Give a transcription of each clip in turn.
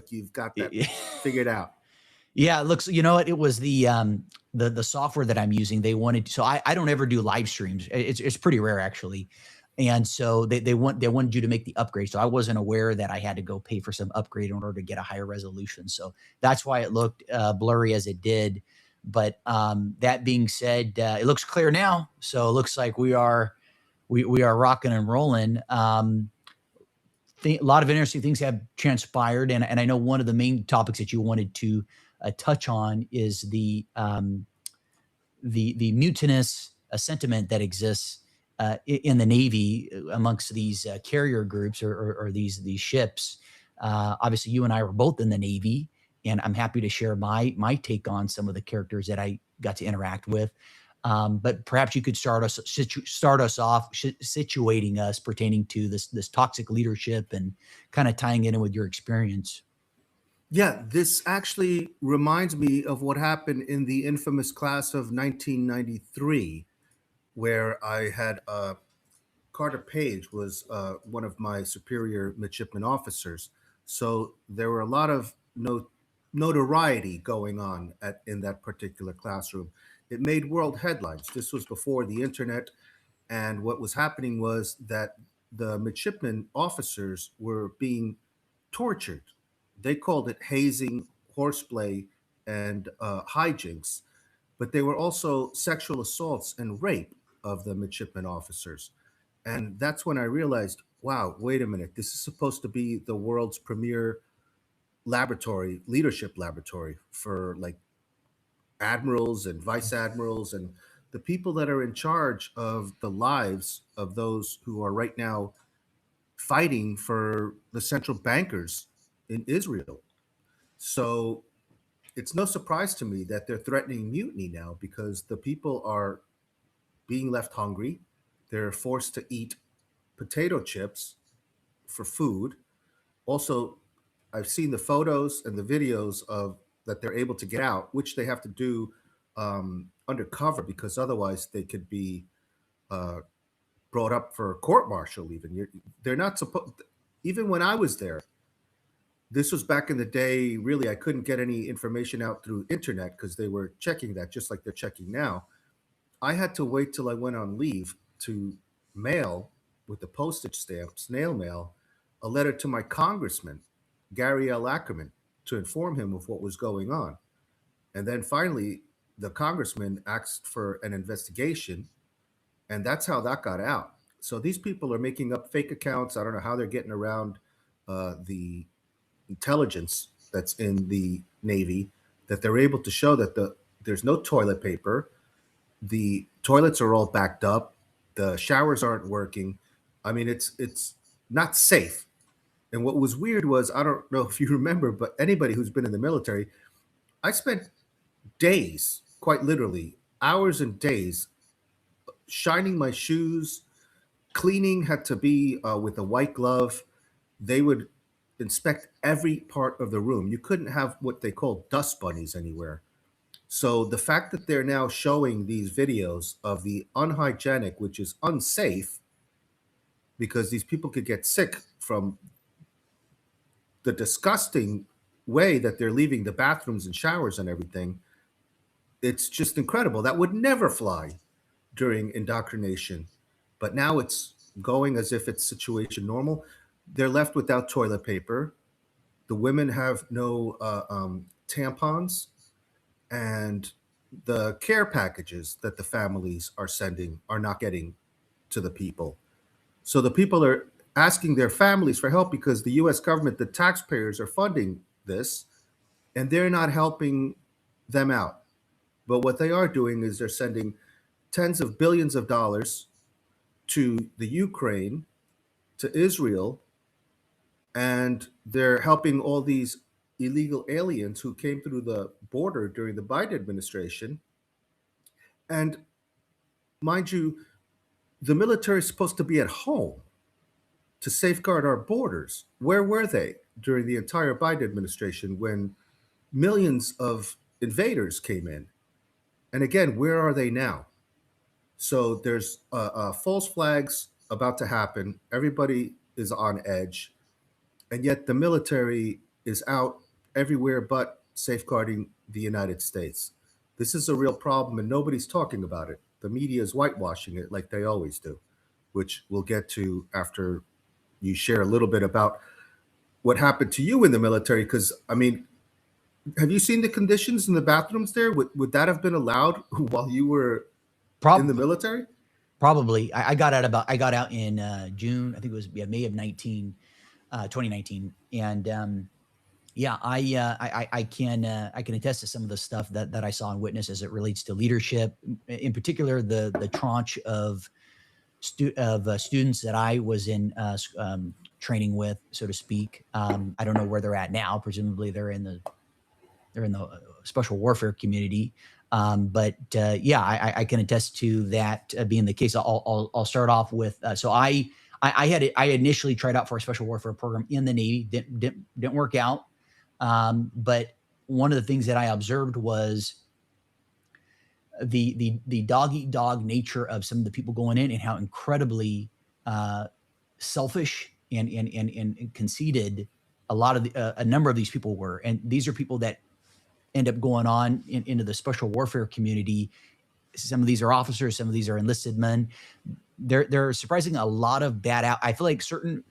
like you've got that figured out. Yeah, it looks, you know what? It was the software that I'm using. They wanted, so I don't ever do live streams. It's pretty rare actually. And so they wanted you to make the upgrade. So I wasn't aware that I had to go pay for some upgrade in order to get a higher resolution. So that's why it looked blurry as it did. But that being said, it looks clear now. So it looks like we are rocking and rolling. A lot of interesting things have transpired, and I know one of the main topics that you wanted to touch on is the mutinous sentiment that exists in the Navy amongst these carrier groups or these ships. Obviously, you and I were both in the Navy, and I'm happy to share my take on some of the characters that I got to interact with. But perhaps you could start us off situating us pertaining to this toxic leadership and kind of tying it in with your experience. Yeah, this actually reminds me of what happened in the infamous class of 1993, where I had Carter Page was one of my superior midshipman officers. So there were a lot of notoriety going on in that particular classroom. It made world headlines. This was before the internet. And what was happening was that the midshipman officers were being tortured. They called it hazing, horseplay, and hijinks, but they were also sexual assaults and rape of the midshipman officers. And that's when I realized, wow, wait a minute, this is supposed to be the world's premier laboratory, leadership laboratory for like admirals and vice admirals and the people that are in charge of the lives of those who are right now fighting for the central bankers in Israel. So it's no surprise to me that they're threatening mutiny now because the people are being left hungry. They're forced to eat potato chips for food. Also, I've seen the photos and the videos of that they're able to get out, which they have to do undercover because otherwise they could be uh, brought up for court martial. They're not supposed. Even when I was there, this was back in the day. Really, I couldn't get any information out through internet because they were checking that just like they're checking now. I had to wait till I went on leave to mail with the postage stamp, snail mail, a letter to my congressman, Gary L. Ackerman, to inform him of what was going on. And then finally, the congressman asked for an investigation, and that's how that got out. So these people are making up fake accounts. I don't know how they're getting around the intelligence that's in the Navy that they're able to show that there's no toilet paper, the toilets are all backed up, the showers aren't working. I mean, it's not safe. And what was weird was I don't know if you remember, but anybody who's been in the military, I spent days, quite literally, hours and days, shining my shoes. Cleaning had to be with a white glove. They would inspect every part of the room. You couldn't have what they call dust bunnies anywhere. So the fact that they're now showing these videos of the unhygienic, which is unsafe, because these people could get sick from the disgusting way that they're leaving the bathrooms and showers and everything, it's just incredible. That would never fly during indoctrination. But now it's going as if it's situation normal. They're left without toilet paper. The women have no tampons, and the care packages that the families are sending are not getting to the people. So the people are asking their families for help because the US government, the taxpayers, are funding this, and they're not helping them out. But what they are doing is they're sending tens of billions of dollars to the Ukraine, to Israel, and they're helping all these illegal aliens who came through the border during the Biden administration. And mind you, the military is supposed to be at home to safeguard our borders. Where were they during the entire Biden administration when millions of invaders came in? And again, where are they now? So there's false flags about to happen. Everybody is on edge. And yet the military is out everywhere but safeguarding the United States. This is a real problem, and nobody's talking about it. The media is whitewashing it like they always do, which we'll get to after you share a little bit about what happened to you in the military. Because, I mean, have you seen the conditions in the bathrooms there? Would that have been allowed while you were in the Prob- military? Probably. I got out in June. I think it was May of 2019, and yeah, I can attest to some of the stuff that I saw and witnessed as it relates to leadership, in particular the tranche of students that I was in training with, so to speak. I don't know where they're at now. Presumably they're in the special warfare community. But yeah, I can attest to that being the case. I'll start off with so I initially tried out for a special warfare program in the Navy. Didn't work out. But one of the things that I observed was the dog eat dog nature of some of the people going in, and how incredibly selfish and conceited a number of these people were. And these are people that end up going on into the special warfare community. Some of these are officers, some of these are enlisted men. They're surprising a lot of bad out. I feel like certain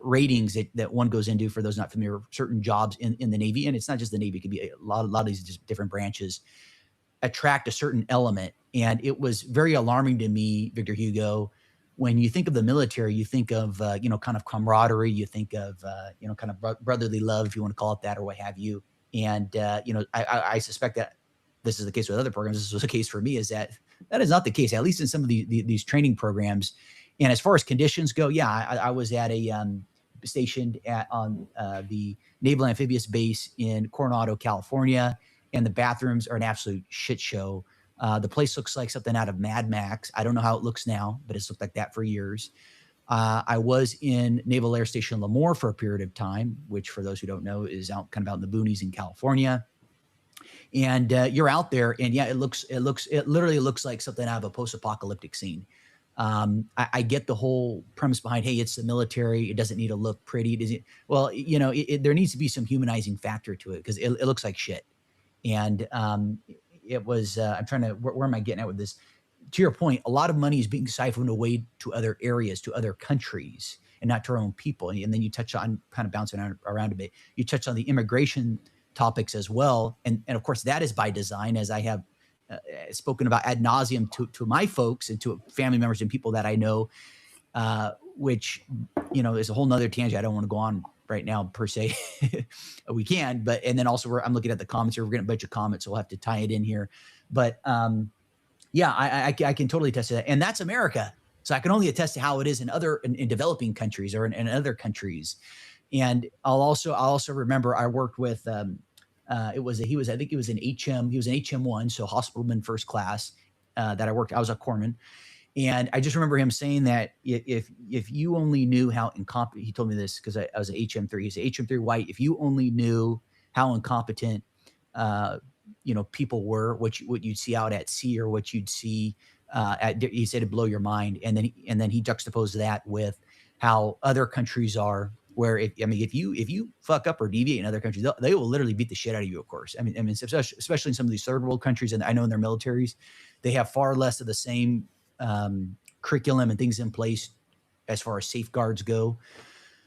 ratings that one goes into, for those not familiar, certain jobs in the Navy, and it's not just the Navy, it could be a lot of these just different branches, attract a certain element. And it was very alarming to me, Victor Hugo, when you think of the military, you think of, kind of camaraderie, you think of, kind of brotherly love, if you want to call it that, or what have you. And, I suspect that this is the case with other programs. This was the case for me, is that is not the case, at least in some of these training programs. And as far as conditions go, yeah, I was at stationed on the Naval Amphibious Base in Coronado, California, and the bathrooms are an absolute shit show. The place looks like something out of Mad Max. I don't know how it looks now, but it's looked like that for years. I was in Naval Air Station Lemoore for a period of time, which, for those who don't know, is kind of out in the boonies in California. And you're out there, and yeah, it literally looks like something out of a post-apocalyptic scene. I get the whole premise behind, hey, it's the military, it doesn't need to look pretty. Does it? Well, there needs to be some humanizing factor to it, because it looks like shit. And it was, I'm trying to, where am I getting at with this? To your point, a lot of money is being siphoned away to other areas, to other countries, and not to our own people. And then you touch on, kind of bouncing around a bit, you touch on the immigration topics as well. And of course, that is by design, as I have spoken about ad nauseum to my folks and to family members and people that I know, which, is a whole nother tangent I don't want to go on right now per se. We can, but, and then also I'm looking at the comments here. We're getting a bunch of comments, so we'll have to tie it in here. But yeah, I can totally attest to that. And that's America. So I can only attest to how it is in developing countries, or in other countries. And I'll also remember I worked with, I think it was an HM, he was an HM1, so hospitalman first class, that I was a corpsman. And I just remember him saying that if you only knew how incompetent, he told me this because I was an HM3, he's an HM3 white, if you only knew how incompetent, people were, what you'd see out at sea, or what you'd see, he said it'd blow your mind. And then he juxtaposed that with how other countries are, where if you fuck up or deviate in other countries, they will literally beat the shit out of you, of course. I mean, especially in some of these third world countries, and I know in their militaries, they have far less of the same curriculum and things in place as far as safeguards go.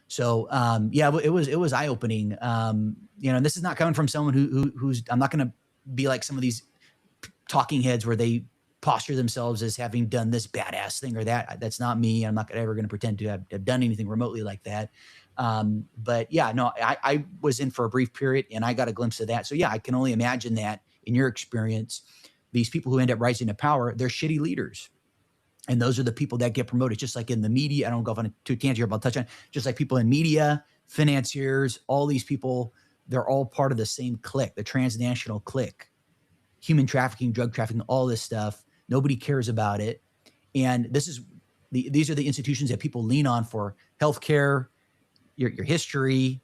So yeah, it was eye opening. And this is not coming from someone who's, I'm not going to be like some of these talking heads where they posture themselves as having done this badass thing or that. That's not me. I'm not ever going to pretend to have done anything remotely like that. But yeah, no, I was in for a brief period, and I got a glimpse of that. So yeah, I can only imagine that in your experience, these people who end up rising to power, they're shitty leaders. And those are the people that get promoted, just like in the media. I don't go off on a tangent here, but I'll touch on, just like people in media, financiers, all these people, they're all part of the same clique, the transnational clique, human trafficking, drug trafficking, all this stuff. Nobody cares about it. And these are the institutions that people lean on for healthcare, your history,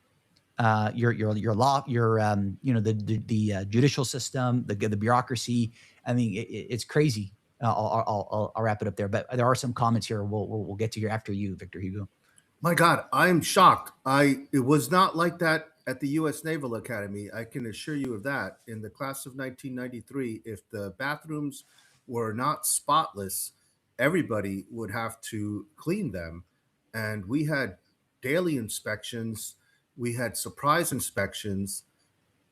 your law, the judicial system, the bureaucracy. I mean, it's crazy. I'll wrap it up there, but there are some comments here we'll get to here after you, Victor Hugo. My God, I'm shocked. It was not like that at the U.S. Naval Academy. I can assure you of that. In the class of 1993, if the bathrooms were not spotless, everybody would have to clean them, and we had daily inspections. We had surprise inspections.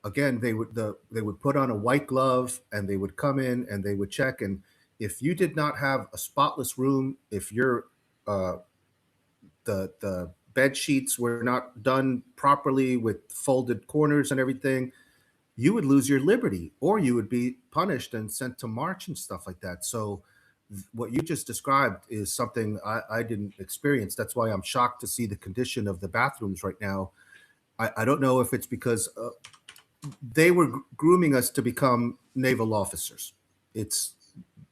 Again, they would put on a white glove and they would come in and they would check. And if you did not have a spotless room, if your uh, the bed sheets were not done properly with folded corners and everything, you would lose your liberty or you would be punished and sent to march and stuff like that. So what you just described is something I didn't experience. That's why I'm shocked to see the condition of the bathrooms right now. I don't know if it's because they were grooming us to become naval officers. It's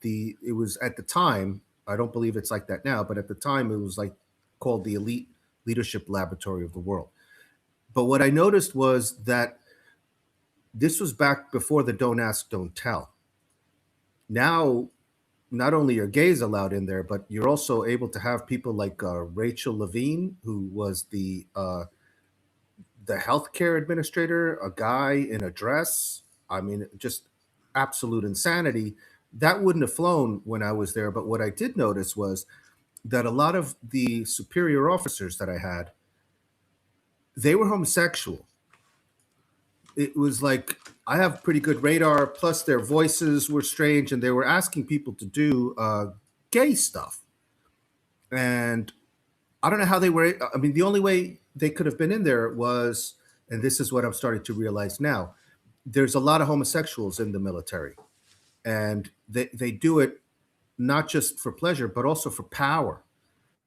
it was at the time, I don't believe it's like that now, but at the time it was like called the elite leadership laboratory of the world. But what I noticed was that this was back before the don't ask don't tell. Now not only are gays allowed in there, but you're also able to have people like Rachel Levine, who was the healthcare administrator, a guy in a dress. I mean, just absolute insanity. That wouldn't have flown when I was there. But what I did notice was that a lot of the superior officers that I had, they were homosexual. It was like I have pretty good radar. Plus, their voices were strange, and they were asking people to do gay stuff. And I don't know how they were. I mean, the only way they could have been in there was, and this is what I'm starting to realize now. There's a lot of homosexuals in the military, and they do it not just for pleasure, but also for power.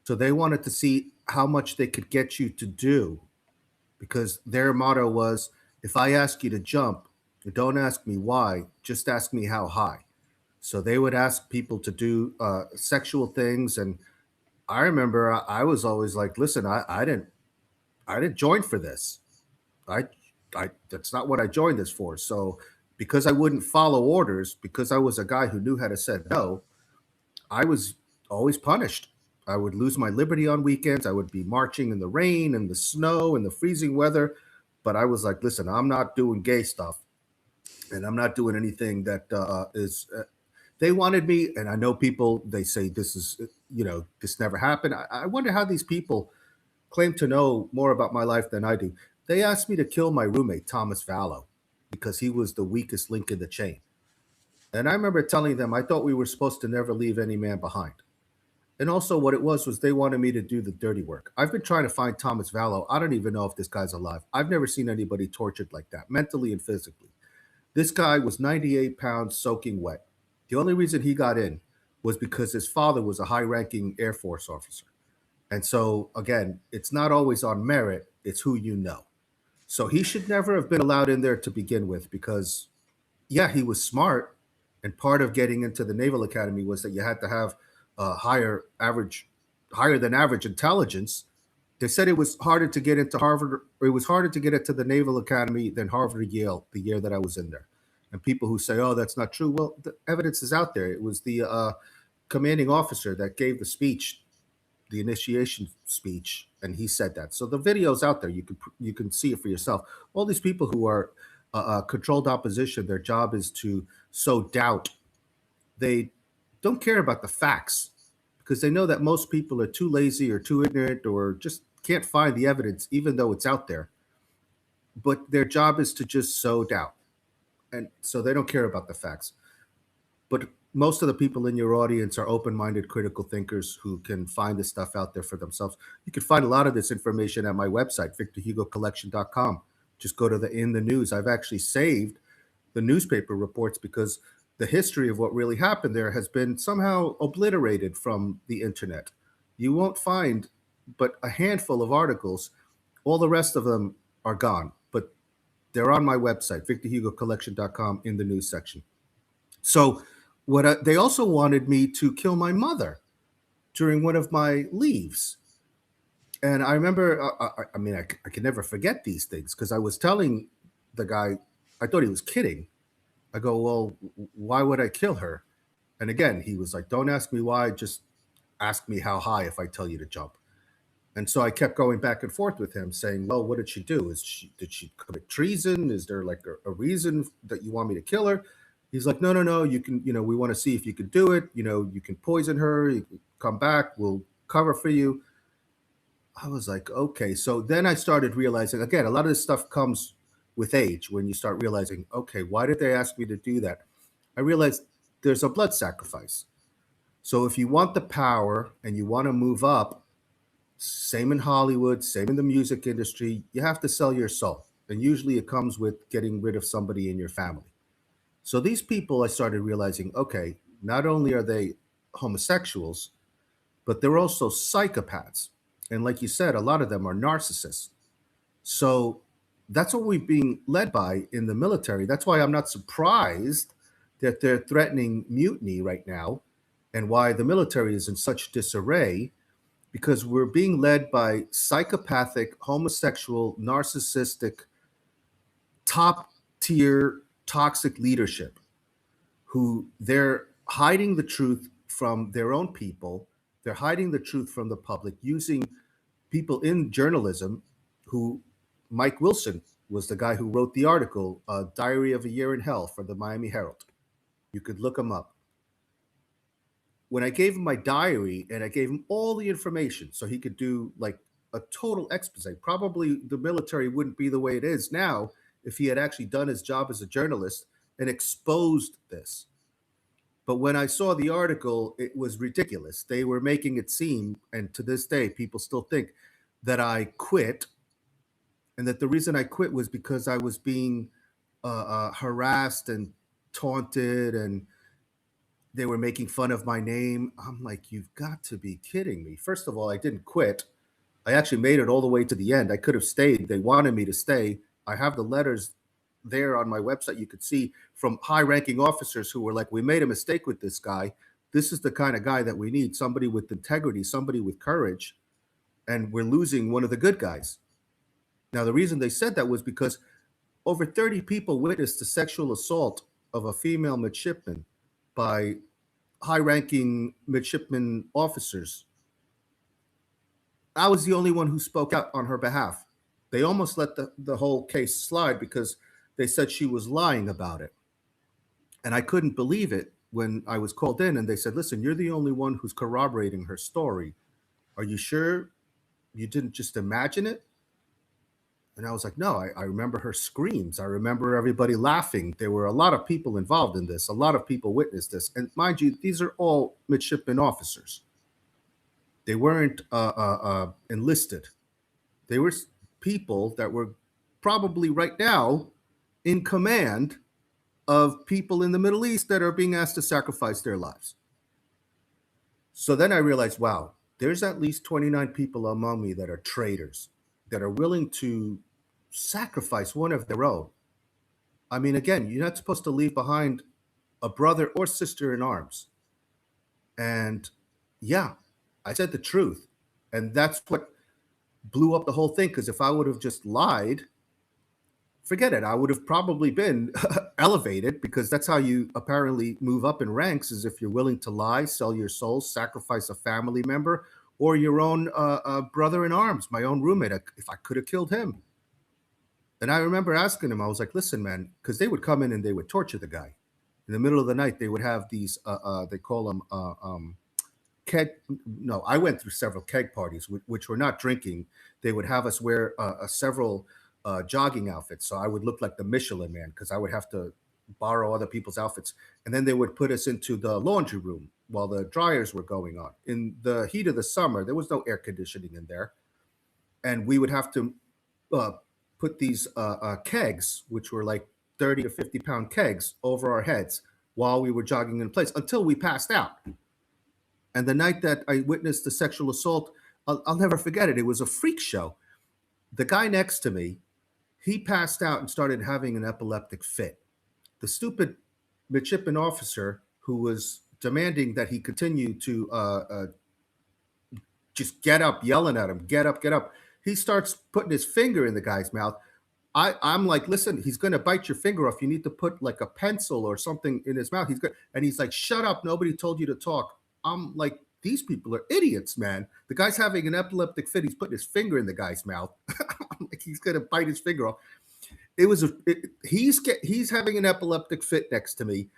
So they wanted to see how much they could get you to do because their motto was if I ask you to jump, don't ask me why, just ask me how high. So they would ask people to do sexual things. And I remember I was always like, listen, I didn't join for this. I, that's not what I joined this for. So because I wouldn't follow orders, because I was a guy who knew how to say no, I was always punished. I would lose my liberty on weekends. I would be marching in the rain and the snow and the freezing weather. But I was like, listen, I'm not doing gay stuff and I'm not doing anything that is. They wanted me, and I know people, they say this is, this never happened. I wonder how these people claim to know more about my life than I do. They asked me to kill my roommate, Thomas Vallow, because he was the weakest link in the chain. And I remember telling them I thought we were supposed to never leave any man behind. And also, what it was they wanted me to do the dirty work. I've been trying to find Thomas Vallow. I don't even know if this guy's alive. I've never seen anybody tortured like that, mentally and physically. This guy was 98 pounds soaking wet. The only reason he got in was because his father was a high ranking Air Force officer. And so, again, it's not always on merit, it's who you know. So he should never have been allowed in there to begin with because yeah, he was smart, and part of getting into the Naval Academy was that you had to have higher than average intelligence. They said it was harder to get into Harvard. Or it was harder to get into the Naval Academy than Harvard or Yale the year that I was in there. And people who say, "Oh, that's not true," well, the evidence is out there. It was the commanding officer that gave the speech, the initiation speech, and he said that. So the video's out there. You can see it for yourself. All these people who are controlled opposition, their job is to sow doubt. They don't care about the facts because they know that most people are too lazy or too ignorant or just can't find the evidence, even though it's out there. But their job is to just sow doubt, and so they don't care about the facts. But most of the people in your audience are open-minded critical thinkers who can find this stuff out there for themselves. You can find a lot of this information at my website, victorhugocollection.com. Just go to the in the news. I've actually saved the newspaper reports because the history of what really happened there has been somehow obliterated from the internet. You won't find but a handful of articles. All the rest of them are gone, but they're on my website, victorhugocollection.com, in the news section. So, they also wanted me to kill my mother during one of my leaves. And I remember, I mean, I can never forget these things because I was telling the guy, I thought he was kidding. I go, well, why would I kill her? And again, he was like, don't ask me why, just ask me how high if I tell you to jump. And so I kept going back and forth with him, saying, "Well, what did she do? Did she commit treason? Is there like a reason that you want me to kill her?" He's like, "No, no, no. You can, we want to see if you can do it. You can poison her. You can come back. We'll cover for you." I was like, "Okay." So then I started realizing again, a lot of this stuff comes with age when you start realizing, okay, why did they ask me to do that? I realized there's a blood sacrifice. So if you want the power and you want to move up, same in Hollywood, same in the music industry, you have to sell your soul. And usually it comes with getting rid of somebody in your family. So these people, I started realizing, okay, not only are they homosexuals, but they're also psychopaths. And like you said, a lot of them are narcissists. So that's what we're being led by in the military. That's why I'm not surprised that they're threatening mutiny right now and why the military is in such disarray, because we're being led by psychopathic, homosexual, narcissistic, top tier, toxic leadership who they're hiding the truth from their own people. They're hiding the truth from the public using people in journalism who Mike Wilson was the guy who wrote the article, Diary of a Year in Hell for the Miami Herald. You could look him up. When I gave him my diary and I gave him all the information so he could do like a total expose, probably the military wouldn't be the way it is now if he had actually done his job as a journalist and exposed this. But when I saw the article, it was ridiculous. They were making it seem, and to this day, people still think that I quit, and that the reason I quit was because I was being harassed and taunted, and they were making fun of my name. I'm like, you've got to be kidding me. First of all, I didn't quit. I actually made it all the way to the end. I could have stayed. They wanted me to stay. I have the letters there on my website. You could see from high ranking officers who were like, we made a mistake with this guy. This is the kind of guy that we need, somebody with integrity, somebody with courage. And we're losing one of the good guys. Now, the reason they said that was because over 30 people witnessed the sexual assault of a female midshipman by high ranking midshipman officers. I was the only one who spoke out on her behalf. They almost let the whole case slide because they said she was lying about it. And I couldn't believe it when I was called in and they said, listen, you're the only one who's corroborating her story. Are you sure you didn't just imagine it? And I was like, no, I remember her screams. I remember everybody laughing. There were a lot of people involved in this. A lot of people witnessed this. And mind you, these are all midshipman officers. They weren't enlisted. They were people that were probably right now in command of people in the Middle East that are being asked to sacrifice their lives. So then I realized, wow, there's at least 29 people among me that are traitors, that are willing to sacrifice one of their own. I mean, again, you're not supposed to leave behind a brother or sister in arms. And yeah, I said the truth. And that's what blew up the whole thing. Because if I would have just lied, forget it. I would have probably been elevated, because that's how you apparently move up in ranks, is if you're willing to lie, sell your soul, sacrifice a family member or your own brother in arms, my own roommate, if I could have killed him. And I remember asking him, I was like, listen, man, because they would come in and they would torture the guy. In the middle of the night, they would have these, they call them keg. No, I went through several keg parties, which were not drinking. They would have us wear several jogging outfits. So I would look like the Michelin Man because I would have to borrow other people's outfits. And then they would put us into the laundry room while the dryers were going on. In the heat of the summer, there was no air conditioning in there. And we would have to uh, put these kegs, which were like 30 to 50 pound kegs, over our heads while we were jogging in place until we passed out. And the night that I witnessed the sexual assault, I'll never forget it. It was a freak show. The guy next to me, he passed out and started having an epileptic fit. The stupid midshipman officer who was demanding that he continue to just get up, yelling at him, get up, get up. He starts putting his finger in the guy's mouth. I'm like, listen, he's going to bite your finger off. You need to put like a pencil or something in his mouth. And he's like, shut up. Nobody told you to talk. I'm like, these people are idiots, man. The guy's having an epileptic fit. He's putting his finger in the guy's mouth. Like he's gonna bite his finger off. He's having an epileptic fit next to me.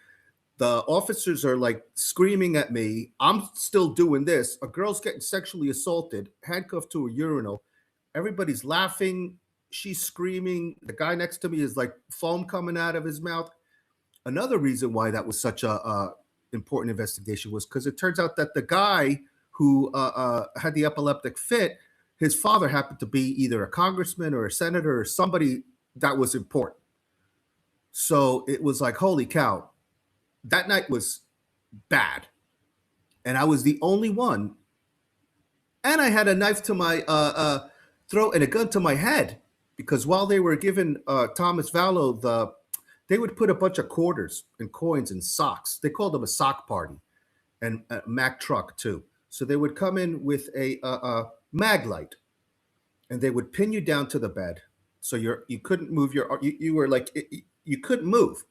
The officers are like screaming at me. I'm still doing this. A girl's getting sexually assaulted, handcuffed to a urinal. Everybody's laughing. She's screaming. The guy next to me is like foam coming out of his mouth. Another reason why that was such a important investigation was because it turns out that the guy who had the epileptic fit, his father happened to be either a congressman or a senator or somebody that was important. So it was like, holy cow, that night was bad. And I was the only one. And I had a knife to my throat and a gun to my head because while they were giving Thomas Vallow they would put a bunch of quarters and coins and socks. They called them a sock party and a Mack truck too. So they would come in with a mag light and they would pin you down to the bed. So you couldn't move you were like, you couldn't move.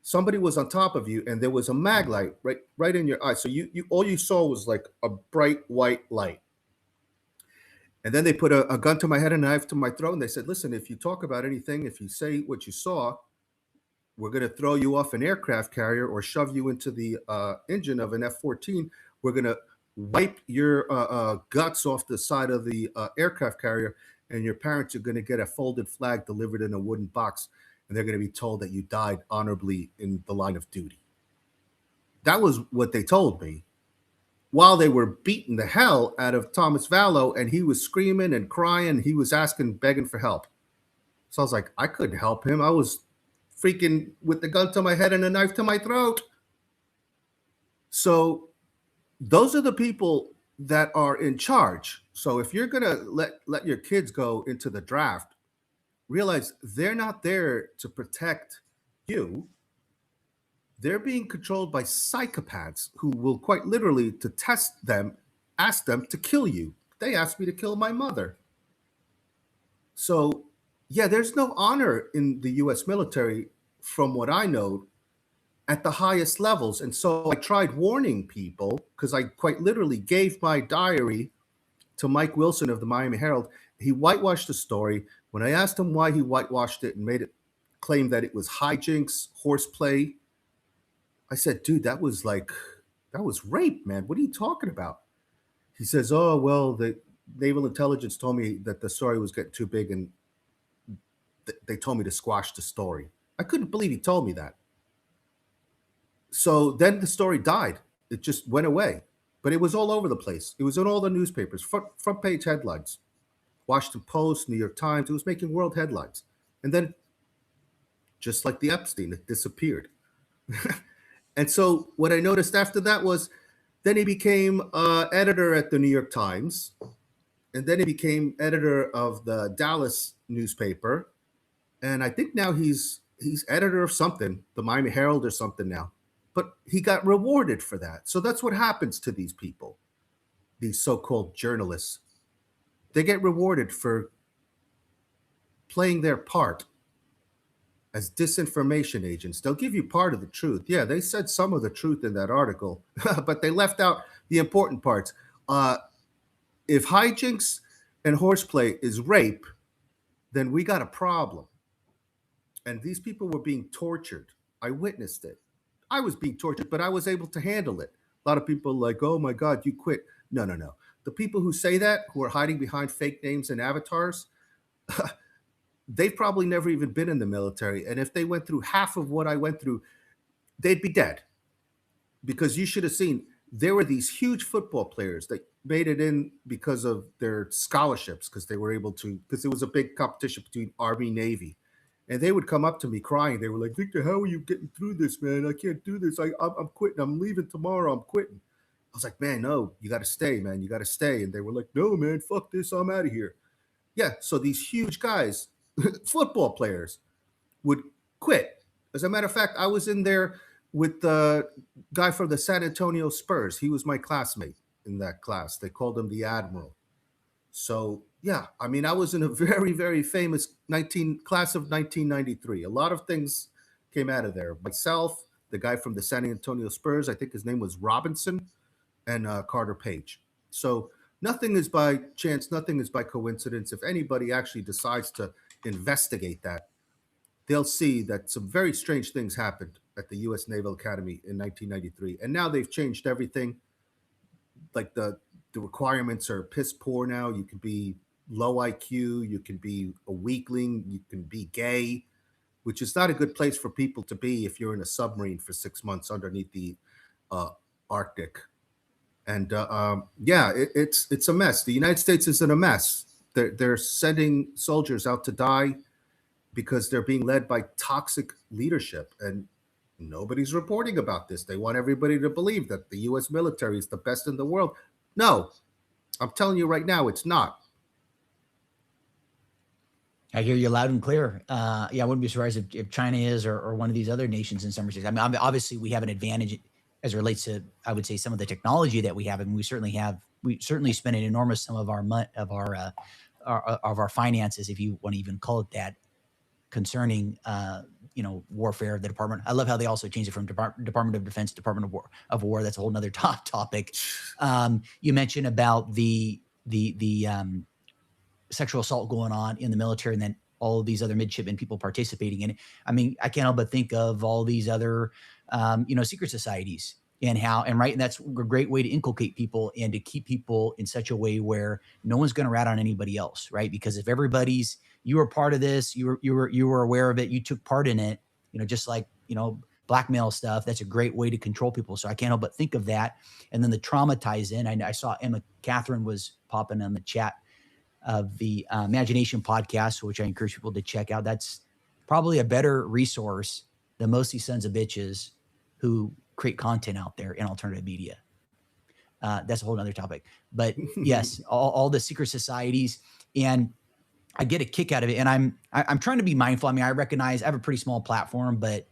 Somebody was on top of you and there was a mag light right in your eye. So you all you saw was like a bright white light. And then they put a gun to my head and a knife to my throat. And they said, listen, if you talk about anything, if you say what you saw, we're going to throw you off an aircraft carrier or shove you into the engine of an F-14. We're going to wipe your guts off the side of the aircraft carrier. And your parents are going to get a folded flag delivered in a wooden box. And they're going to be told that you died honorably in the line of duty. That was what they told me while they were beating the hell out of Thomas Vallow, and he was screaming and crying. He was begging for help. So I was like, I couldn't help him. I was freaking with the gun to my head and a knife to my throat. So those are the people that are in charge. So if you're going to let your kids go into the draft, realize they're not there to protect you. They're being controlled by psychopaths who will quite literally, to test them, ask them to kill you. They asked me to kill my mother. So, yeah, there's no honor in the US military, from what I know, at the highest levels. And so I tried warning people because I quite literally gave my diary to Mike Wilson of the Miami Herald. He whitewashed the story. When I asked him why he whitewashed it and made it claim that it was hijinks, horseplay, I said, dude, that was rape, man. What are you talking about? He says, oh, well, the naval intelligence told me that the story was getting too big and they told me to squash the story. I couldn't believe he told me that. So then the story died. It just went away. But it was all over the place. It was in all the newspapers, front page headlines. Washington Post, New York Times. It was making world headlines. And then, just like the Epstein, it disappeared. And so what I noticed after that was then he became editor at the New York Times. And then he became editor of the Dallas newspaper. And I think now he's editor of something, the Miami Herald or something now. But he got rewarded for that. So that's what happens to these people, these so-called journalists. They get rewarded for playing their part as disinformation agents. They'll give you part of the truth. Yeah, they said some of the truth in that article, but they left out the important parts. If hijinks and horseplay is rape, then we got a problem. And these people were being tortured. I witnessed it. I was being tortured, but I was able to handle it. A lot of people are like, oh my God, you quit. No, no, no. The people who say that, who are hiding behind fake names and avatars, they've probably never even been in the military. And if they went through half of what I went through, they'd be dead. Because you should have seen, there were these huge football players that made it in because of their scholarships, because they were able to, because it was a big competition between Army, Navy. And they would come up to me crying. They were like, Victor, how are you getting through this, man? I can't do this. I'm quitting. I'm leaving tomorrow. I'm quitting. I was like, man, no, you got to stay, man. You got to stay. And they were like, no, man, fuck this. I'm out of here. Yeah. So these huge guys, football players, would quit. As a matter of fact, I was in there with the guy from the San Antonio Spurs. He was my classmate in that class. They called him the Admiral. So, yeah, I mean, I was in a very, very famous class of 1993. A lot of things came out of there. Myself, the guy from the San Antonio Spurs, I think his name was Robinson. and Carter Page. So nothing is by chance, nothing is by coincidence. If anybody actually decides to investigate that, they'll see that some very strange things happened at the U.S. Naval Academy in 1993, and now they've changed everything. Like the requirements are piss poor now. You can be low IQ, you can be a weakling, you can be gay, which is not a good place for people to be if you're in a submarine for 6 months underneath the uh, Arctic. And yeah, it's a mess. The United States is in a mess. They're sending soldiers out to die because they're being led by toxic leadership, and nobody's reporting about this. They want everybody to believe that the U.S. military is the best in the world. No, I'm telling you right now, it's not. I hear you loud and clear. Yeah, I wouldn't be surprised if China is, or one of these other nations in some respects. I mean, obviously we have an advantage as it relates to, I would say, some of the technology that we have, and we certainly spend an enormous sum of our finances, if you want to even call it that, concerning warfare. The department. I love how they also changed it from Department of Defense, Department of War. That's a whole nother topic. You mentioned about the sexual assault going on in the military, and then all of these other midshipmen people participating in it. I mean, I can't help but think of all these other, secret societies, and and that's a great way to inculcate people and to keep people in such a way where no one's going to rat on anybody else, right? Because if you were part of this, you were aware of it, you took part in it, just like, blackmail stuff. That's a great way to control people. So I can't help but think of that. And then the trauma ties in. I saw Emma Catherine was popping on the chat of the Imagination podcast, which I encourage people to check out. That's probably a better resource than most of these sons of bitches who create content out there in alternative media. That's a whole other topic. But yes, all the secret societies, and I get a kick out of it. And I'm trying to be mindful. I mean, I recognize I have a pretty small platform, but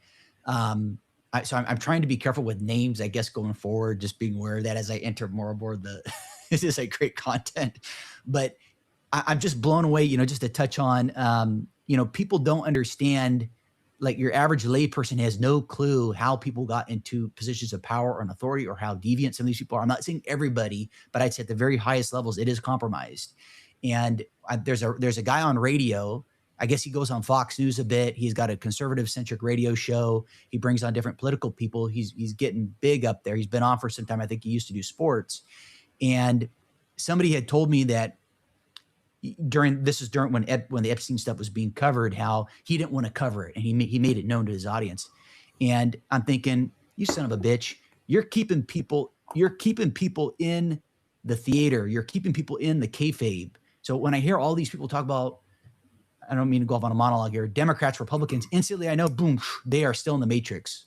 so I'm trying to be careful with names, I guess, going forward, just being aware of that as I enter more aboard this is a great content. But I'm just blown away, just to touch on, people don't understand, like your average layperson has no clue how people got into positions of power and authority, or how deviant some of these people are. I'm not saying everybody, but I'd say at the very highest levels, it is compromised. And there's a guy on radio. I guess he goes on Fox News a bit. He's got a conservative centric radio show. He brings on different political people. He's getting big up there. He's been on for some time. I think he used to do sports. And somebody had told me that during when the Epstein stuff was being covered, how he didn't want to cover it, and he made it known to his audience. And I'm thinking, you son of a bitch, you're keeping people in the theater, you're keeping people in the kayfabe. So when I hear all these people talk about, I don't mean to go off on a monologue here, Democrats, Republicans, instantly I know, boom, they are still in the matrix.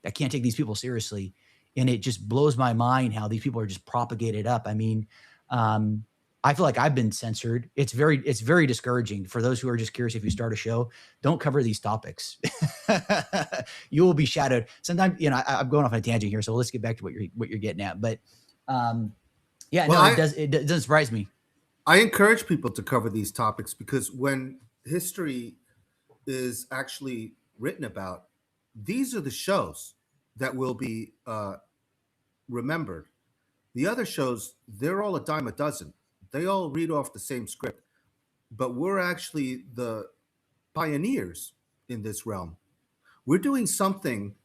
I can't take these people seriously, and it just blows my mind how these people are just propagated up. I mean, I feel like I've been censored. It's very discouraging for those who are just curious. If you start a show, don't cover these topics. You will be shadowed. Sometimes, I'm going off on a tangent here, so let's get back to what you're getting at. But yeah, well, no, it doesn't surprise me. I encourage people to cover these topics, because when history is actually written about, these are the shows that will be remembered. The other shows, they're all a dime a dozen. They all read off the same script, but we're actually the pioneers in this realm. We're doing something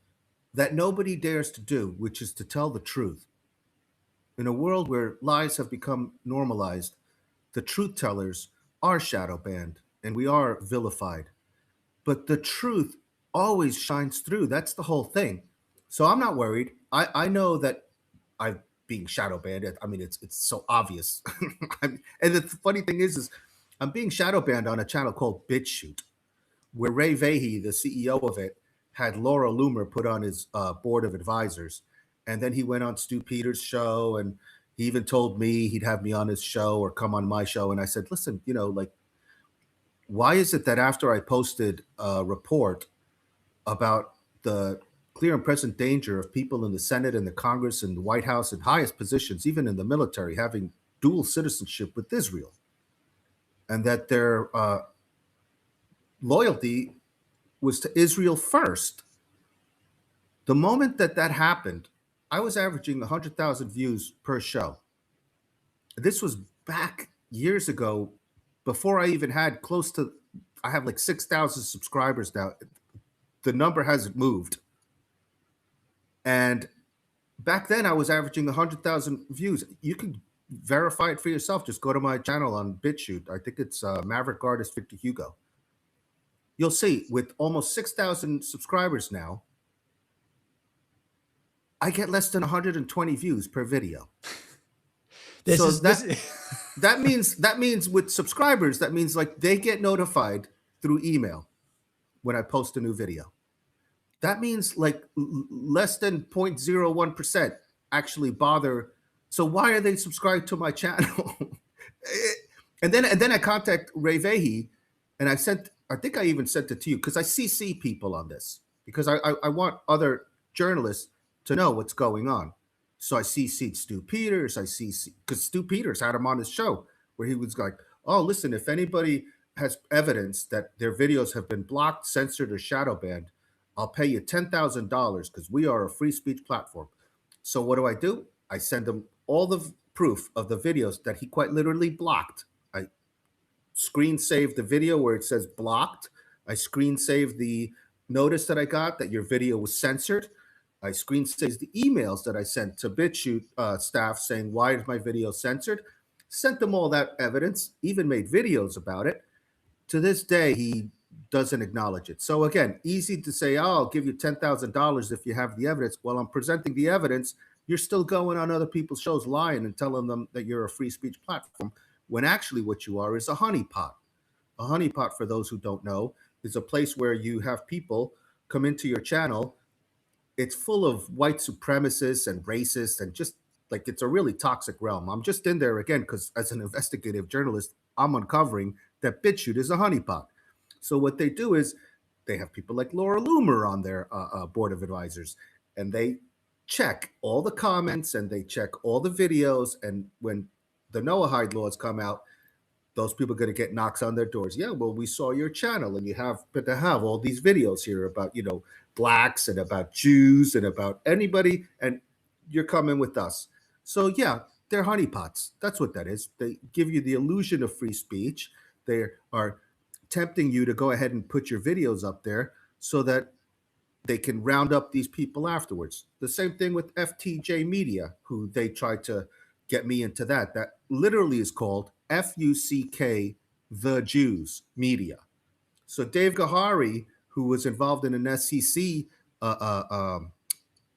that nobody dares to do, which is to tell the truth. In a world where lies have become normalized, the truth tellers are shadow banned and we are vilified. But the truth always shines through. That's the whole thing. So I'm not worried. I know that I'm being shadow banned. I mean, it's so obvious. And the funny thing is I'm being shadow banned on a channel called BitChute, where Ray Vahey, the CEO of it, had Laura Loomer put on his board of advisors. And then he went on Stu Peters' show, and he even told me he'd have me on his show or come on my show. And I said, listen, like, why is it that after I posted a report about the clear and present danger of people in the Senate and the Congress and the White House and highest positions, even in the military, having dual citizenship with Israel, and that their loyalty was to Israel first? The moment that happened, I was averaging 100,000 views per show. This was back years ago, before I even had close to. I have like 6,000 subscribers now. The number hasn't moved, and back then I was averaging 100,000 views. You can verify it for yourself. Just go to my channel on BitChute. I think it's Maverick Artist Victor Hugo. You'll see with almost 6,000 subscribers now, I get less than 120 views per video. This So is that this. that means with subscribers, that means like they get notified through email when I post a new video. That means like less than 0.01% actually bother. So why are they subscribed to my channel? and then I contact Ray Vahey, and I think I even sent it to you because I CC people on this because I want other journalists to know what's going on. So I CC'd Stu Peters. Because Stu Peters had him on his show where he was like, "Oh, listen, if anybody has evidence that their videos have been blocked, censored, or shadow banned, I'll pay you $10,000 because we are a free speech platform." So what do? I send him all the proof of the videos that he quite literally blocked. I screen save the video where it says blocked. I screen save the notice that I got that your video was censored. I screen save the emails that I sent to BitChute staff saying, why is my video censored? Sent them all that evidence, even made videos about it. To this day, he doesn't acknowledge it. So again, easy to say, oh, I'll give you $10,000 if you have the evidence. Well, I'm presenting the evidence. You're still going on other people's shows lying and telling them that you're a free speech platform when actually what you are is a honeypot. A honeypot, for those who don't know, is a place where you have people come into your channel. It's full of white supremacists and racists and just like it's a really toxic realm. I'm just in there again because as an investigative journalist, I'm uncovering that BitChute is a honeypot. So what they do is they have people like Laura Loomer on their board of advisors, and they check all the comments and they check all the videos. And when the Noahide laws come out, those people are going to get knocks on their doors. Yeah, well, we saw your channel, and you have but to have all these videos here about blacks and about Jews and about anybody, and you're coming with us. So yeah, they're honeypots. That's what that is. They give you the illusion of free speech. They are tempting you to go ahead and put your videos up there so that they can round up these people afterwards. The same thing with FTJ Media, who they tried to get me into that. That literally is called FUCK, the Jews Media. So Dave Gahari, who was involved in an SEC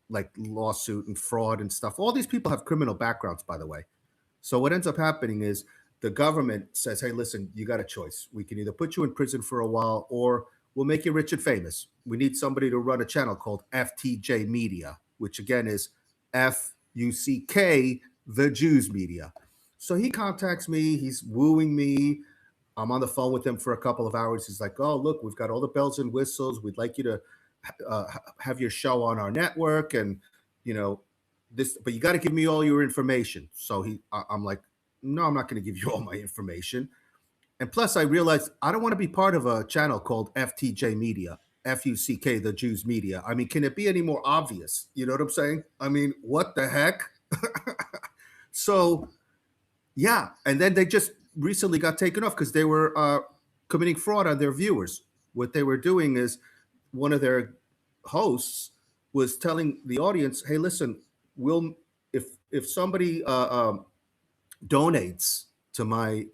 like lawsuit and fraud and stuff, all these people have criminal backgrounds, by the way. So what ends up happening is the government says, hey, listen, you got a choice. We can either put you in prison for a while or we'll make you rich and famous. We need somebody to run a channel called FTJ Media, which again is FUCK, the Jews Media. So he contacts me. He's wooing me. I'm on the phone with him for a couple of hours. He's like, oh, look, we've got all the bells and whistles. We'd like you to have your show on our network. And, this, but you got to give me all your information. So I'm like, no, I'm not going to give you all my information. And plus, I realized I don't want to be part of a channel called FTJ Media, FUCK, the Jews Media. I mean, can it be any more obvious? You know what I'm saying? I mean, what the heck? So, yeah. And then they just recently got taken off because they were committing fraud on their viewers. What they were doing is one of their hosts was telling the audience, hey, listen, we'll if somebody donates to my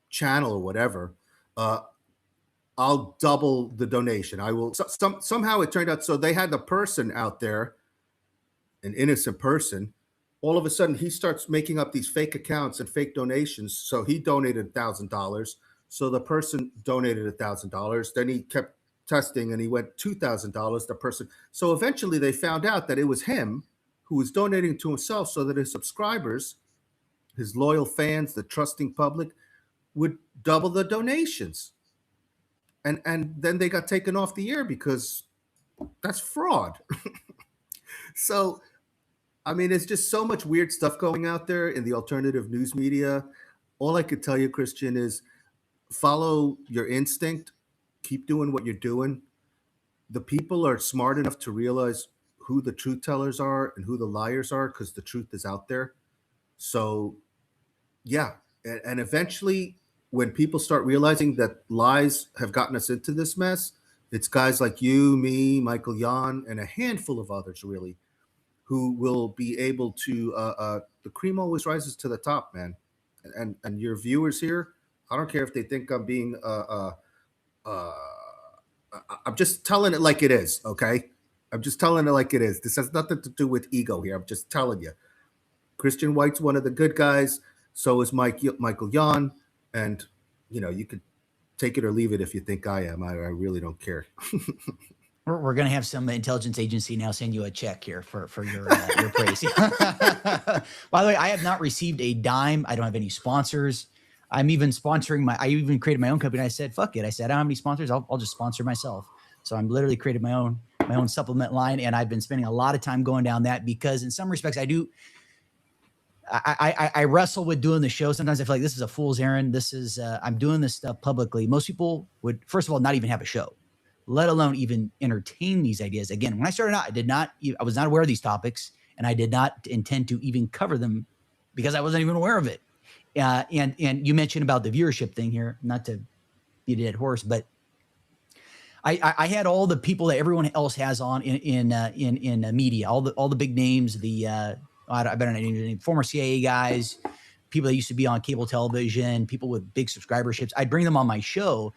channel or whatever, I'll double the donation. I will. Somehow it turned out so they had the person out there, an innocent person. All of a sudden, he starts making up these fake accounts and fake donations. So he donated $1,000. So the person donated $1,000. Then he kept testing, and he went $2,000. The person. So eventually, they found out that it was him who was donating to himself, so that his subscribers, his loyal fans, the trusting public, would double the donations. And then they got taken off the air because that's fraud. So I mean, it's just so much weird stuff going out there in the alternative news media. All I could tell you, Christian, is follow your instinct, keep doing what you're doing. The people are smart enough to realize who the truth tellers are and who the liars are, because the truth is out there. So yeah, and eventually, when people start realizing that lies have gotten us into this mess, it's guys like you, me, Michael Yon, and a handful of others really who will be able to. The cream always rises to the top, man. And your viewers here, I don't care if they think I'm being. Uh, I'm just telling it like it is. Okay, I'm just telling it like it is. This has nothing to do with ego here. I'm just telling you. Christian White's one of the good guys. So is Michael Yon, and you could take it or leave it if you think I am. I really don't care. We're going to have some intelligence agency now send you a check here for your praise. By the way, I have not received a dime. I don't have any sponsors. I'm even sponsoring I even created my own company. I said, fuck it. I said, I don't have any sponsors. I'll just sponsor myself. So I'm literally created my own supplement line. And I've been spending a lot of time going down that because in some respects I wrestle with doing the show. Sometimes I feel like this is a fool's errand. This is, I'm doing this stuff publicly. Most people would, first of all, not even have a show, let alone even entertain these ideas. Again, when I started out, I was not aware of these topics, and I did not intend to even cover them because I wasn't even aware of it. And you mentioned about the viewership thing here, not to beat a dead horse, but I had all the people that everyone else has on in media, all the big names, I better not name former CIA guys, people that used to be on cable television, people with big subscriberships. I'd bring them on my show,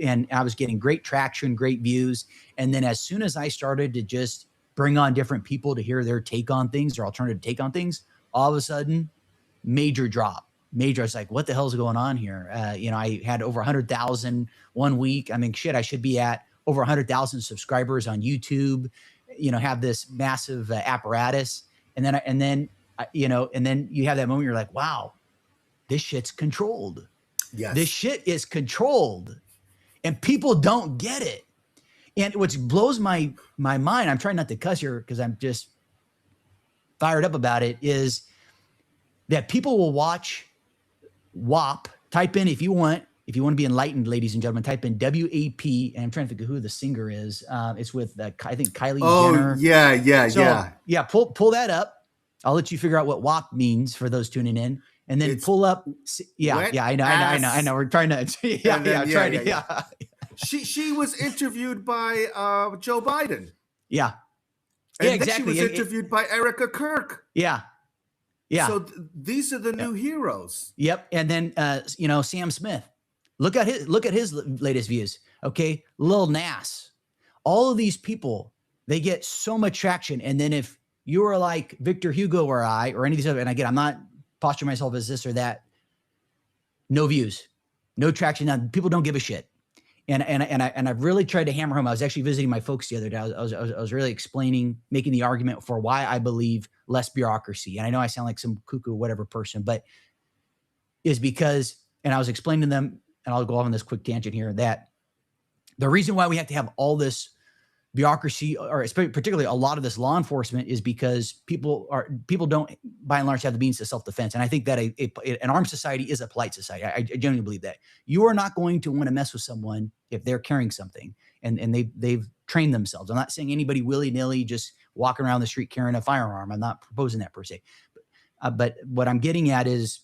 and I was getting great traction, great views. And then as soon as I started to just bring on different people to hear their take on things, their alternative take on things, all of a sudden, major drop. I was like, what the hell is going on here? I had over 100,000 one week. I mean, shit, I should be at over 100,000 subscribers on YouTube, have this massive apparatus. And then you have that moment, you're like, wow, this shit's controlled. Yes. This shit is controlled, and people don't get it. And what blows my mind, I'm trying not to cuss here because I'm just fired up about it, is that people will watch WAP. Type in, if you want to be enlightened, ladies and gentlemen, type in WAP. And I'm trying to think of who the singer is. It's with I think Kylie Jenner. Yeah. Pull that up. I'll let you figure out what WAP means for those tuning in, and then pull up. I know. We're trying to. She was interviewed by Joe Biden. Yeah. And exactly. She was interviewed by Erica Kirk. Yeah. Yeah. So these are the new heroes. Yep. And then Sam Smith. Look at his latest views. Okay. Lil Nas. All of these people, they get so much traction. And then if you are like Victor Hugo or any of these other, and again, I'm not posturing myself as this or that, no views, no traction. Now, people don't give a shit. And I've really tried to hammer home. I was actually visiting my folks the other day. I was really making the argument for why I believe less bureaucracy. And I know I sound like some cuckoo, whatever person, but is because, and I was explaining to them, and I'll go off on this quick tangent here, that the reason why we have to have all this bureaucracy, or particularly a lot of this law enforcement, is because people don't, by and large, have the means to self-defense. And I think that an armed society is a polite society. I genuinely believe that. You are not going to want to mess with someone if they're carrying something and they've trained themselves. I'm not saying anybody willy-nilly just walking around the street carrying a firearm. I'm not proposing that per se. But what I'm getting at is,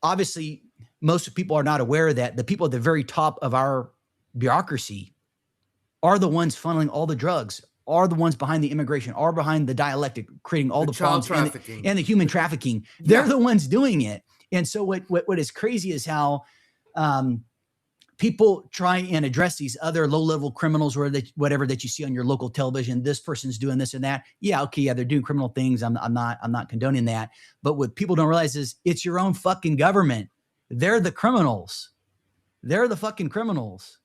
obviously, most people are not aware that the people at the very top of our bureaucracy are the ones funneling all the drugs, are the ones behind the immigration, are behind the dialectic, creating all the problems and the human trafficking. They're the ones doing it. And so what is crazy is how people try and address these other low-level criminals, or whatever that you see on your local television. This person's doing this and that. Yeah, okay, yeah, they're doing criminal things. I'm not condoning that. But what people don't realize is it's your own fucking government. They're the criminals. They're the fucking criminals.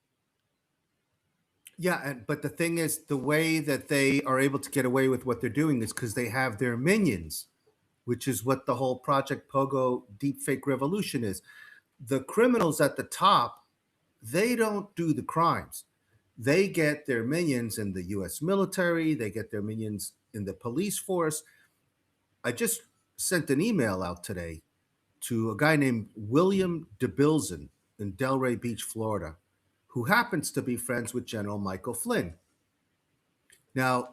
Yeah, but the thing is, the way that they are able to get away with what they're doing is because they have their minions, which is what the whole Project Pogo deepfake revolution is. The criminals at the top, they don't do the crimes. They get their minions in the U.S. military. They get their minions in the police force. I just sent an email out today to a guy named William DeBilzen in Delray Beach, Florida, who happens to be friends with General Michael Flynn. Now,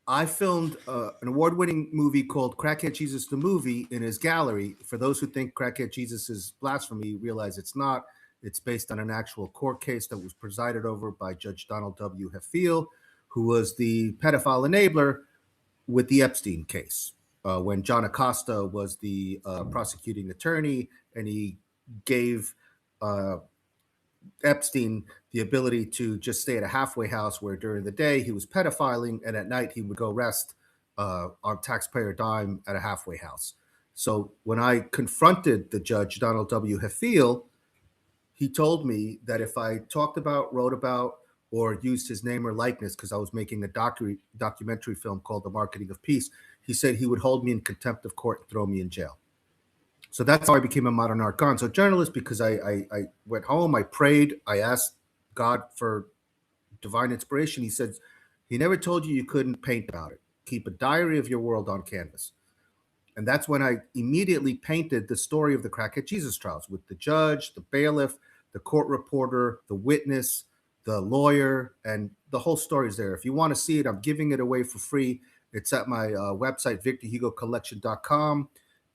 I filmed an award-winning movie called Crackhead Jesus the Movie in his gallery. For those who think Crackhead Jesus is blasphemy, realize it's not. It's based on an actual court case that was presided over by Judge Donald W. Heffiel, who was the pedophile enabler with the Epstein case. When John Acosta was the prosecuting attorney, and he gave uh, Epstein the ability to just stay at a halfway house where during the day he was pedophiling and at night he would go rest on taxpayer dime at a halfway house. So when I confronted the judge, Donald W. Heffiel, he told me that if I talked about, wrote about, or used his name or likeness, because I was making a documentary film called The Marketing of Peace, he said he would hold me in contempt of court and throw me in jail. So that's how I became a modern art gonzo journalist, because I went home, I prayed, I asked God for divine inspiration. He said, he never told you couldn't paint about it. Keep a diary of your world on canvas. And that's when I immediately painted the story of the Crackhead Jesus trials with the judge, the bailiff, the court reporter, the witness, the lawyer, and the whole story is there. If you want to see it, I'm giving it away for free. It's at my website, victorhugocollection.com.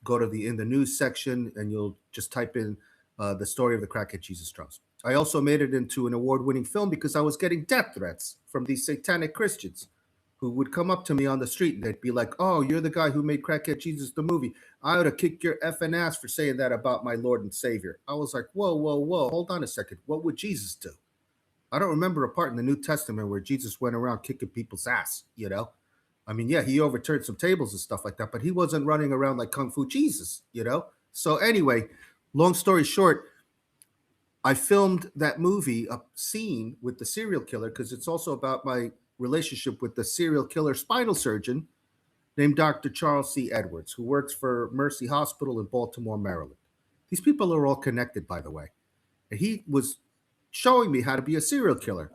Go to the in the news section, and you'll just type in the story of the Crackhead Jesus trials. I also made it into an award-winning film because I was getting death threats from these satanic Christians who would come up to me on the street and they'd be like, "Oh, you're the guy who made Crackhead Jesus the movie. I ought to kick your effing ass for saying that about my Lord and Savior." I was like, "Whoa, whoa, whoa, hold on a second. What would Jesus do?" I don't remember a part in the New Testament where Jesus went around kicking people's ass, you know? I mean, yeah, he overturned some tables and stuff like that, but he wasn't running around like Kung Fu Jesus, you know? So, anyway, long story short, I filmed that movie, a scene with the serial killer, because it's also about my relationship with the serial killer spinal surgeon named Dr. Charles C. Edwards, who works for Mercy Hospital in Baltimore, Maryland. These people are all connected, by the way. And he was showing me how to be a serial killer.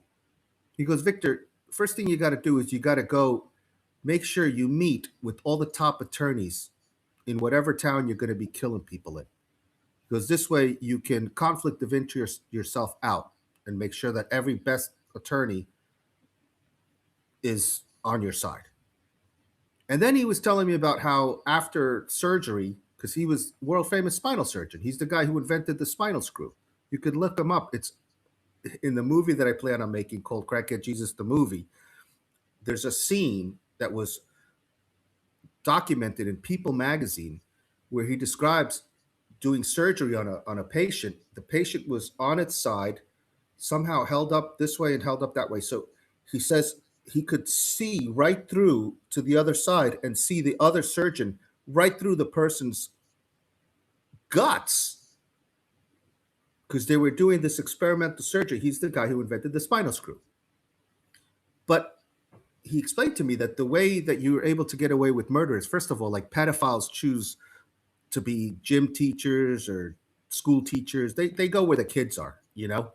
He goes, "Victor, first thing you got to do is you got to go make sure you meet with all the top attorneys in whatever town you're going to be killing people in. Because this way you can conflict of interest yourself out and make sure that every best attorney is on your side." And then he was telling me about how after surgery, because he was world famous spinal surgeon, he's the guy who invented the spinal screw. You could look him up. It's in the movie that I plan on making called Crackhead Jesus the Movie. There's a scene that was documented in People magazine where he describes doing surgery on a patient. The patient was on its side, somehow held up this way and held up that way. So he says he could see right through to the other side and see the other surgeon right through the person's guts because they were doing this experimental surgery. He's the guy who invented the spinal screw. But he explained to me that the way that you were able to get away with murder is, first of all, like pedophiles choose to be gym teachers or school teachers. They go where the kids are, you know?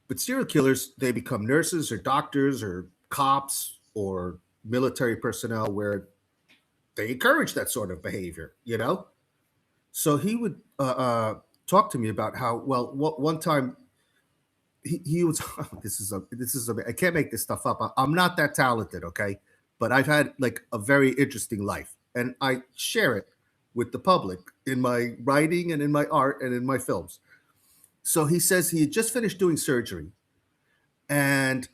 But serial killers, they become nurses or doctors or cops or military personnel where they encourage that sort of behavior, you know? So he would talk to me about how, well, one time he was, I can't make this stuff up. I'm not that talented, okay? But I've had like a very interesting life and I share it with the public in my writing and in my art and in my films. So he says he had just finished doing surgery. And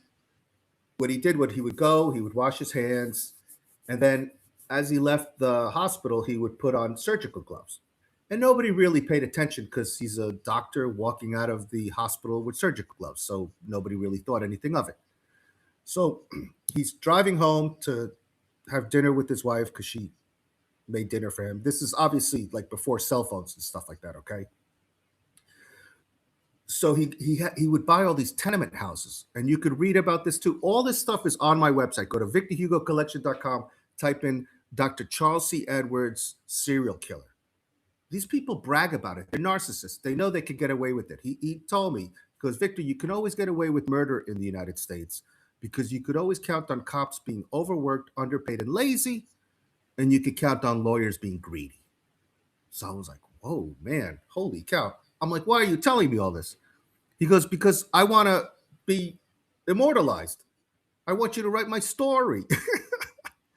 what he did, what he would go, he would wash his hands, and then as he left the hospital, he would put on surgical gloves. And nobody really paid attention because he's a doctor walking out of the hospital with surgical gloves. So nobody really thought anything of it. So he's driving home to have dinner with his wife because she made dinner for him. This is obviously like before cell phones and stuff like that, okay? So he would buy all these tenement houses, and you could read about this too. All this stuff is on my website. Go to victorhugocollection.com, type in Dr. Charles C. Edwards serial killer. These people brag about it. They're narcissists. They know they can get away with it. He told me, because Victor, you can always get away with murder in the United States because you could always count on cops being overworked, underpaid, and lazy, and you could count on lawyers being greedy. So I was like, whoa, man, holy cow. I'm like, why are you telling me all this? He goes, because I want to be immortalized. I want you to write my story.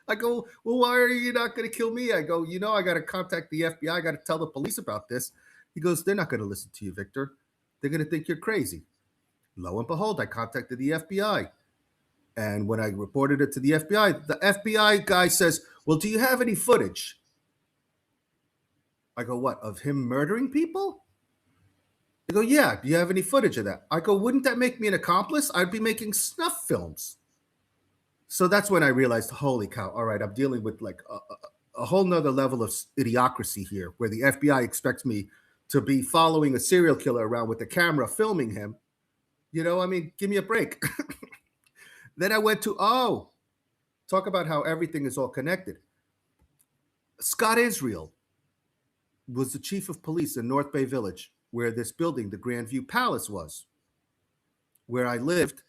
I go, well, why are you not going to kill me? I go, I got to contact the FBI. I got to tell the police about this. He goes, they're not going to listen to you, Victor. They're going to think you're crazy. Lo and behold, I contacted the FBI. And when I reported it to the FBI guy says, well, do you have any footage? I go, what, of him murdering people? They go, yeah, do you have any footage of that? I go, wouldn't that make me an accomplice? I'd be making snuff films. So that's when I realized, holy cow, all right, I'm dealing with like a whole nother level of idiocracy here, where the FBI expects me to be following a serial killer around with the camera filming him. I mean, give me a break. Then I went to, talk about how everything is all connected. Scott Israel was the chief of police in North Bay Village, where this building, the Grandview Palace, was, where I lived.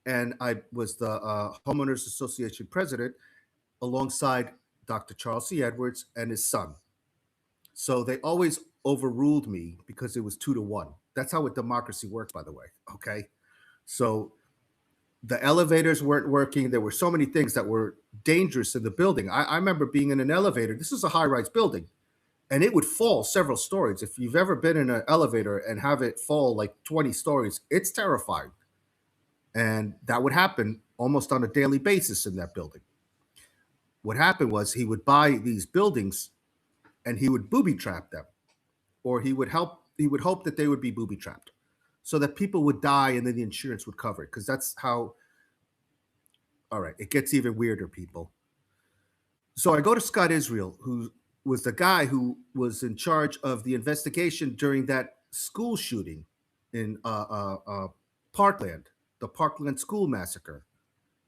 And I was the Homeowners Association president alongside Dr. Charles C. Edwards and his son. So they always overruled me because it was 2-1. That's how a democracy works, by the way. Okay. So the elevators weren't working. There were so many things that were dangerous in the building. I remember being in an elevator. This is a high rise building, and it would fall several stories. If you've ever been in an elevator and have it fall like 20 stories, it's terrifying. And that would happen almost on a daily basis in that building. What happened was he would buy these buildings and he would booby trap them, or he would hope that they would be booby trapped so that people would die and then the insurance would cover it. Because that's how, all right, it gets even weirder, people. So I go to Scott Israel, who was the guy who was in charge of the investigation during that school shooting in Parkland, the Parkland school massacre.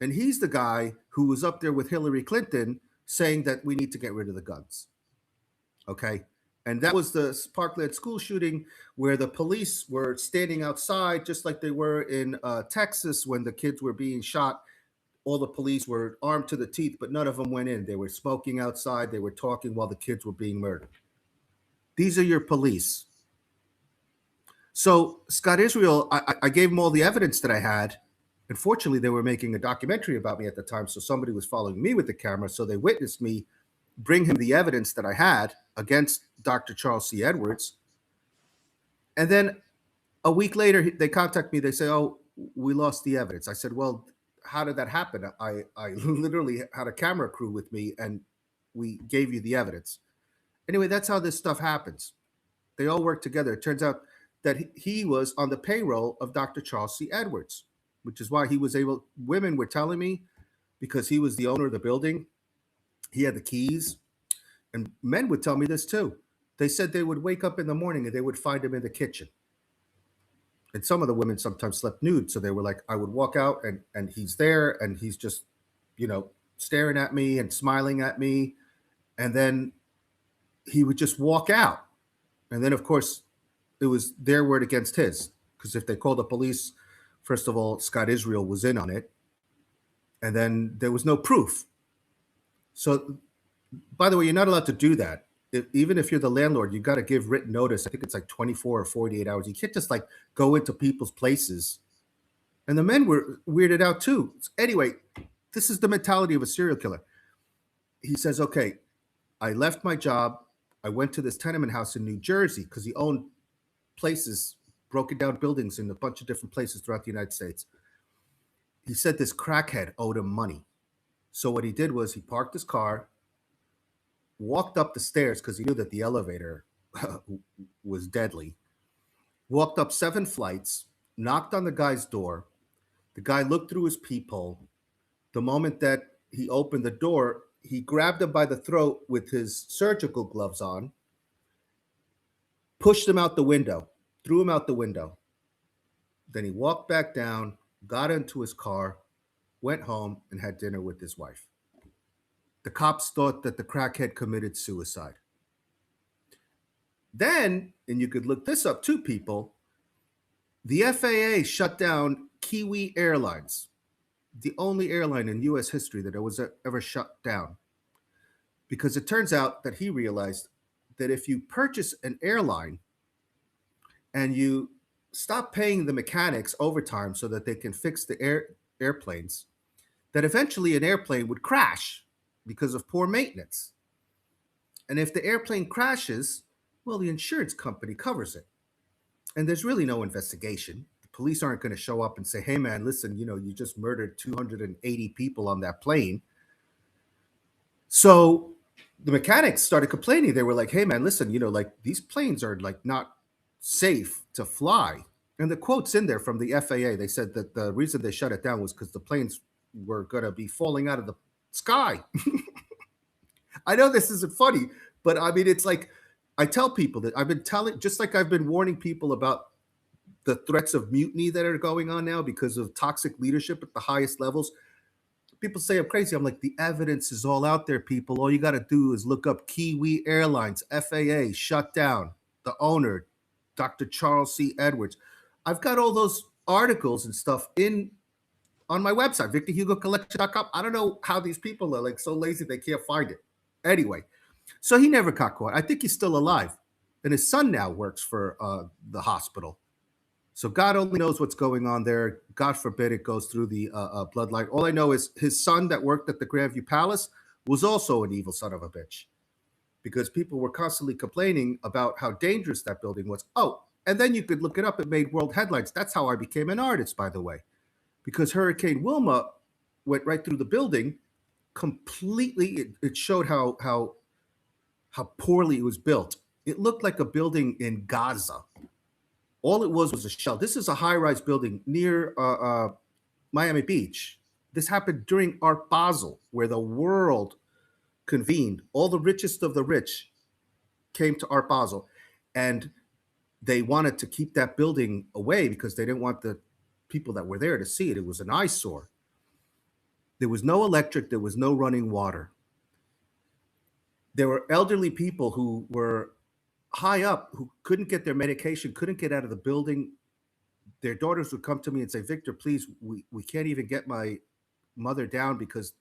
And he's the guy who was up there with Hillary Clinton saying that we need to get rid of the guns. Okay. And that was the Parkland school shooting where the police were standing outside, just like they were in Texas when the kids were being shot. All the police were armed to the teeth, but none of them went in. They were smoking outside. They were talking while the kids were being murdered. These are your police. So Scott Israel, I gave him all the evidence that I had. Unfortunately, they were making a documentary about me at the time, so somebody was following me with the camera. So they witnessed me bring him the evidence that I had against Dr. Charles C. Edwards. And then a week later, they contact me. They say, oh, we lost the evidence. I said, well, how did that happen? I literally had a camera crew with me and we gave you the evidence. Anyway, that's how this stuff happens. They all work together. It turns out that he was on the payroll of Dr. Charles C. Edwards, which is why he was able, women were telling me, because he was the owner of the building, he had the keys. And men would tell me this too. They said they would wake up in the morning and they would find him in the kitchen. And some of the women sometimes slept nude. So they were like, I would walk out and he's there and he's just, staring at me and smiling at me. And then he would just walk out. And then, of course, it was their word against his. Because if they called the police, first of all, Scott Israel was in on it. And then there was no proof. So, by the way, you're not allowed to do that. Even if you're the landlord, you got to give written notice. I think it's like 24 or 48 hours. You can't just like go into people's places. And the men were weirded out too. Anyway, this is the mentality of a serial killer. He says, okay, I left my job. I went to this tenement house in New Jersey because he owned places, broken down buildings in a bunch of different places throughout the United States. He said this crackhead owed him money. So what he did was he parked his car, walked up the stairs because he knew that the elevator was deadly, walked up 7 flights, knocked on the guy's door. The guy looked through his peephole. The moment that he opened the door, he grabbed him by the throat with his surgical gloves on, pushed him out the window, threw him out the window. Then he walked back down, got into his car, went home, and had dinner with his wife. The cops thought that the crackhead committed suicide. Then, and you could look this up too, people, the FAA shut down Kiwi Airlines, the only airline in US history that was ever shut down. Because it turns out that he realized that if you purchase an airline and you stop paying the mechanics overtime so that they can fix the airplanes, that eventually an airplane would crash because of poor maintenance. And if the airplane crashes, well, the insurance company covers it. And there's really no investigation. The police aren't going to show up and say, hey, man, listen, you just murdered 280 people on that plane. So the mechanics started complaining. They were like, hey, man, listen, like these planes are like not safe to fly. And the quote's in there from the FAA. They said that the reason they shut it down was because the planes were going to be falling out of the sky. I know this isn't funny, but I mean, it's like I tell people that I've been telling, just like I've been warning people about the threats of mutiny that are going on now because of toxic leadership at the highest levels. People say I'm crazy. I'm like, the evidence is all out there, people. All you got to do is look up Kiwi Airlines, FAA, shut down, the owner, Dr. Charles C. Edwards. I've got all those articles and stuff in on my website, victorhugocollection.com. I don't know how these people are like so lazy they can't find it. Anyway, so he never got caught. I think he's still alive. And his son now works for the hospital. So God only knows what's going on there. God forbid it goes through the bloodline. All I know is his son that worked at the Grandview Palace was also an evil son of a bitch because people were constantly complaining about how dangerous that building was. Oh, and then you could look it up. It made world headlines. That's how I became an artist, by the way, because Hurricane Wilma went right through the building completely. It showed how poorly it was built. It looked like a building in Gaza. All it was a shell. This is a high-rise building near Miami Beach. This happened during Art Basel, where the world convened. All the richest of the rich came to Art Basel, and they wanted to keep that building away because they didn't want the people that were there to see it. It was an eyesore. There was no electric. There was no running water. There were elderly people who were high up who couldn't get their medication, couldn't get out of the building. Their daughters would come to me and say, Victor, please, we can't even get my mother down because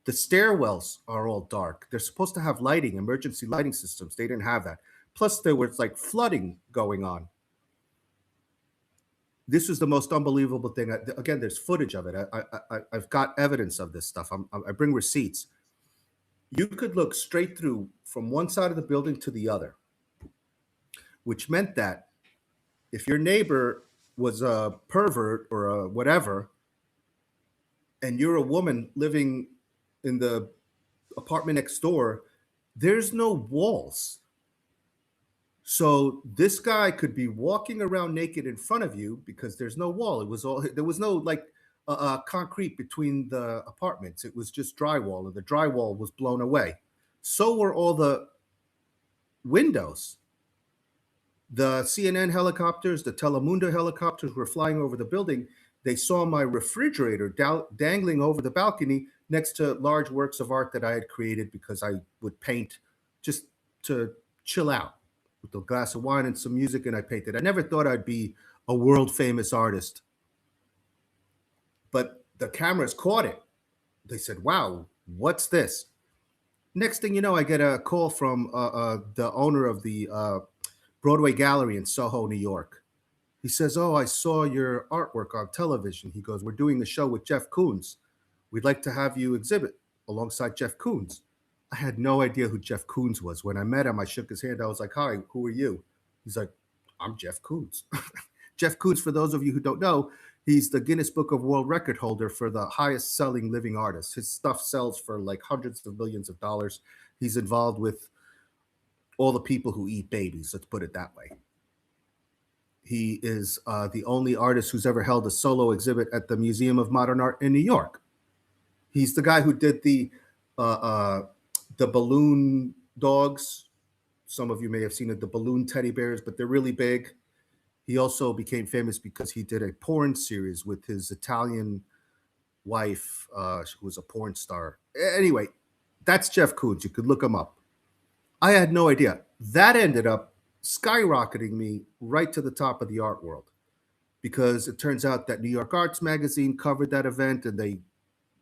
the stairwells are all dark. They're supposed to have lighting, emergency lighting systems. They didn't have that. Plus, there was like flooding going on. This was the most unbelievable thing. Again, there's footage of it. I've got evidence of this stuff. I bring receipts. You could look straight through from one side of the building to the other, which meant that if your neighbor was a pervert or a whatever, and you're a woman living in the apartment next door, there's no walls. So this guy could be walking around naked in front of you because there's no wall. There was no like concrete between the apartments. It was just drywall, and the drywall was blown away. So were all the windows. The CNN helicopters, the Telemundo helicopters were flying over the building. They saw my refrigerator dangling over the balcony next to large works of art that I had created because I would paint just to chill out with a glass of wine and some music, and I painted. I never thought I'd be a world famous artist, but the cameras caught it. They said, wow, what's this? Next thing you know, I get a call from the owner of the Broadway Gallery in Soho, New York. He says, oh, I saw your artwork on television. He goes, we're doing a show with Jeff Koons. We'd like to have you exhibit alongside Jeff Koons. I had no idea who Jeff Koons was. When I met him, I shook his hand. I was like, hi, who are you? He's like, I'm Jeff Koons. Jeff Koons, for those of you who don't know, he's the Guinness Book of World Record holder for the highest selling living artist. His stuff sells for like hundreds of millions of dollars. He's involved with all the people who eat babies, let's put it that way. He is the only artist who's ever held a solo exhibit at the Museum of Modern Art in New York. He's the guy who did the balloon dogs. Some of you may have seen it, the balloon teddy bears, but they're really big. He also became famous because he did a porn series with his Italian wife, who was a porn star. Anyway, that's Jeff Koons. You could look him up. I had no idea. That ended up skyrocketing me right to the top of the art world because it turns out that New York Arts Magazine covered that event and they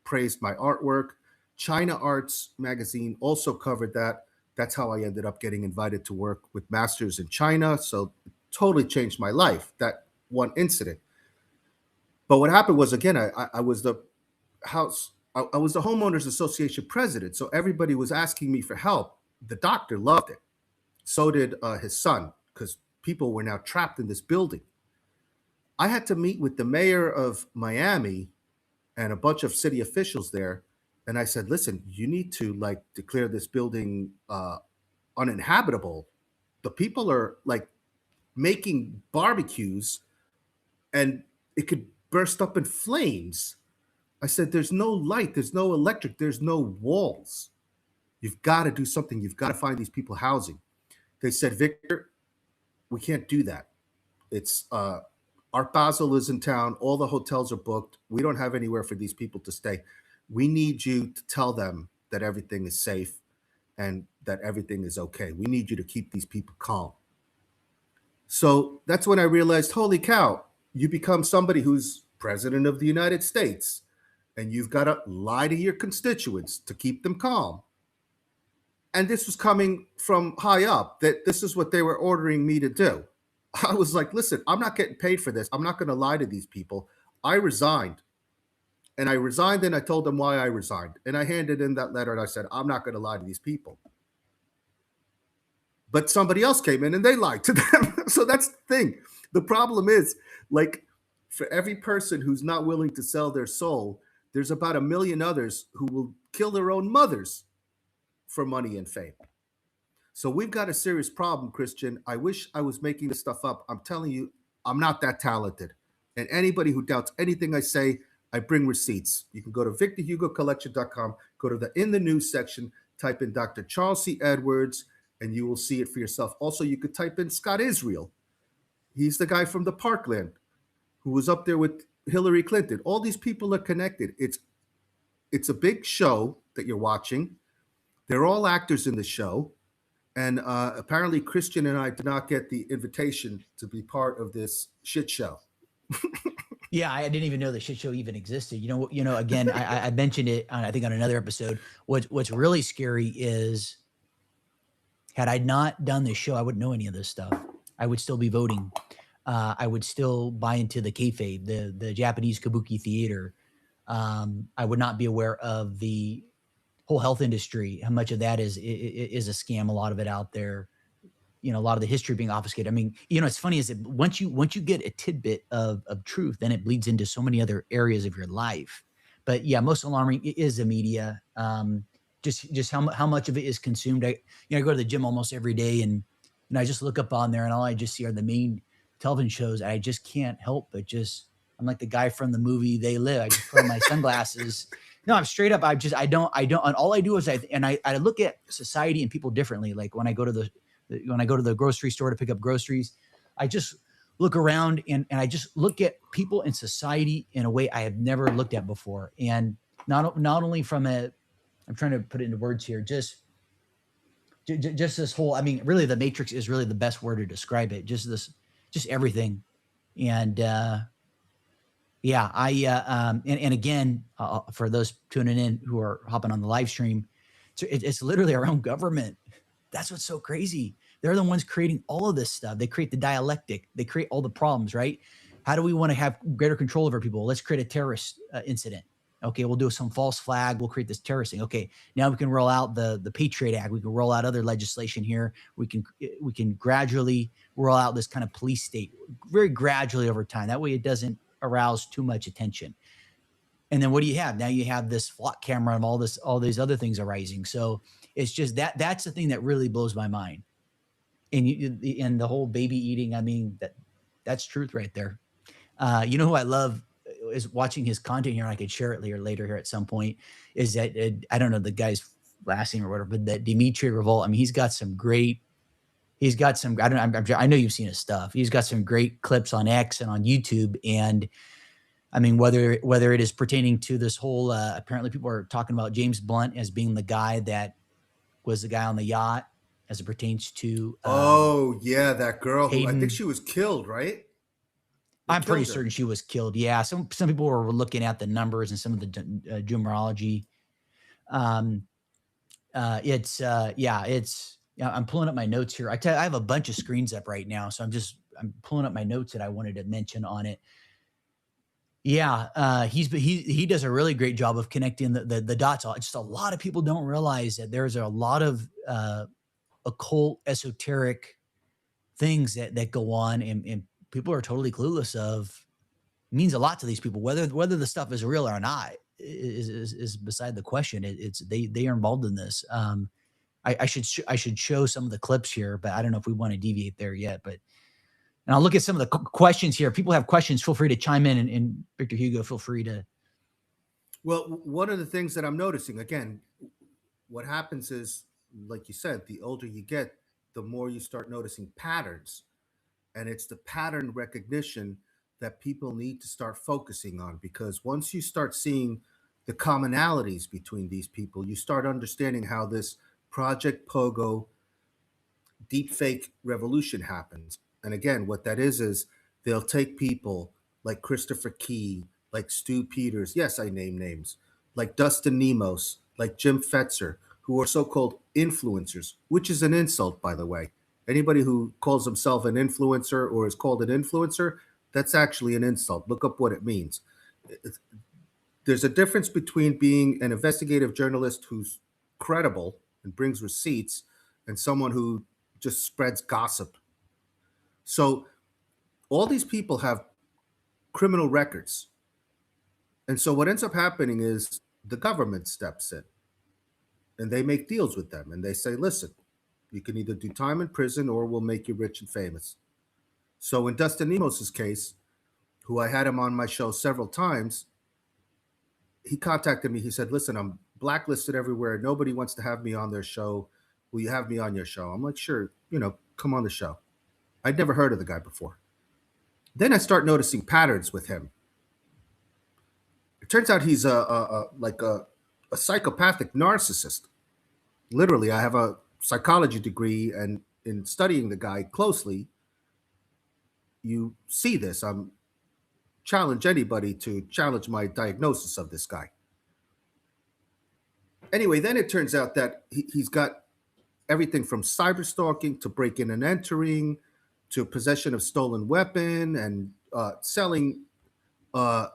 praised my artwork. China Arts Magazine also covered that. That's how I ended up getting invited to work with masters in China. So it totally changed my life. That one incident. But what happened was, again, I was the I was the homeowners association president, so everybody was asking me for help. The doctor loved it. So did his son, because people were now trapped in this building. I had to meet with the mayor of Miami and a bunch of city officials there, and I said, "Listen, you need to like declare this building uninhabitable. The people are like making barbecues, and it could burst up in flames." I said, "There's no light, there's no electric, there's no walls. You've got to do something. You've got to find these people housing." They said, "Victor, we can't do that. It's Art Basel is in town. All the hotels are booked. We don't have anywhere for these people to stay. We need you to tell them that everything is safe and that everything is okay. We need you to keep these people calm." So that's when I realized, holy cow, you become somebody who's president of the United States and you've got to lie to your constituents to keep them calm. And this was coming from high up, that this is what they were ordering me to do. I was like, listen, I'm not getting paid for this. I'm not going to lie to these people. I resigned. And I resigned and I told them why I resigned. And I handed in that letter and I said, I'm not going to lie to these people. But somebody else came in and they lied to them. So that's the thing. The problem is, like, for every person who's not willing to sell their soul, there's about 1 million others who will kill their own mothers for money and fame. So we've got a serious problem, Christian. I wish I was making this stuff up. I'm telling you, I'm not that talented. And anybody who doubts anything I say, I bring receipts. You can go to victorhugocollection.com, go to the in the news section, type in Dr. Charles C. Edwards, and you will see it for yourself. Also, you could type in Scott Israel. He's the guy from the Parkland who was up there with Hillary Clinton. All these people are connected. It's a big show that you're watching. They're all actors in the show. And apparently Christian and I did not get the invitation to be part of this shit show. Yeah, I didn't even know the shit show even existed. Again, I mentioned it I think on another episode. What's really scary is, had I not done this show, I wouldn't know any of this stuff. I would still be voting. I would still buy into the kayfabe, the Japanese kabuki theater. I would not be aware of the whole health industry, how much of that is a scam, a lot of it out there. A lot of the history being obfuscated. I mean, it's funny is that once you get a tidbit of truth, then it bleeds into so many other areas of your life. But yeah, most alarming is the media. Just how much of it is consumed. I go to the gym almost every day, and I just look up on there, and all I just see are the main television shows. And I just can't help but I'm like the guy from the movie They Live. I just put on my sunglasses. No, I'm straight up. I don't. And all I do is I look at society and people differently. Like when I go to the grocery store to pick up groceries, I just look around and I just look at people in society in a way I have never looked at before. And not only from I'm trying to put it into words here, just this whole, I mean, really the Matrix is really the best word to describe it. Just everything. And, yeah, and again, for those tuning in who are hopping on the live stream, it's literally our own government. That's what's so crazy. They're the ones creating all of this stuff. They create the dialectic. They create all the problems, right? How do we want to have greater control over people? Let's create a terrorist incident. Okay, we'll do some false flag. We'll create this terrorist thing. Okay, now we can roll out the Patriot Act. We can roll out other legislation here. We can gradually roll out this kind of police state, very gradually over time. That way, it doesn't arouse too much attention. And then what do you have? Now you have this flock camera and all these other things arising. So it's just that's the thing that really blows my mind. And the whole baby eating, I mean, that's truth right there. Who I love is watching his content here. And I could share it later here at some point. Is that I don't know the guy's last name or whatever, but that Dimitri Revolt. I mean, he's got some. I know you've seen his stuff. He's got some great clips on X and on YouTube. And I mean, whether it is pertaining to this whole, apparently people are talking about James Blunt as being the guy that was the guy on the yacht as it pertains to. Oh yeah, that girl who I Hayden. think she was killed, right? I'm pretty certain she was killed. Yeah, some people were looking at the numbers and some of the numerology. I'm pulling up my notes here. I have a bunch of screens up right now, so I'm just I'm pulling up my notes that I wanted to mention on it. Yeah, he does a really great job of connecting the dots. Just a lot of people don't realize that there's a lot of occult, esoteric things that go on, and people are totally clueless of. Means a lot to these people, whether the stuff is real or not is beside the question. It's they are involved in this. I should show some of the clips here, but I don't know if we want to deviate there yet. But and I'll look at some of the questions here. If people have questions, feel free to chime in, and Victor Hugo, feel free to. Well, one of the things that I'm noticing again, what happens is, like you said, the older you get, the more you start noticing patterns. And it's the pattern recognition that people need to start focusing on, because once you start seeing the commonalities between these people, you start understanding how this Project Pogo deepfake revolution happens. And again, what that is they'll take people like Christopher Key, like Stu Peters, yes, I name names, like Dustin Nemos, like Jim Fetzer, who are so-called influencers, which is an insult, by the way. Anybody who calls himself an influencer or is called an influencer, that's actually an insult. Look up what it means. There's a difference between being an investigative journalist who's credible and brings receipts and someone who just spreads gossip. So all these people have criminal records. And so what ends up happening is the government steps in and they make deals with them and they say, listen, you can either do time in prison or we'll make you rich and famous. So in Dustin Nemos's case, who I had him on my show several times, he contacted me. He said, listen, I'm blacklisted everywhere. Nobody wants to have me on their show. Will you have me on your show? I'm like, sure, come on the show. I'd never heard of the guy before. Then I start noticing patterns with him. It turns out he's a psychopathic narcissist. Literally, I have a psychology degree, and in studying the guy closely, you see this. I'm challenge anybody to challenge my diagnosis of this guy. Anyway, then it turns out that he's got everything from cyber stalking to breaking and entering to possession of stolen weapon and selling uh,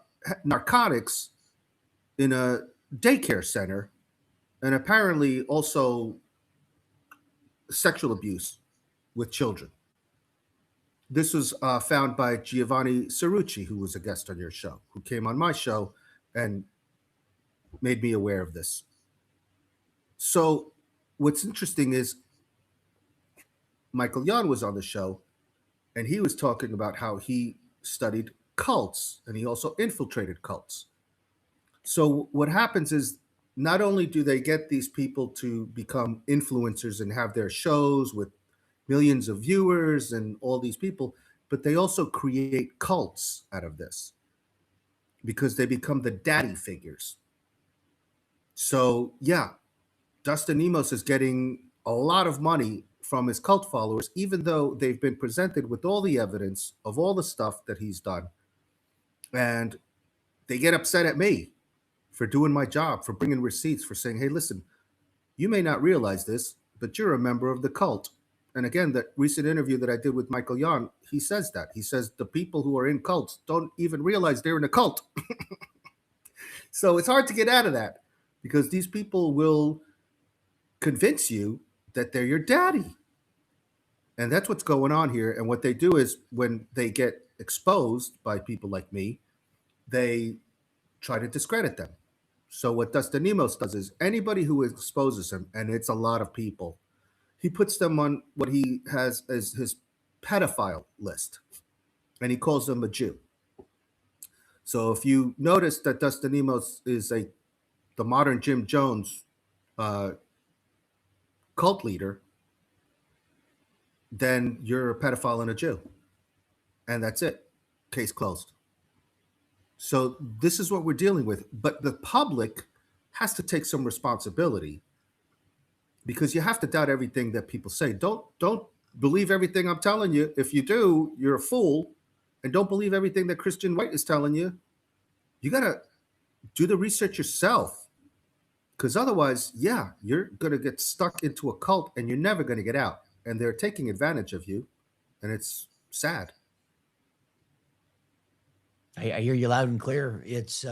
narcotics in a daycare center, and apparently also sexual abuse with children. This was found by Giovanni Cerrucci, who was a guest on your show, who came on my show and made me aware of this. So, what's interesting is Michael Yon was on the show, and he was talking about how he studied cults and he also infiltrated cults. So, what happens is not only do they get these people to become influencers and have their shows with millions of viewers and all these people, but they also create cults out of this because they become the daddy figures. So, yeah, Dustin Nemos is getting a lot of money from his cult followers, even though they've been presented with all the evidence of all the stuff that he's done. And they get upset at me for doing my job, for bringing receipts, for saying, hey, listen, you may not realize this, but you're a member of the cult. And again, that recent interview that I did with Michael Yon, he says that. He says the people who are in cults don't even realize they're in a cult. So it's hard to get out of that because these people will convince you that they're your daddy. And that's what's going on here. And what they do is when they get exposed by people like me, they try to discredit them. So what Dustin Nemos does is anybody who exposes him, and it's a lot of people, he puts them on what he has as his pedophile list, and he calls them a Jew. So if you notice that Dustin Nemos is the modern Jim Jones uh, cult leader, then you're a pedophile and a Jew, and that's it. Case closed. So this is what we're dealing with, but the public has to take some responsibility because you have to doubt everything that people say. Don't believe everything I'm telling you. If you do, you're a fool. And don't believe everything that Christian White is telling you. You got to do the research yourself. Because otherwise, yeah, you're going to get stuck into a cult and you're never going to get out. And they're taking advantage of you. And it's sad. I hear you loud and clear. It's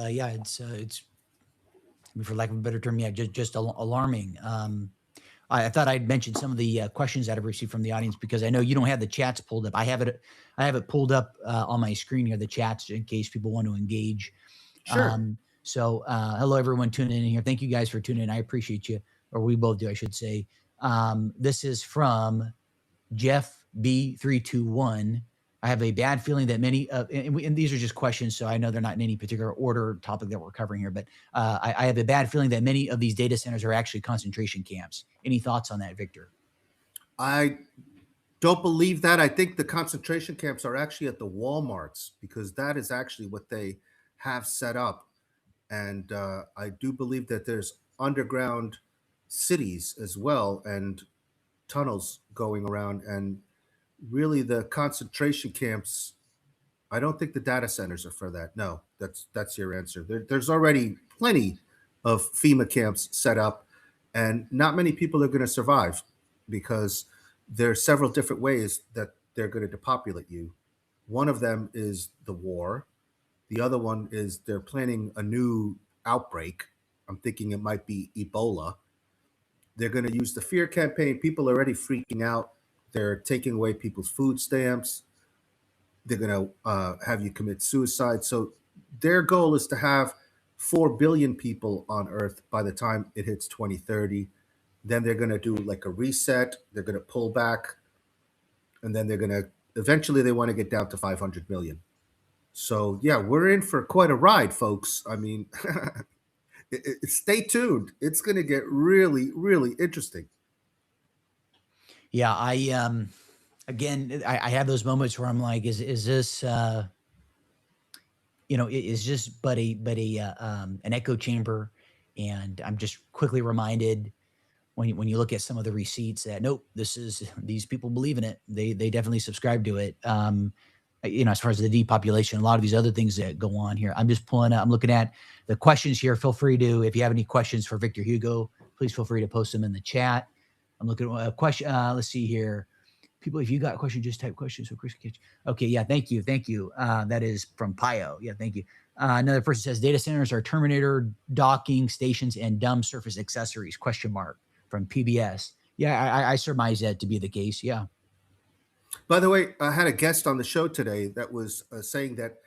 for lack of a better term, yeah, just alarming. I thought I'd mention some of the questions that I've received from the audience because I know you don't have the chats pulled up. I have it pulled up on my screen here, the chats, in case people want to engage. Sure. Hello everyone tuning in here. Thank you guys for tuning in. I appreciate you, or we both do, I should say. This is from Jeff B321. I have a bad feeling that many, and these are just questions, so I know they're not in any particular order topic that we're covering here, but I have a bad feeling that many of these data centers are actually concentration camps. Any thoughts on that, Victor? I don't believe that. I think the concentration camps are actually at the Walmarts because that is actually what they have set up. And I do believe that there's underground cities as well and tunnels going around. And really, the concentration camps, I don't think the data centers are for that. No, that's your answer. There's already plenty of FEMA camps set up, and not many people are going to survive because there are several different ways that they're going to depopulate you. One of them is the war. The other one is they're planning a new outbreak. I'm thinking it might be Ebola. They're going to use the fear campaign. People are already freaking out. They're taking away people's food stamps. They're going to have you commit suicide. So their goal is to have 4 billion people on Earth by the time it hits 2030. Then they're going to do like a reset. They're going to pull back. And then they're going to eventually they want to get down to 500 million. So yeah, we're in for quite a ride, folks. I mean, stay tuned. It's going to get really, really interesting. Yeah, I have those moments where I'm like, is this is just but an echo chamber, and I'm just quickly reminded when you look at some of the receipts that nope, these people believe in it. They definitely subscribe to it. As far as the depopulation, a lot of these other things that go on here. I'm just pulling up. I'm looking at the questions here. Feel free to, if you have any questions for Victor Hugo, please feel free to post them in the chat. I'm looking at a question. Let's see here. People, if you got a question, just type questions so Chris can catch. Okay, yeah, thank you. That is from Pio. Yeah, thank you. Another person says data centers are Terminator docking stations and dumb surface accessories? Question mark from PBS. Yeah, I surmise that to be the case. Yeah. By the way, I had a guest on the show today that was saying that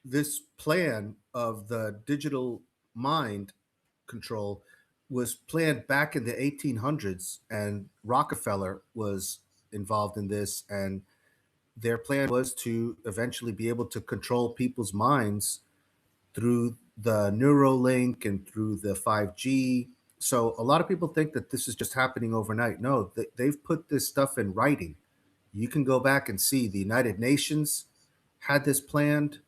this plan of the digital mind control was planned back in the 1800s, and Rockefeller was involved in this. And their plan was to eventually be able to control people's minds through the Neuralink and through the 5G. So a lot of people think that this is just happening overnight. No, they've put this stuff in writing. You can go back and see the United Nations had this planned.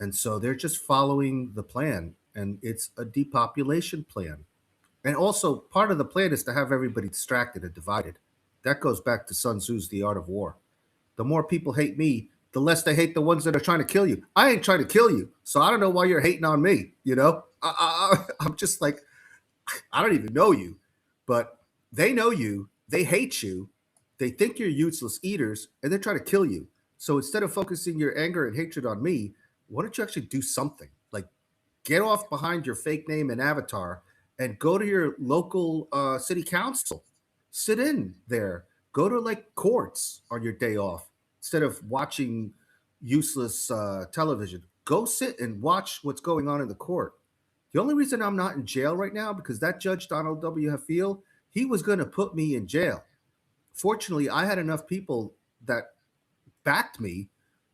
And so they're just following the plan. And it's a depopulation plan. And also, part of the plan is to have everybody distracted and divided. That goes back to Sun Tzu's The Art of War. The more people hate me, the less they hate the ones that are trying to kill you. I ain't trying to kill you, so I don't know why you're hating on me. I'm just like, I don't even know you, but they know you. They hate you. They think you're useless eaters, and they're trying to kill you. So instead of focusing your anger and hatred on me, why don't you actually do something? Like get off behind your fake name and avatar and go to your local city council. Sit in there. Go to like courts on your day off instead of watching useless television. Go sit and watch what's going on in the court. The only reason I'm not in jail right now because that judge Donald W. Haffield, he was going to put me in jail. Fortunately, I had enough people that backed me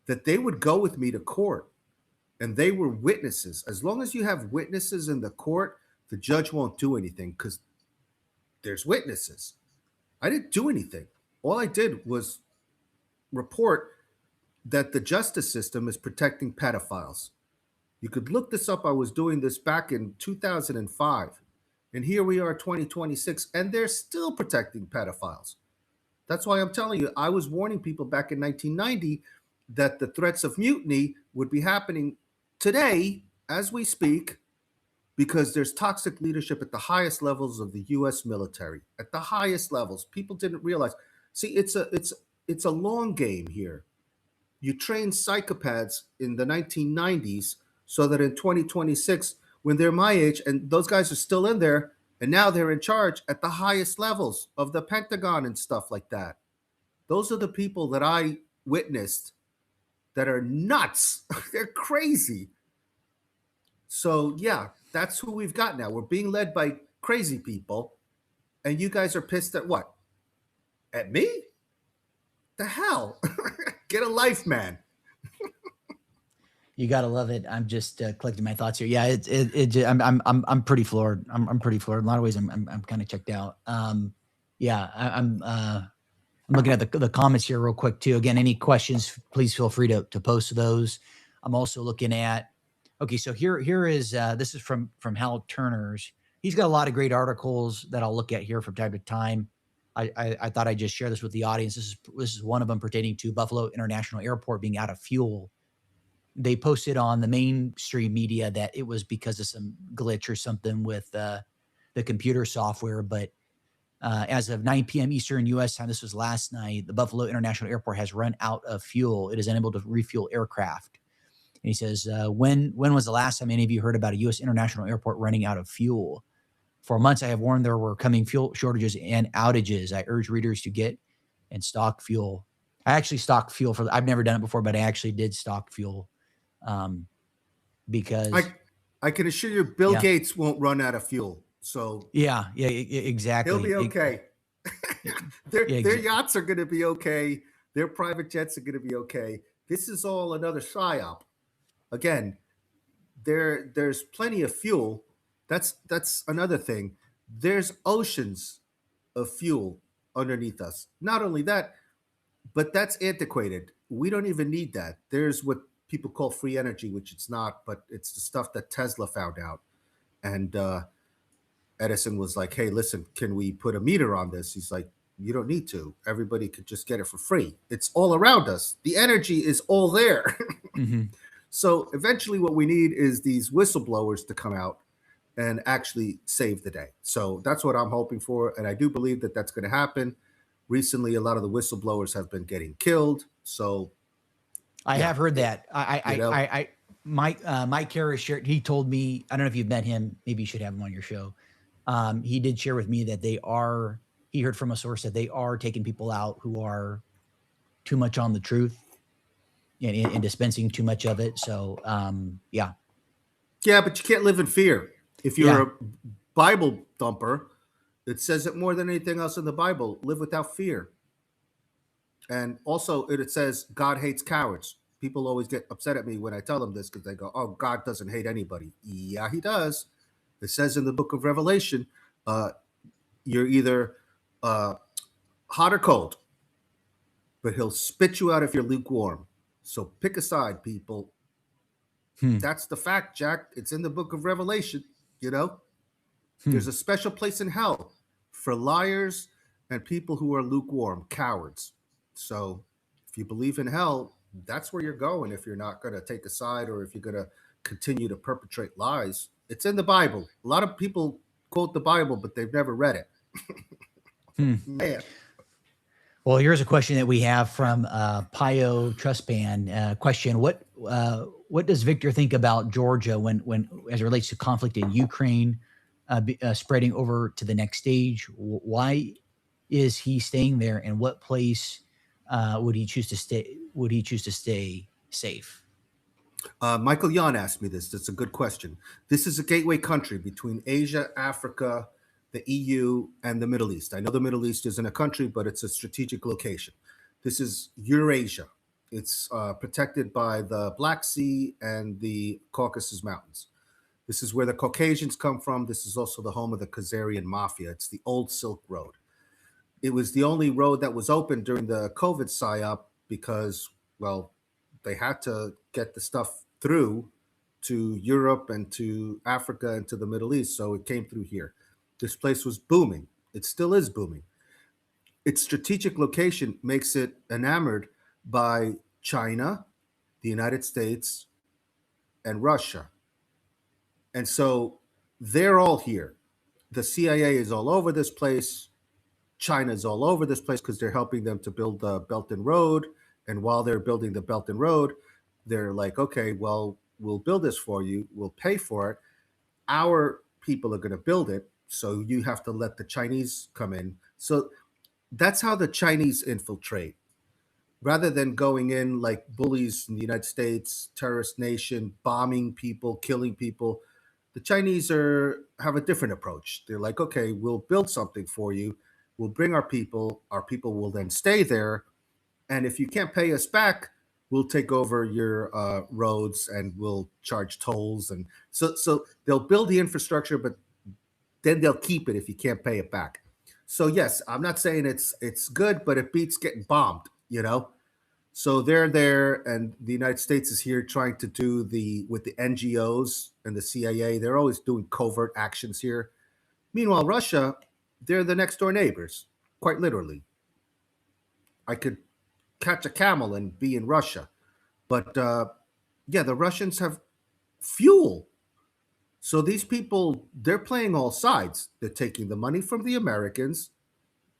that they would go with me to court, and they were witnesses. As long as you have witnesses in the court, the judge won't do anything because there's witnesses. I didn't do anything. All I did was report that the justice system is protecting pedophiles. You could look this up. I was doing this back in 2005. And here we are, 2026, and they're still protecting pedophiles. That's why I'm telling you, I was warning people back in 1990 that the threats of mutiny would be happening today as we speak because there's toxic leadership at the highest levels of the US military. At the highest levels. People didn't realize. See, it's a long game here. You train psychopaths in the 1990s so that in 2026, when they're my age, and those guys are still in there, and now they're in charge at the highest levels of the Pentagon and stuff like that. Those are the people that I witnessed that are nuts. They're crazy. So, yeah, that's who we've got now. We're being led by crazy people, and you guys are pissed at what? At me? The hell? Get a life, man. You gotta love it. I'm just collecting my thoughts here. Yeah, I'm pretty floored. I'm pretty floored. In a lot of ways, I'm kind of checked out. Yeah, I'm looking at the comments here real quick too. Again, any questions, please feel free to post those. I'm also looking at. Okay, so here is this is from Hal Turner's. He's got a lot of great articles that I'll look at here from time to time. I thought I'd just share this with the audience. This is one of them pertaining to Buffalo International Airport being out of fuel. They posted on the mainstream media that it was because of some glitch or something with the computer software. But as of 9 p.m. Eastern U.S. time, this was last night, the Buffalo International Airport has run out of fuel. It is unable to refuel aircraft. And he says, when was the last time any of you heard about a U.S. international airport running out of fuel? For months, I have warned there were coming fuel shortages and outages. I urge readers to get and stock fuel. I actually stocked fuel I've never done it before, but I actually did stock fuel. Because I can assure you Bill Gates won't run out of fuel. So exactly. He'll be okay. Their yachts are going to be okay. Their private jets are going to be okay. This is all another psyop. Again, there's plenty of fuel. That's another thing. There's oceans of fuel underneath us. Not only that, but that's antiquated. We don't even need that. There's what people call free energy, which it's not, but it's the stuff that Tesla found out. And Edison was like, hey, listen, can we put a meter on this? He's like, you don't need to. Everybody could just get it for free. It's all around us. The energy is all there. Mm-hmm. So eventually what we need is these whistleblowers to come out and actually save the day. So that's what I'm hoping for. And I do believe that that's going to happen. Recently, a lot of the whistleblowers have been getting killed. So I have heard that. Mike Harris shared, he told me, I don't know if you've met him, maybe you should have him on your show. He did share with me that he heard from a source that they are taking people out who are too much on the truth and dispensing too much of it. So, yeah. Yeah, but you can't live in fear. If you're a Bible thumper, it says it more than anything else in the Bible, live without fear. And also it says God hates cowards. People always get upset at me when I tell them this because they go, oh, God doesn't hate anybody. Yeah, he does. It says in the book of Revelation, you're either hot or cold, but he'll spit you out if you're lukewarm. So pick a side, people. That's the fact, Jack. It's in the book of Revelation, There's a special place in hell for liars and people who are lukewarm, cowards. So if you believe in hell, that's where you're going if you're not going to take a side or if you're going to continue to perpetrate lies. It's in the Bible. A lot of people quote the Bible, but they've never read it. Man. Well, here's a question that we have from Pio Trustban. Question: What does Victor think about Georgia when as it relates to conflict in Ukraine spreading over to the next stage? Why is he staying there, and what place would he choose to stay? Would he choose to stay safe? Michael Yan asked me this. That's a good question. This is a gateway country between Asia, Africa, the EU, and the Middle East. I know the Middle East isn't a country, but it's a strategic location. This is Eurasia. It's protected by the Black Sea and the Caucasus Mountains. This is where the Caucasians come from. This is also the home of the Khazarian Mafia. It's the old Silk Road. It was the only road that was open during the COVID psyop because, well, they had to get the stuff through to Europe and to Africa and to the Middle East. So it came through here. This place was booming. It still is booming. Its strategic location makes it enamored by China, the United States, and Russia. And so they're all here. The CIA is all over this place. China's all over this place because they're helping them to build the Belt and Road And while they're building the Belt and Road, they're like, okay, well, we'll build this for you, we'll pay for it. Our people are going to build it, so you have to let the Chinese come in. So that's how the Chinese infiltrate. Rather than going in like bullies in the United States, terrorist nation, bombing people, killing people, the Chinese are have a different approach. They're like, okay, we'll build something for you. We'll bring our people will then stay there, and if you can't pay us back, we'll take over your roads and we'll charge tolls. And so they'll build the infrastructure, but then they'll keep it if you can't pay it back. So yes, I'm not saying it's good, but it beats getting bombed, you know. So they're there, and the United States is here trying to do the with the NGOs and the CIA. They're always doing covert actions here. Meanwhile, Russia, they're the next door neighbors, quite literally. I could catch a camel and be in Russia, but yeah, the Russians have fuel. So these people, they're playing all sides. They're taking the money from the Americans,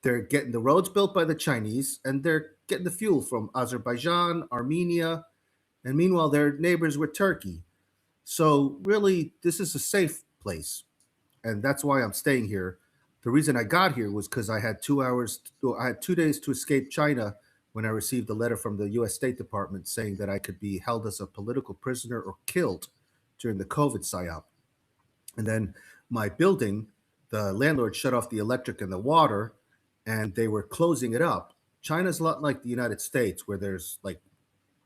they're getting the roads built by the Chinese, and they're getting the fuel from Azerbaijan, Armenia, and meanwhile, they're neighbors with Turkey. So really, this is a safe place, and that's why I'm staying here. The reason I got here was because I had 2 days to escape China when I received a letter from the U.S. State Department saying that I could be held as a political prisoner or killed during the COVID psyop. And then my building, the landlord shut off the electric and the water, and they were closing it up. China's a lot like the United States, where there's like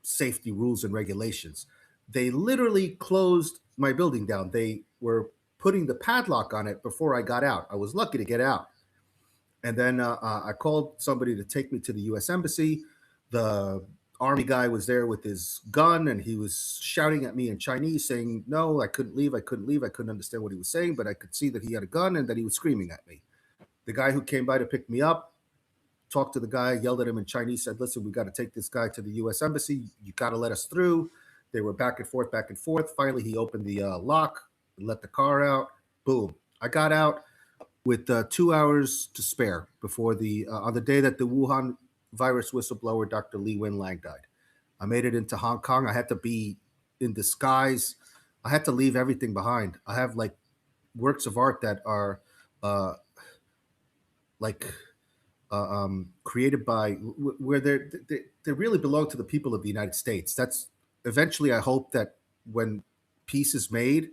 safety rules and regulations. They literally closed my building down. They were putting the padlock on it before I got out. I was lucky to get out. And then I called somebody to take me to the U.S. Embassy. The army guy was there with his gun, and he was shouting at me in Chinese, saying, "No, I couldn't leave. I couldn't leave. I couldn't understand what he was saying, but I could see that he had a gun and that he was screaming at me." The guy who came by to pick me up talked to the guy, yelled at him in Chinese, said, "Listen, we got to take this guy to the U.S. Embassy. You got to let us through." They were back and forth, back and forth. Finally, he opened the lock, let the car out. Boom. I got out with 2 hours to spare before the on the day that the Wuhan virus whistleblower Dr. Li Wenlang died. I made it into Hong Kong. I had to be in disguise. I had to leave everything behind. I have like works of art that are uh, like created by where they really belong to the people of the United States. That's eventually. I hope that when peace is made,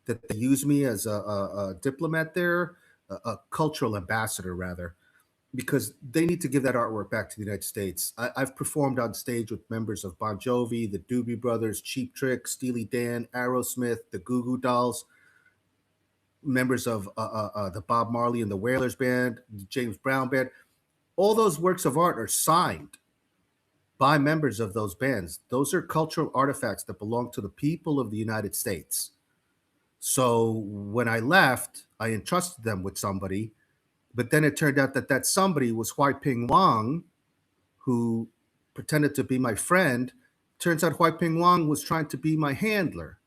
that they use me as a diplomat there, a cultural ambassador rather, because they need to give that artwork back to the United States. I've performed on stage with members of Bon Jovi, the Doobie Brothers, Cheap Trick, Steely Dan, Aerosmith, the Goo Goo Dolls, members of the Bob Marley and the Wailers Band, the James Brown Band. All those works of art are signed by members of those bands. Those are cultural artifacts that belong to the people of the United States. So when I left, I entrusted them with somebody, but then it turned out that that somebody was Huiping Wang, who pretended to be my friend. Turns out Huiping Wang was trying to be my handler.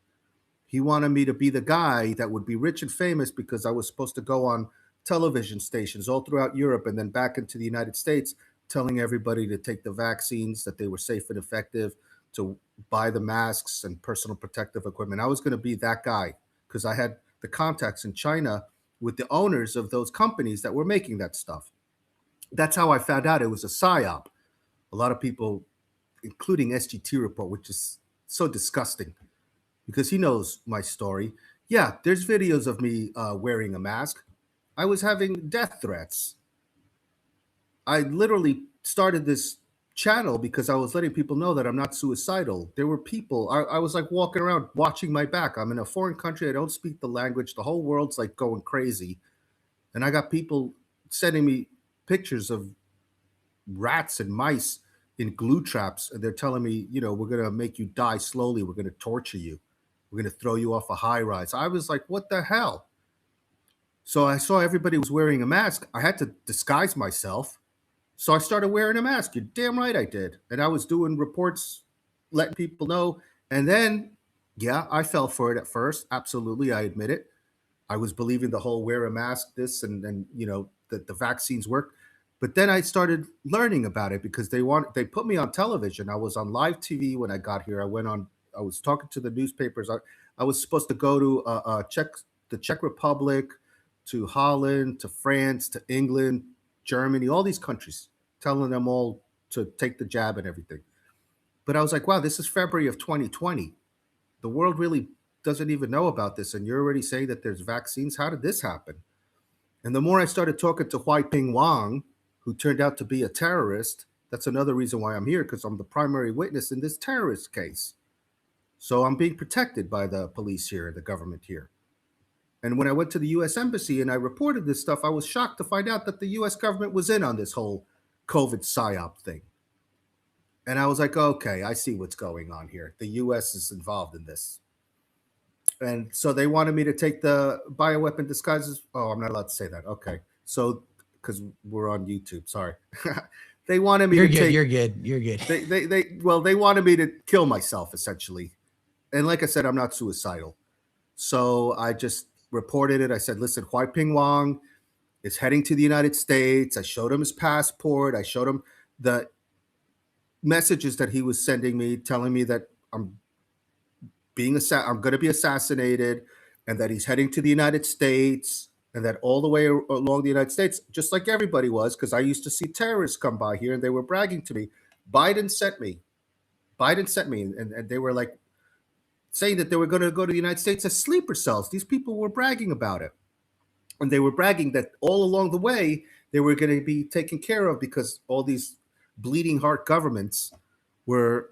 He wanted me to be the guy that would be rich and famous because I was supposed to go on television stations all throughout Europe and then back into the United States telling everybody to take the vaccines, that they were safe and effective, to buy the masks and personal protective equipment. I was going to be that guy because I had the contacts in China with the owners of those companies that were making that stuff. That's how I found out it was a psyop. A lot of people, including SGT report, which is so disgusting because he knows my story. Yeah, there's videos of me wearing a mask. I was having death threats. I literally started this channel because I was letting people know that I'm not suicidal. There were people, I was like walking around watching my back. I'm in a foreign country. I don't speak the language. The whole world's like going crazy. And I got people sending me pictures of rats and mice in glue traps. And they're telling me, we're going to make you die slowly. We're going to torture you. We're going to throw you off a high rise. I was like, what the hell? So I saw everybody was wearing a mask. I had to disguise myself. So I started wearing a mask. You're damn right I did. And I was doing reports, letting people know. And then, yeah, I fell for it at first. Absolutely. I admit it. I was believing the whole wear a mask, this and the vaccines work. But then I started learning about it because they put me on television. I was on live TV when I got here. I was talking to the newspapers. I was supposed to go to the Czech Republic, to Holland, to France, to England, Germany, all these countries, telling them all to take the jab and everything. But I was like, wow, this is February of 2020. The world really doesn't even know about this, and you're already saying that there's vaccines. How did this happen? And the more I started talking to Huiping Wang, who turned out to be a terrorist, that's another reason why I'm here, because I'm the primary witness in this terrorist case. So I'm being protected by the police here, the government here. And when I went to the US Embassy and I reported this stuff, I was shocked to find out that the US government was in on this whole COVID PSYOP thing. And I was like, okay, I see what's going on here. The US is involved in this. And so they wanted me to take the bioweapon disguises. Oh, I'm not allowed to say that. Okay. So, because we're on YouTube, sorry. They wanted me You're to good. take, You're good. You're good. they wanted me to kill myself essentially. And like I said, I'm not suicidal. So I just reported it. I said, listen, Huiping Wang is heading to the United States. I showed him his passport. I showed him the messages that he was sending me, telling me that I'm going to be assassinated, and that he's heading to the United States, and that all the way along the United States, just like everybody was, because I used to see terrorists come by here and they were bragging to me. Biden sent me. Biden sent me, and they were like saying that they were going to go to the United States as sleeper cells. These people were bragging about it. And they were bragging that all along the way, they were going to be taken care of because all these bleeding heart governments were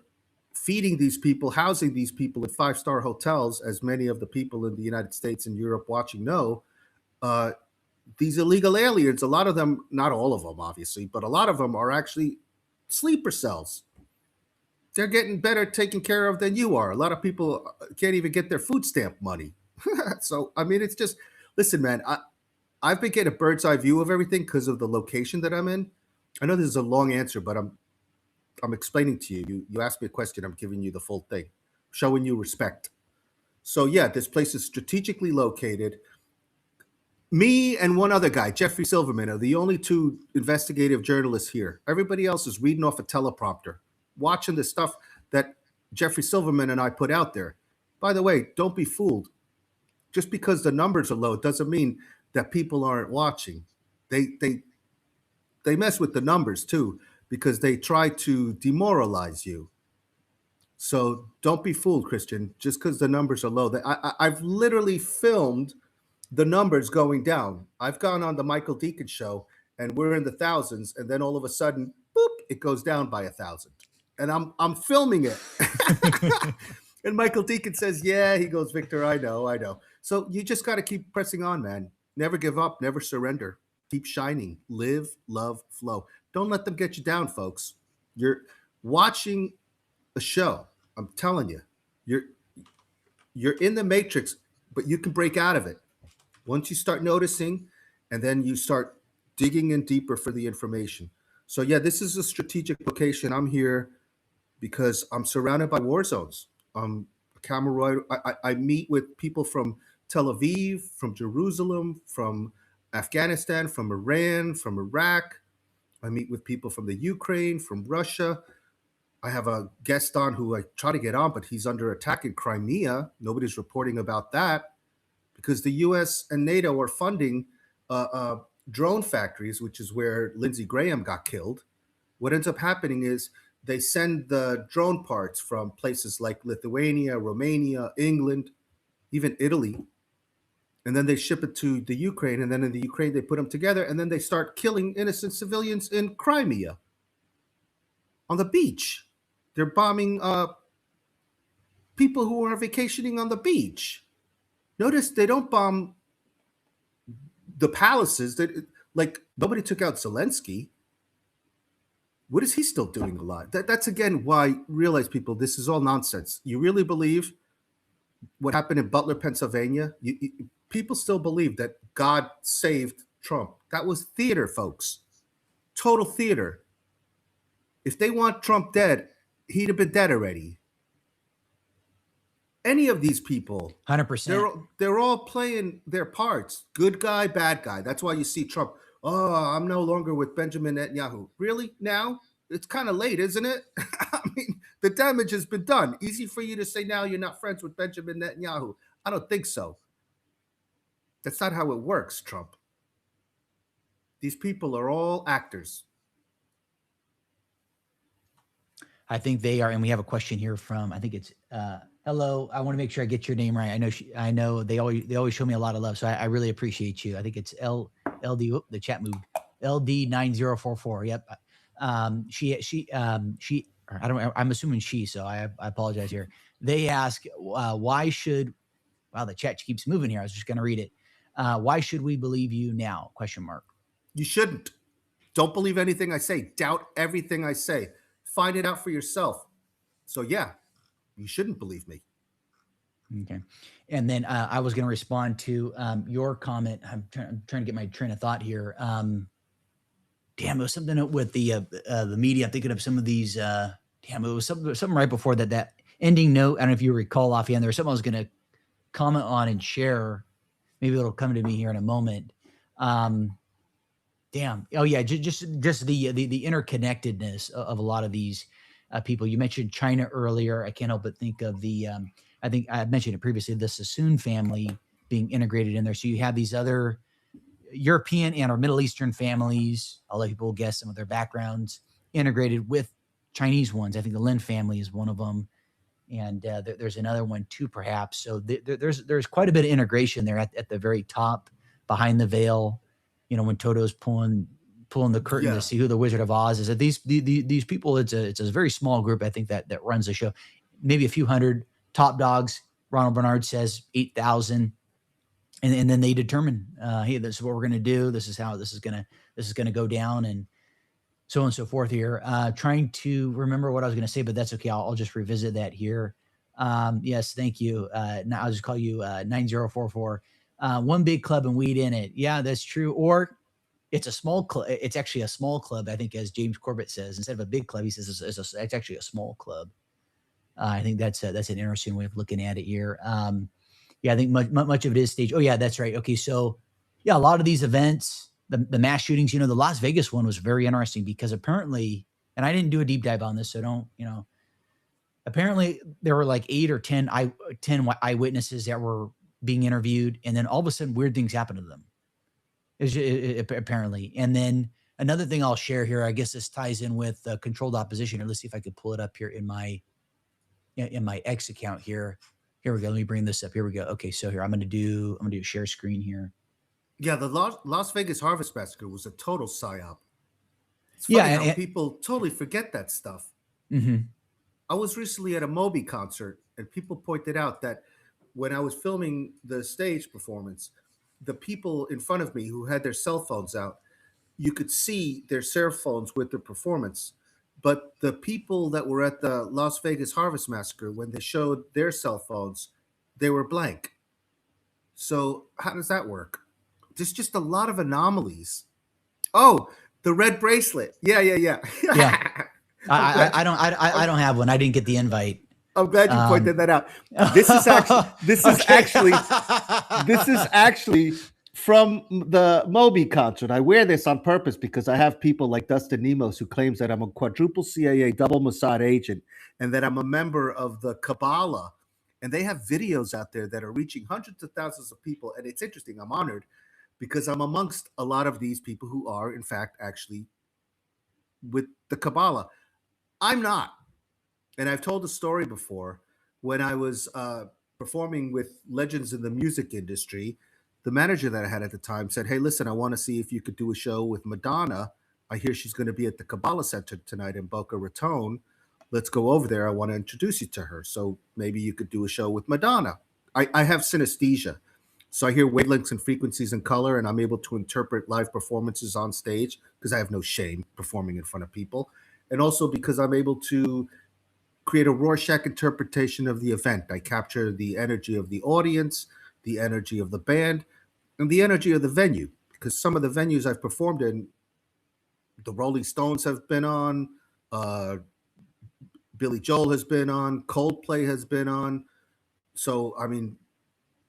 feeding these people, housing these people in five-star hotels, as many of the people in the United States and Europe watching know. Uh, these illegal aliens, a lot of them, not all of them, obviously, but a lot of them are actually sleeper cells. They're getting better taken care of than you are. A lot of people can't even get their food stamp money. So, I mean, it's just, listen, man, I've been getting a bird's eye view of everything because of the location that I'm in. I know this is a long answer, but I'm explaining to you. You asked me a question. I'm giving you the full thing, showing you respect. So yeah, this place is strategically located. Me and one other guy, Jeffrey Silverman, are the only two investigative journalists here. Everybody else is reading off a teleprompter, watching the stuff that Jeffrey Silverman and I put out there. By the way, don't be fooled. Just because the numbers are low doesn't mean that people aren't watching. They mess with the numbers too because they try to demoralize you. So don't be fooled, Christian. Just because the numbers are low, I've literally filmed the numbers going down. I've gone on the Michael Deacon show, and we're in the thousands, and then all of a sudden, boop, it goes down by 1,000, and I'm filming it. And Michael Deacon says, "Yeah," he goes, "Victor, I know, I know." So you just got to keep pressing on, man. Never give up, never surrender. Keep shining. Live, love, flow. Don't let them get you down, folks. You're watching a show. I'm telling you, you're you're in the matrix, but you can break out of it once you start noticing, and then you start digging in deeper for the information. So yeah, this is a strategic location. I'm here because I'm surrounded by war zones. A camera. I meet with people from Tel Aviv, from Jerusalem, from Afghanistan, from Iran, from Iraq. I meet with people from the Ukraine, from Russia. I have a guest on who I try to get on, but he's under attack in Crimea. Nobody's reporting about that because the U.S. and NATO are funding drone factories, which is where Lindsey Graham got killed. What ends up happening is they send the drone parts from places like Lithuania, Romania, England, even Italy, and then they ship it to the Ukraine. And then in the Ukraine, they put them together, and then they start killing innocent civilians in Crimea on the beach. They're bombing people who are vacationing on the beach. Notice they don't bomb the palaces. That like nobody took out Zelensky. What is he still doing alive? That's again why realize people this is all nonsense. You really believe what happened in Butler, Pennsylvania? People still believe that God saved Trump. That was theater, folks. Total theater. If they want Trump dead, he'd have been dead already. Any of these people, 100%. they're all playing their parts. Good guy, bad guy. That's why you see Trump. Oh, I'm no longer with Benjamin Netanyahu. Really? Now? It's kind of late, isn't it? I mean, the damage has been done. Easy for you to say now you're not friends with Benjamin Netanyahu. I don't think so. That's not how it works, Trump. These people are all actors. I think they are, and we have a question here from I think it's hello. I want to make sure I get your name right. I know they always show me a lot of love, so I really appreciate you. I think it's LD. Whoop, the chat moved. LD9044. Yep. She. I don't. I'm assuming she. So I apologize here. They ask why should. Wow, the chat keeps moving here. I was just going to read it. Why should we believe you now? Question mark. You shouldn't. Don't believe anything I say. Doubt everything I say. Find it out for yourself. So, yeah, you shouldn't believe me. Okay. And then I was going to respond to your comment. I'm trying to get my train of thought here. Damn, it was something with the media. I'm thinking of some of these. Damn, it was something right before that ending note. I don't know if you recall offhand. There was something I was going to comment on and share. Maybe it'll come to me here in a moment. Damn. Oh yeah, just the interconnectedness of a lot of these people. You mentioned China earlier. I can't help but think of the. I think I mentioned it previously. The Sassoon family being integrated in there. So you have these other European and or Middle Eastern families. I'll let people guess some of their backgrounds integrated with Chinese ones. I think the Lin family is one of them, and there's another one too, perhaps. So there's quite a bit of integration there at the very top, behind the veil. You know, when Toto's pulling the curtain to see who the Wizard of Oz is. That these people, it's a very small group. I think that runs the show. Maybe a few hundred top dogs. Ronald Bernard says 8,000. And then they determine, hey, this is what we're going to do. This is how this is going to go down, and so on and so forth here. Trying to remember what I was going to say, but that's okay. I'll just revisit that here. Yes, thank you. Now I'll just call you 9044. One big club and weed in it. Yeah, that's true. Or it's a small club. It's actually a small club, I think, as James Corbett says. Instead of a big club, he says it's actually a small club. I think that's an interesting way of looking at it here. Yeah, I think much of it is staged. Oh, yeah, that's right. Okay, so yeah, a lot of these events, the mass shootings, the Las Vegas one was very interesting because apparently, and I didn't do a deep dive on this, so don't, apparently there were like 8 or 10 eyewitnesses that were being interviewed, and then all of a sudden weird things happened to them. Apparently. And then another thing I'll share here, I guess this ties in with controlled opposition. Or let's see if I could pull it up here in my X account here. Here we go. Let me bring this up. Here we go. Okay, so here I'm gonna do a share screen here. Yeah, the Las Vegas Harvest Massacre was a total psyop. It's funny how people totally forget that stuff. Mm-hmm. I was recently at a Moby concert, and people pointed out that when I was filming the stage performance, the people in front of me who had their cell phones out, you could see their cell phones with the performance. But the people that were at the Las Vegas Harvest Massacre, when they showed their cell phones, they were blank. So how does that work? There's just a lot of anomalies. Oh, the red bracelet. Yeah. Yeah. I don't have one. I didn't get the invite. I'm glad you pointed that out. This is actually from the Moby concert. I wear this on purpose because I have people like Dustin Nemos who claims that I'm a quadruple CIA double Mossad agent and that I'm a member of the Kabbalah. And they have videos out there that are reaching hundreds of thousands of people. And it's interesting. I'm honored because I'm amongst a lot of these people who are, in fact, actually with the Kabbalah. I'm not. And I've told a story before when I was performing with legends in the music industry. The manager that I had at the time said, "Hey, listen, I want to see if you could do a show with Madonna. I hear she's going to be at the Kabbalah Center tonight in Boca Raton. Let's go over there. I want to introduce you to her. So maybe you could do a show with Madonna." I have synesthesia. So I hear wavelengths and frequencies and color, and I'm able to interpret live performances on stage because I have no shame performing in front of people. And also because I'm able to create a Rorschach interpretation of the event. I capture the energy of the audience, the energy of the band, and the energy of the venue. Because some of the venues I've performed in, the Rolling Stones have been on, Billy Joel has been on, Coldplay has been on. So, I mean,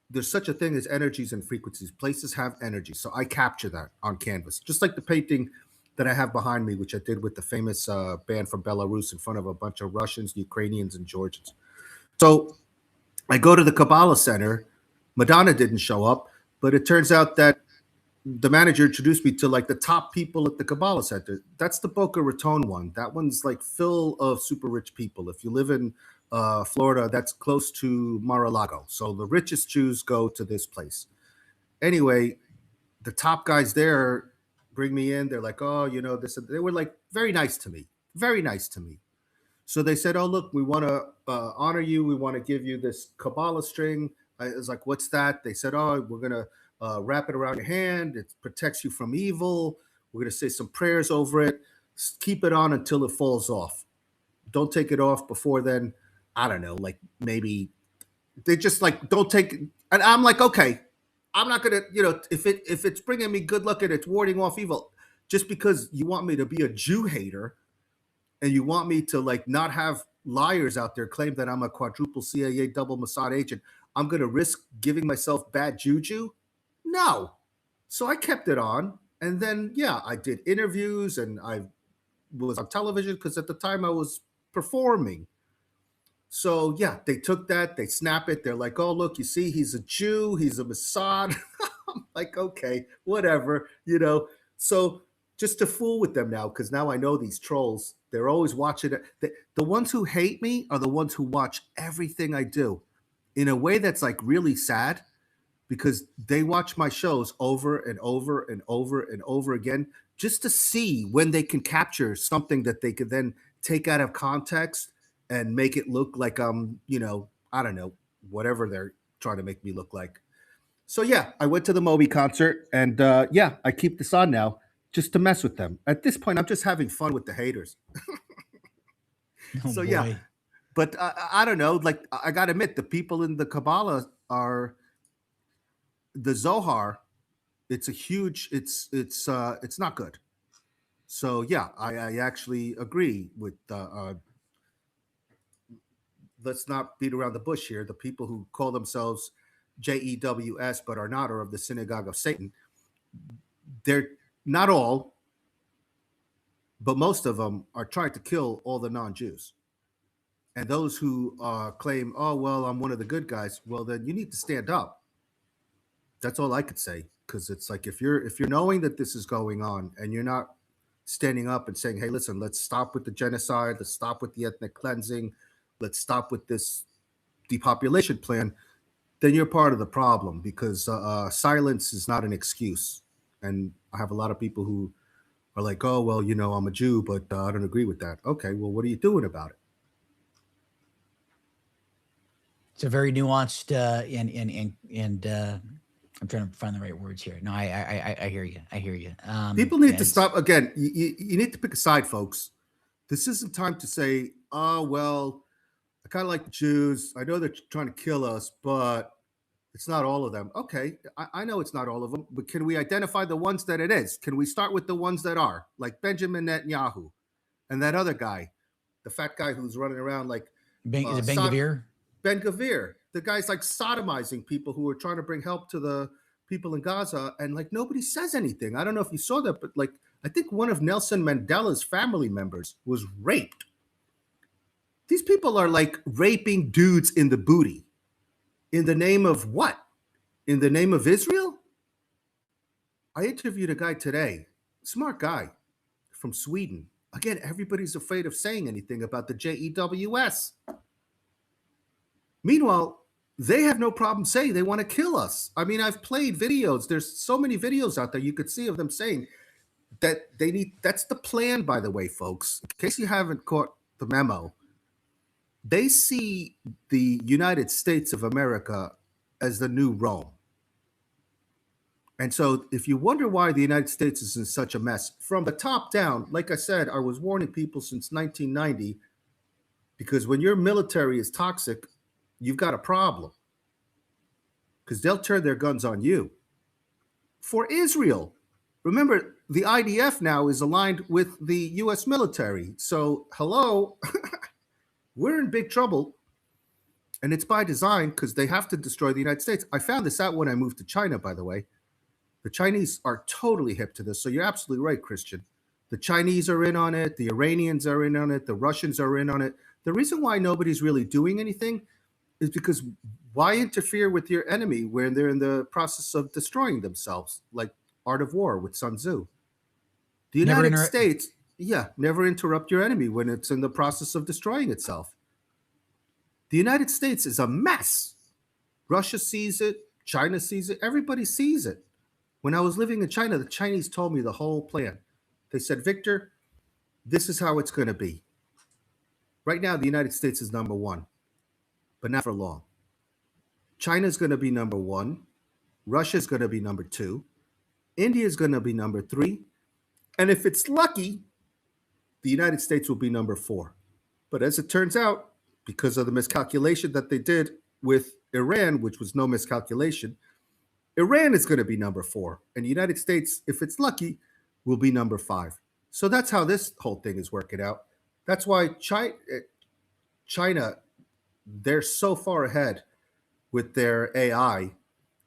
there's such a thing as energies and frequencies. Places have energy, so I capture that on canvas, just like the painting that I have behind me, which I did with the famous band from Belarus in front of a bunch of Russians, Ukrainians, and Georgians. So I go to the Kabbalah Center. Madonna didn't show up, but it turns out that the manager introduced me to like the top people at the Kabbalah Center. That's the Boca Raton one. That one's like full of super rich people. If you live in Florida, that's close to Mar-a-Lago. So the richest Jews go to this place. Anyway, the top guys there bring me in. They're like, oh, you know, this. They were like very nice to me, very nice to me. So they said, "Oh, look, we want to honor you. We want to give you this Kabbalah string." I was like, "What's that?" They said, "Oh, we're gonna wrap it around your hand. It protects you from evil. We're gonna say some prayers over it. Keep it on until it falls off. Don't take it off before then. I don't know, like maybe they just like don't take." And I'm like, "Okay, I'm not gonna, you know, if it's bringing me good luck and it's warding off evil, just because you want me to be a Jew hater." And you want me to like not have liars out there claim that I'm a quadruple CIA double Mossad agent, I'm going to risk giving myself bad juju? No. So I kept it on. And then, yeah, I did interviews and I was on television because at the time I was performing. So yeah, they took that, they snap it. They're like, oh, look, you see, he's a Jew, he's a Mossad. I'm like, okay, whatever, you know. So just to fool with them now, because now I know these trolls, they're always watching it. The ones who hate me are the ones who watch everything I do in a way that's like really sad because they watch my shows over and over and over and over again just to see when they can capture something that they could then take out of context and make it look like you know, I don't know, whatever they're trying to make me look like. So yeah, I went to the Moby concert, and yeah, I keep this on now just to mess with them. At this point, I'm just having fun with the haters. Oh So yeah, boy. but I don't know. Like I gotta admit, the people in the Kabbalah are the Zohar. It's a huge. It's not good. So yeah, I actually agree with. Let's not beat around the bush here. The people who call themselves JEWS but are not, or of the synagogue of Satan. They're not all, but most of them are trying to kill all the non-Jews. And those who claim, "Oh well, I'm one of the good guys," well then you need to stand up. That's all I could say. Because it's like if you're knowing that this is going on and you're not standing up and saying, "Hey, listen, let's stop with the genocide. Let's stop with the ethnic cleansing. Let's stop with this depopulation plan," then you're part of the problem because silence is not an excuse. And I have a lot of people who are like, "Oh, well, you know, I'm a Jew, but I don't agree with that." Okay, well, what are you doing about it? It's a very nuanced and I'm trying to find the right words here. No, I hear you. I hear you. People need Yeah, to stop. Again, you need to pick a side, folks. This isn't time to say, "Oh, well, I kind of like the Jews. I know they're trying to kill us, but it's not all of them." Okay, I know it's not all of them, but can we identify the ones that it is? Can we start with the ones that are, like Benjamin Netanyahu and that other guy, the fat guy who's running around like Is it Ben Sod- Gavir? Ben Gavir? The guy's like sodomizing people who are trying to bring help to the people in Gaza, and like nobody says anything. I don't know if you saw that, but like I think one of Nelson Mandela's family members was raped. These people are like raping dudes in the booty. In the name of what? In the name of Israel? I interviewed a guy today, smart guy from Sweden. Again, everybody's afraid of saying anything about the JEWS. Meanwhile, they have no problem saying they want to kill us. I mean, I've played videos. There's so many videos out there you could see of them saying that they need. That's the plan, by the way, folks. In case you haven't caught the memo, they see the United States of America as the new Rome. And so, if you wonder why the United States is in such a mess, from the top down, like I said, I was warning people since 1990 because when your military is toxic, you've got a problem because they'll turn their guns on you. For Israel, remember, the IDF now is aligned with the US military. So, hello, we're in big trouble. And it's by design because they have to destroy the United States. I found this out when I moved to China, by the way. The Chinese are totally hip to this. So you're absolutely right, Christian. The Chinese are in on it. The Iranians are in on it. The Russians are in on it. The reason why nobody's really doing anything is because why interfere with your enemy when they're in the process of destroying themselves, like Art of War with Sun Tzu? The Never United inter- States, yeah, never interrupt your enemy when it's in the process of destroying itself. The United States is a mess. Russia sees it, China sees it, everybody sees it. When I was living in China, the Chinese told me the whole plan. They said, Victor, this is how it's going to be. Right now, the United States is number one, but not for long. China's going to be number one. Russia's going to be number two. India's going to be number three. And if it's lucky, the United States will be number four. But as it turns out, because of the miscalculation that they did with Iran, which was no miscalculation, Iran is going to be number four. And the United States, if it's lucky, will be number five. So that's how this whole thing is working out. That's why China, they're so far ahead with their AI,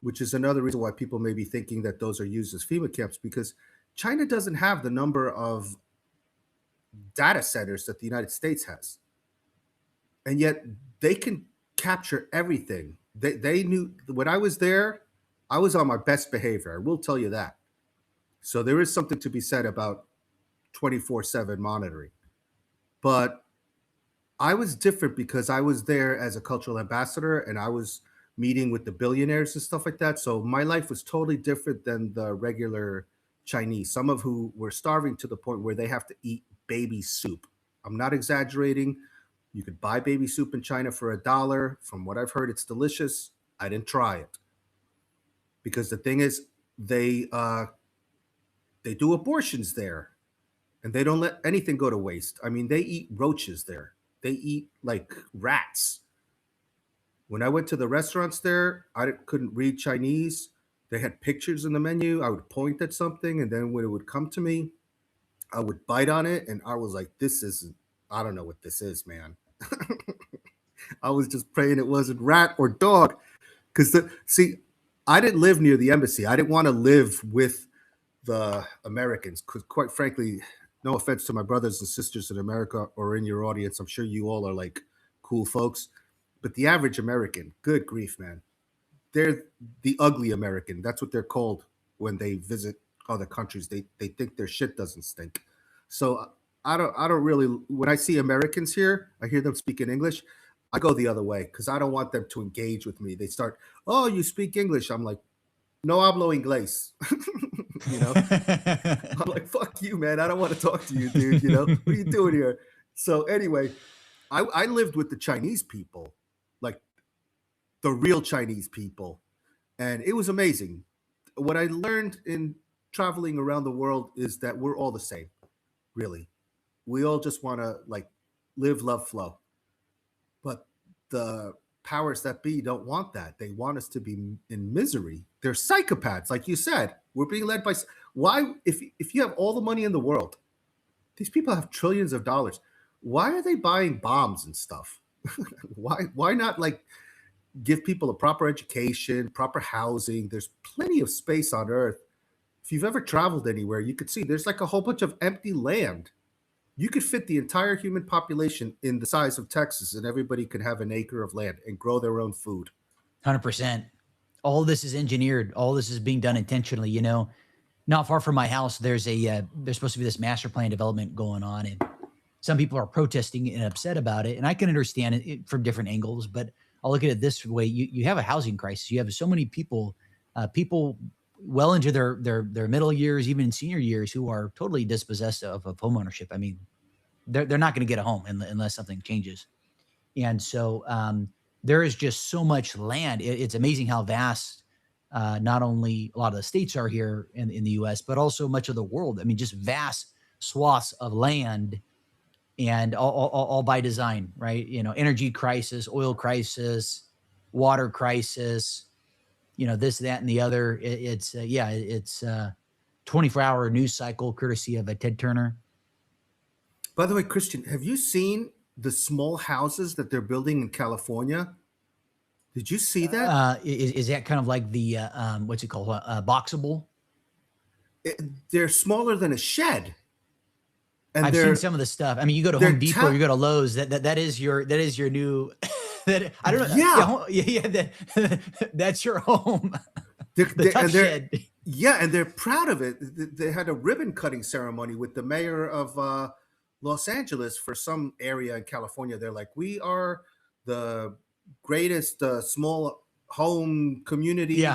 which is another reason why people may be thinking that those are used as FEMA camps, because China doesn't have the number of data centers that the United States has. And yet they can capture everything. They knew when I was there, I was on my best behavior. I will tell you that. So there is something to be said about 24/7 monitoring. But I was different because I was there as a cultural ambassador and I was meeting with the billionaires and stuff like that. So my life was totally different than the regular Chinese, some of who were starving to the point where they have to eat baby soup. I'm not exaggerating. You could buy baby soup in China for $1. From what I've heard, it's delicious. I didn't try it because the thing is, they do abortions there, and they don't let anything go to waste. I mean, they eat roaches there. They eat like rats. When I went to the restaurants there, I couldn't read Chinese. They had pictures in the menu. I would point at something, and then when it would come to me, I would bite on it, and I was like, "This isn't. I don't know what this is, man." I was just praying it wasn't rat or dog, because see, I didn't live near the embassy. I didn't want to live with the Americans, because quite frankly, no offense to my brothers and sisters in America or in your audience, I'm sure you all are like cool folks, but the average American, good grief, man, they're the ugly American. That's what they're called when they visit other countries. They think their shit doesn't stink. So I don't really, when I see Americans here, I hear them speaking English. I go the other way because I don't want them to engage with me. They start, oh, you speak English. I'm like, no hablo inglés. you know, I'm like, fuck you, man. I don't want to talk to you, dude. What are you doing here? So anyway, I lived with the Chinese people, like the real Chinese people, and it was amazing. What I learned in traveling around the world is that we're all the same, really. We all just want to like live, love, flow. But the powers that be don't want that. They want us to be in misery. They're psychopaths, like you said. We're being led by why if you have all the money in the world, these people have trillions of dollars. Why are they buying bombs and stuff? Why not like give people a proper education, proper housing? There's plenty of space on earth. If you've ever traveled anywhere, you could see there's like a whole bunch of empty land. You could fit the entire human population in the size of Texas, and everybody could have an acre of land and grow their own food. 100%. All this is engineered. All this is being done intentionally. Not far from my house, there's supposed to be this master plan development going on, and some people are protesting and upset about it. And I can understand it from different angles, but I'll look at it this way: you have a housing crisis. You have so many people, people well into their middle years, even in senior years, who are totally dispossessed of home ownership. I mean, they're not going to get a home unless something changes. And so there is just so much land. It's amazing how vast not only a lot of the states are here in the U.S., but also much of the world. I mean, just vast swaths of land, and all by design, right? Energy crisis, oil crisis, water crisis, this, that, and the other. It's 24-hour news cycle courtesy of a Ted Turner. By the way, Christian, have you seen the small houses that they're building in California? Did you see that? Is that kind of like the what's it called? Boxable? It, they're smaller than a shed, and I've seen some of the stuff. I mean, you go to Home they're Depot, you go to Lowe's. That is your new. That I don't know. Yeah, yeah, yeah. That's your home. The they're tough and they're shed. yeah, and they're proud of it. They had a ribbon cutting ceremony with the mayor of Los Angeles for some area in California. They're like, we are the greatest small home Yeah. community,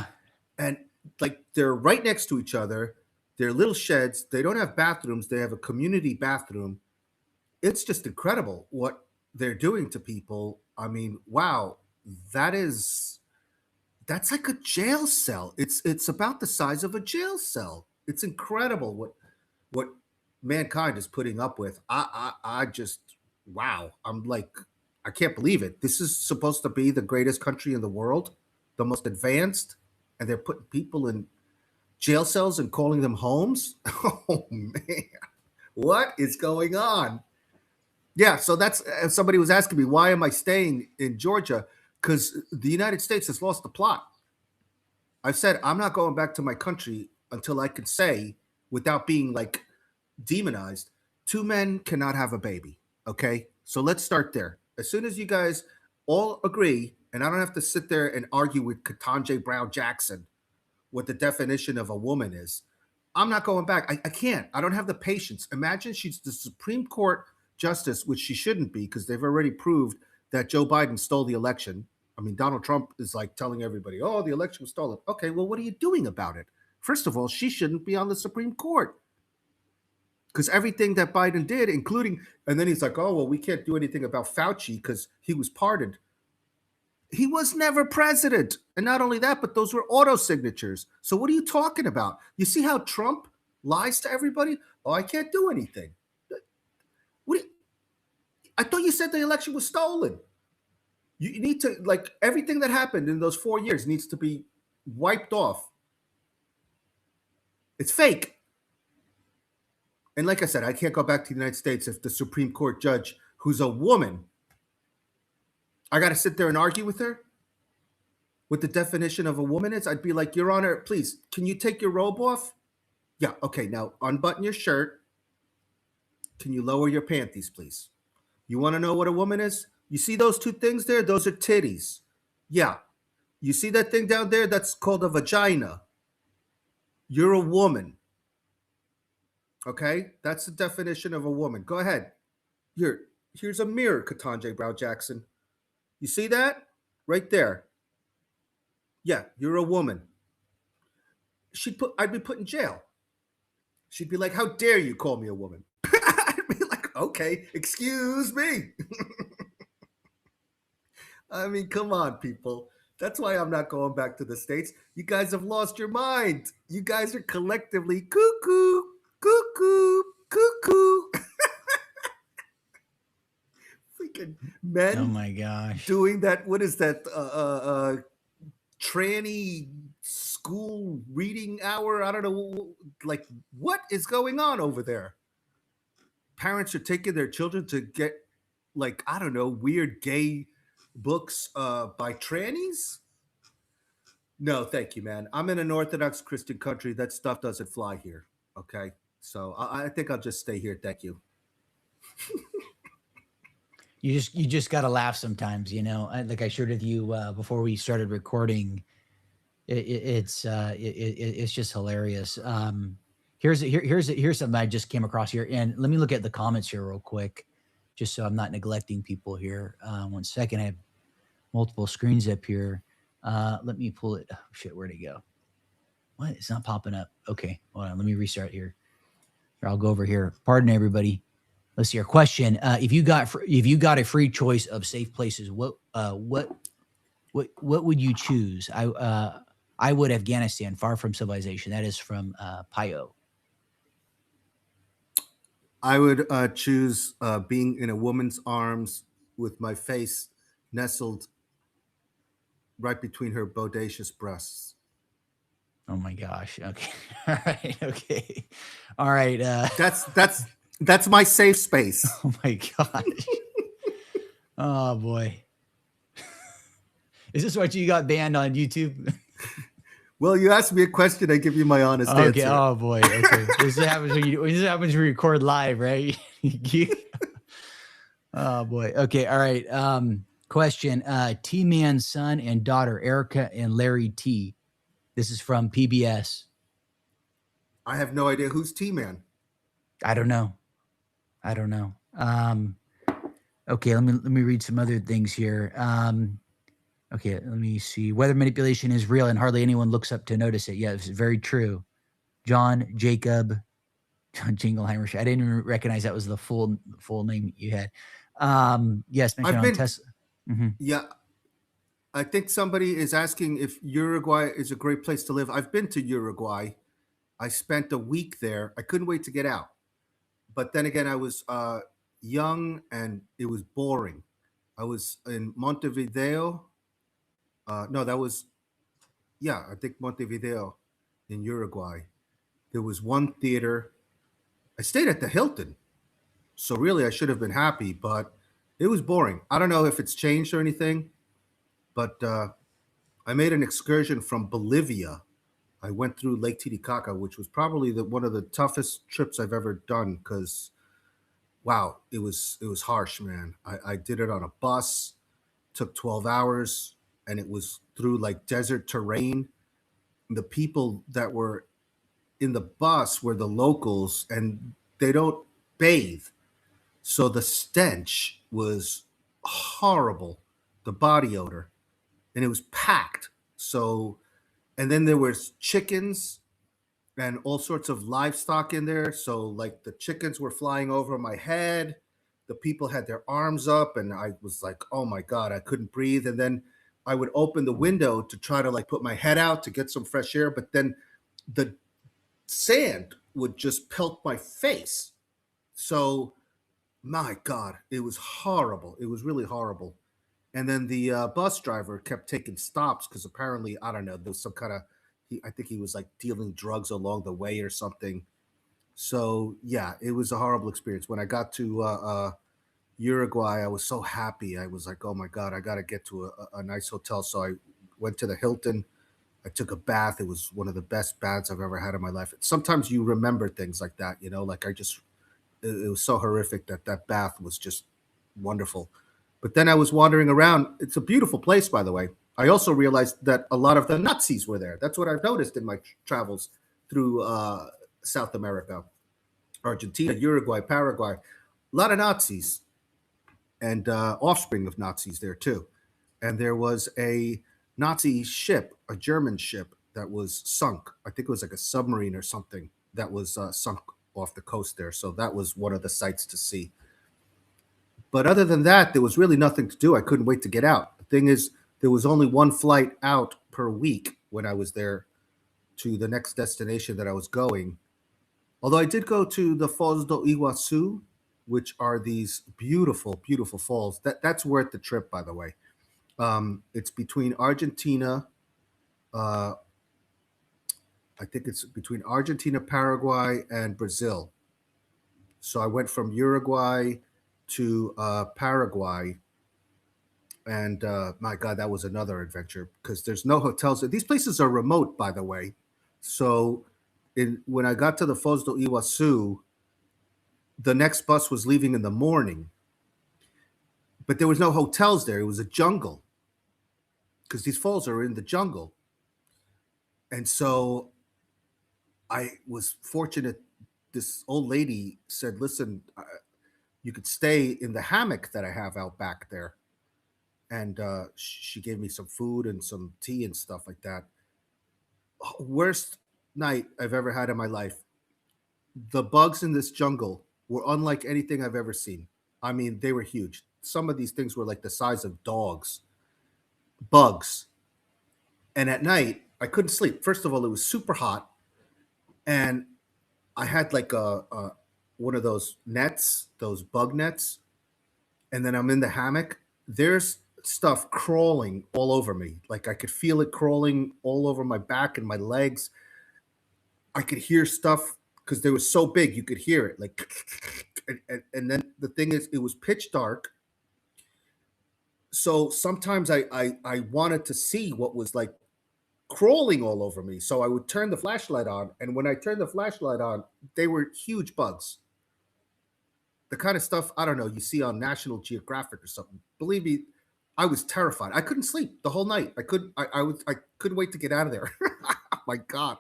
and like they're right next to each other. They're little sheds. They don't have bathrooms. They have a community bathroom. It's just incredible what they're doing to people. I mean, wow, that is that's like a jail cell. It's about the size of a jail cell. It's incredible what mankind is putting up with. I just wow. I'm like I can't believe it. This is supposed to be the greatest country in the world, the most advanced, and they're putting people in jail cells and calling them homes. Oh man, what is going on? Yeah, so that's somebody was asking me why am I staying in Georgia? Because the United States has lost the plot. I've said I'm not going back to my country until I can say, without being like demonized, two men cannot have a baby. Okay, so let's start there. As soon as you guys all agree, and I don't have to sit there and argue with Katanji Brown Jackson what the definition of a woman is. I'm not going back. I can't. I don't have the patience. Imagine she's the Supreme Court justice, which she shouldn't be because they've already proved that Joe Biden stole the election. I mean, Donald Trump is like telling everybody, oh, the election was stolen. Okay, well, what are you doing about it? First of all, she shouldn't be on the Supreme Court because everything that Biden did, including, and then he's like, oh, well, we can't do anything about Fauci because he was pardoned. He was never president. And not only that, but those were auto signatures. So what are you talking about? You see how Trump lies to everybody? Oh, I can't do anything. What do you, I thought you said the election was stolen. You need to like everything that happened in those 4 years needs to be wiped off. It's fake. And like I said, I can't go back to the United States if the Supreme Court judge, who's a woman, I got to sit there and argue with her what the definition of a woman is. I'd be like, Your Honor, please, can you take your robe off? Yeah, okay, now unbutton your shirt. Can you lower your panties, please? You want to know what a woman is? You see those two things there? Those are titties. Yeah. You see that thing down there? That's called a vagina. You're a woman. Okay? That's the definition of a woman. Go ahead. Here's a mirror, Katanji Brown Jackson. You see that? Right there. Yeah, you're a woman. I'd be put in jail. She'd be like, How dare you call me a woman? I'd be like, Okay, excuse me. I mean, come on, people. That's why I'm not going back to the States. You guys have lost your mind. You guys are collectively cuckoo, cuckoo, cuckoo. Freaking Oh men my gosh. doing that. What is that? Tranny school reading hour? I don't know. Like, what is going on over there? Parents are taking their children to get, like, I don't know, weird gay books by trannies? No, thank you, man. I'm in an Orthodox Christian country. That stuff doesn't fly here. Okay. So I think I'll just stay here. Thank you. You just got to laugh sometimes, like I shared with you before we started recording. It's just hilarious. Here's something I just came across here, and let me look at the comments here real quick, just so I'm not neglecting people here. 1 second, I have multiple screens up here. Let me pull it. Oh, shit, where'd it go? What? It's not popping up. Okay, hold on. Let me restart here. Here, I'll go over here. Pardon everybody. Let's see your question. If you got a free choice of safe places, what would you choose? I would Afghanistan, far from civilization. That is from Pio. I would choose being in a woman's arms with my face nestled right between her bodacious breasts. Oh my gosh. Okay. All right. Okay. All right. That's my safe space. Oh my gosh. Oh boy. Is this what you got banned on YouTube? Well, you asked me a question, I give you my honest Okay. answer. Oh boy. Okay. This happens when we record live, right? Oh boy. Okay. All right. Question. T Man's son and daughter, Erica and Larry T. This is from PBS. I have no idea who's T-Man. I don't know. I don't know. Okay, let me read some other things here. Okay, let me see. Weather manipulation is real and hardly anyone looks up to notice it. Yeah, it's very true. John Jacob John Jingleheimer. I didn't even recognize that was the full name you had. Yes, mentioned I've on been, Tesla. Mhm. yeah, I think somebody is asking if Uruguay is a great place to live. I've been to Uruguay. I spent a week there. I couldn't wait to get out. But then again, I was young and it was boring. I was in Montevideo. No, that was, yeah, I think Montevideo in Uruguay. There was one theater. I stayed at the Hilton. So really, I should have been happy, but it was boring. I don't know if it's changed or anything, but I made an excursion from Bolivia. I went through Lake Titicaca, which was probably one of the toughest trips I've ever done because wow, it was harsh, man. I did it on a bus, took 12 hours, and it was through like desert terrain. The people that were in the bus were the locals, and they don't bathe. So the stench was horrible, the body odor, and it was packed. So, and then there was chickens and all sorts of livestock in there. So, like the chickens were flying over my head. The people had their arms up, and I was like, "Oh my god, I couldn't breathe." And then I would open the window to try to like put my head out to get some fresh air, but then the sand would just pelt my face. So, my god, it was horrible. It was really horrible. And then the bus driver kept taking stops because apparently, I don't know, there was some kind of, I think he was like dealing drugs along the way or something. So yeah, it was a horrible experience. When I got to Uruguay, I was so happy. I was like, oh my god, I got to get to a nice hotel. So I went to the Hilton. I took a bath. It was one of the best baths I've ever had in my life. Sometimes you remember things like that, you know, like it was so horrific that that bath was just wonderful. But then I was wandering around. It's a beautiful place, by the way. I also realized that a lot of the Nazis were there. That's what I've noticed in my travels through South America, Argentina, Uruguay, Paraguay. A lot of Nazis and offspring of Nazis there too. And there was a Nazi ship, a German ship that was sunk. I think it was like a submarine or something that was sunk off the coast there. So that was one of the sights to see. But other than that, there was really nothing to do. I couldn't wait to get out. The thing is, there was only one flight out per week when I was there to the next destination that I was going. Although I did go to the Falls do Iguazu, which are these beautiful, beautiful falls. That's worth the trip, by the way. It's between Argentina. Uh, I think it's between Argentina, Paraguay, and Brazil. So I went from Uruguay to Paraguay, and my God, that was another adventure because there's no hotels. These places are remote, by the way. So, when I got to the Foz do Iguaçu, the next bus was leaving in the morning, but there was no hotels there. It was a jungle because these falls are in the jungle, and so I was fortunate. This old lady said, "Listen, you could stay in the hammock that I have out back there." And she gave me some food and some tea and stuff like that. Worst night I've ever had in my life. The bugs in this jungle were unlike anything I've ever seen. I mean, they were huge. Some of these things were like the size of dogs, bugs. And at night, I couldn't sleep. First of all, it was super hot, and I had like a one of those nets, those bug nets, and then I'm in the hammock. There's stuff crawling all over me. Like I could feel it crawling all over my back and my legs. I could hear stuff because they were so big, you could hear it. Like, and then the thing is, it was pitch dark. So sometimes I wanted to see what was like crawling all over me. So I would turn the flashlight on, and when I turned the flashlight on, they were huge bugs. The kind of stuff, I don't know, you see on National Geographic or something. Believe me, I was terrified. I couldn't sleep the whole night. I couldn't wait to get out of there. Oh my God.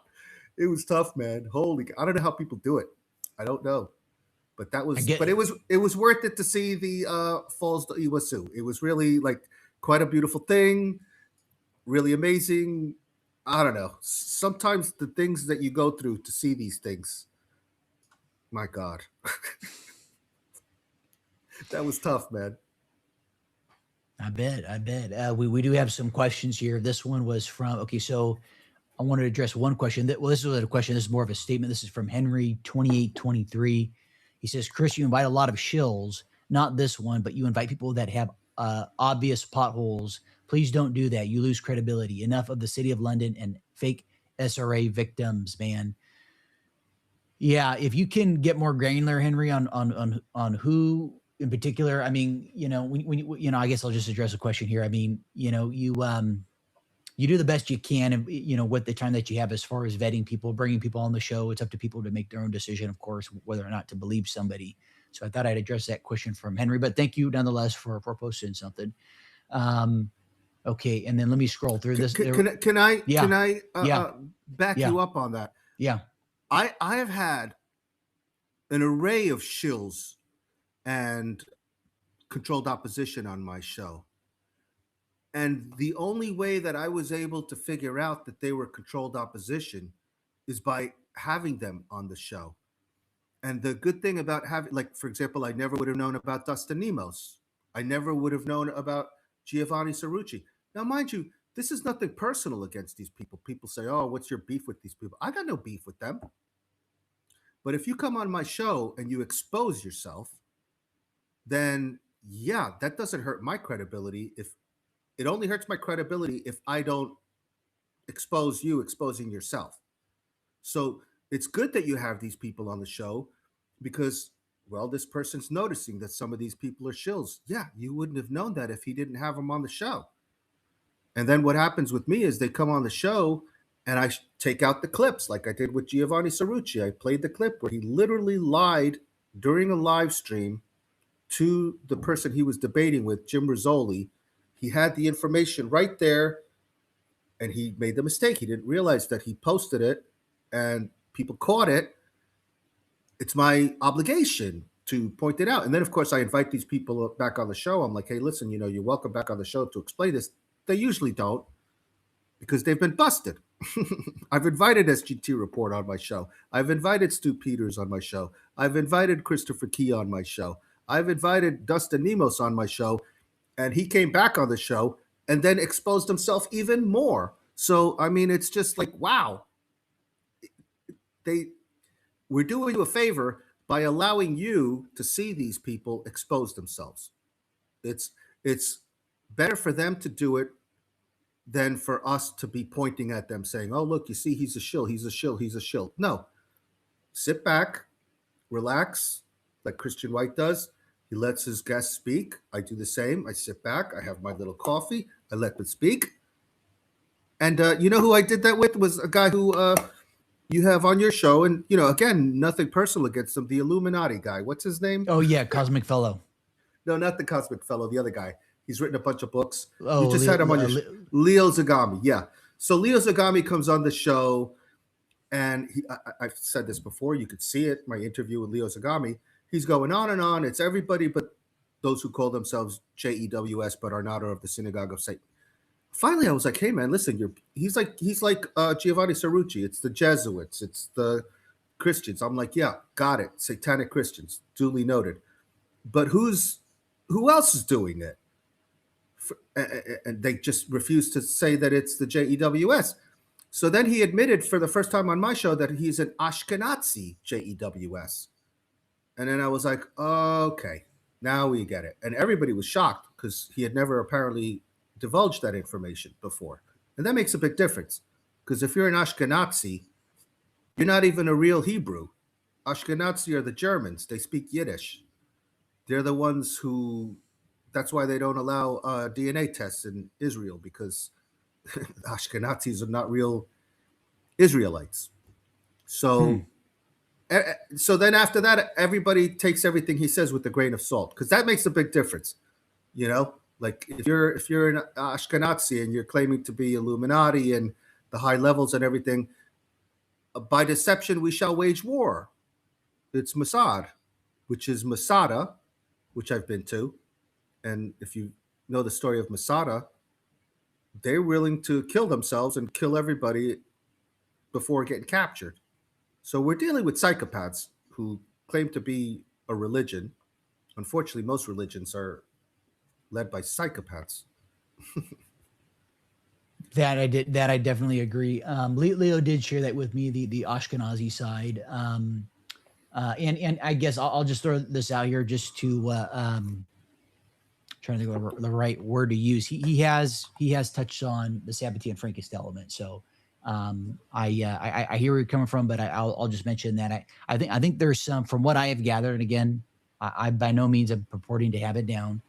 It was tough, man. Holy, I don't know how people do it. I don't know. But that I was, get but it was worth it to see the Falls de Iguazu. It was really like quite a beautiful thing, really amazing. I don't know. Sometimes the things that you go through to see these things, my God, that was tough, man. I bet. I bet. We do have some questions here. This one was from, okay, so I wanted to address one question. Well, this was a question. This is more of a statement. This is from Henry 2823. He says, Chris, you invite a lot of shills, not this one, but you invite people that have obvious potholes. Please don't do that. You lose credibility. Enough of the city of London and fake SRA victims, man. Yeah, if you can get more granular, Henry, on who in particular. I mean, I guess I'll just address a question here. I mean, you do the best you can, and with the time that you have as far as vetting people, bringing people on the show. It's up to people to make their own decision, of course, whether or not to believe somebody. So I thought I'd address that question from Henry, but thank you nonetheless for posting something. Um, okay, and then let me scroll through this. Can Yeah, I yeah, back yeah, you up on that? yeah. I have had an array of shills and controlled opposition on my show. And the only way that I was able to figure out that they were controlled opposition is by having them on the show. And the good thing about having, like, for example, I never would have known about Dustin Nemos. I never would have known about Giovanni Cerrucci. Now, mind you, this is nothing personal against these people. People say, oh, what's your beef with these people? I got no beef with them. But if you come on my show and you expose yourself, then yeah, that doesn't hurt my credibility. If it only hurts my credibility if I don't expose you exposing yourself. So it's good that you have these people on the show because, well, this person's noticing that some of these people are shills. Yeah, you wouldn't have known that if he didn't have them on the show. And then what happens with me is they come on the show and I take out the clips like I did with Giovanni Cerrucci. I played the clip where he literally lied during a live stream to the person he was debating with, Jim Rizzoli. He had the information right there and he made the mistake. He didn't realize that he posted it and people caught it. It's my obligation to point it out. And then, of course, I invite these people back on the show. I'm like, hey, listen, you're welcome back on the show to explain this. They usually don't because they've been busted. I've invited SGT Report on my show. I've invited Stu Peters on my show. I've invited Christopher Key on my show. I've invited Dustin Nemos on my show. And he came back on the show and then exposed himself even more. So, I mean, it's just like, wow, they we're doing you a favor by allowing you to see these people expose themselves. It's it's better for them to do it than for us to be pointing at them saying, "Oh, look, you see, he's a shill, he's a shill, he's a shill." No, sit back, relax, like Christian White does. He lets his guests speak. I do the same. I sit back. I have my little coffee. I let them speak. And you know who I did that with was a guy who you have on your show. And, again, nothing personal against him. The Illuminati guy. What's his name? Oh yeah, Cosmic Fellow. No, not the Cosmic Fellow. The other guy. He's written a bunch of books. You Oh, just had him on your show. Leo Zagami. Yeah. So Leo Zagami comes on the show. And I've said this before. You could see it. My interview with Leo Zagami. He's going on and on. It's everybody but those who call themselves JEWS but are not of the Synagogue of Satan. Finally, I was like, "Hey, man, listen. He's like Giovanni Cerrucci. It's the Jesuits. It's the Christians." I'm like, "Yeah, got it. Satanic Christians, duly noted." But who else is doing it? And they just refuse to say that it's the JEWS. So then he admitted for the first time on my show that he's an Ashkenazi JEWS. And then I was like, okay, now we get it. And everybody was shocked because he had never apparently divulged that information before. And that makes a big difference because if you're an Ashkenazi, you're not even a real Hebrew. Ashkenazi are the Germans. They speak Yiddish. They're the ones That's why they don't allow DNA tests in Israel, because Ashkenazis are not real Israelites. Hmm. So so then after that, everybody takes everything he says with a grain of salt, because that makes a big difference. You know, like if you're an Ashkenazi and you're claiming to be Illuminati and the high levels and everything, by deception we shall wage war. It's Mossad, which is Masada, which I've been to, and if you know the story of Masada, they're willing to kill themselves and kill everybody before getting captured. So we're dealing with psychopaths who claim to be a religion. Unfortunately, most religions are led by psychopaths. That I did. That I definitely agree. Leo did share that with me, the Ashkenazi side. And I guess I'll just throw this out here just to trying to think of the right word to use. He has touched on the Sabbatean Frankist element. So I hear where you're coming from, but I'll just mention that I think there's some, from what I have gathered, and again, I by no means am purporting to have it down.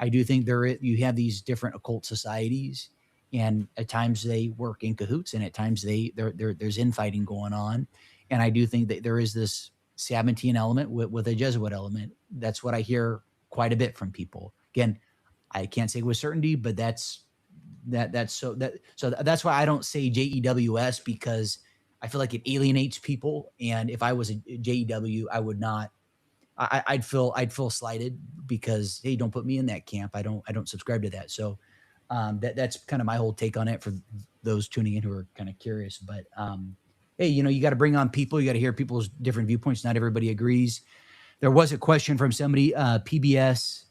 I do think you have these different occult societies, and at times they work in cahoots, and at times there's infighting going on, and I do think that there is this Sabbatean element with a Jesuit element. That's what I hear quite a bit from people. Again, I can't say with certainty, but that's why I don't say JEWS, because I feel like it alienates people. And if I was a JEW, I would not. I'd feel slighted because, hey, don't put me in that camp. I don't subscribe to that. So that's kind of my whole take on it for those tuning in who are kind of curious. But hey, you got to bring on people. You got to hear people's different viewpoints. Not everybody agrees. There was a question from somebody, PBS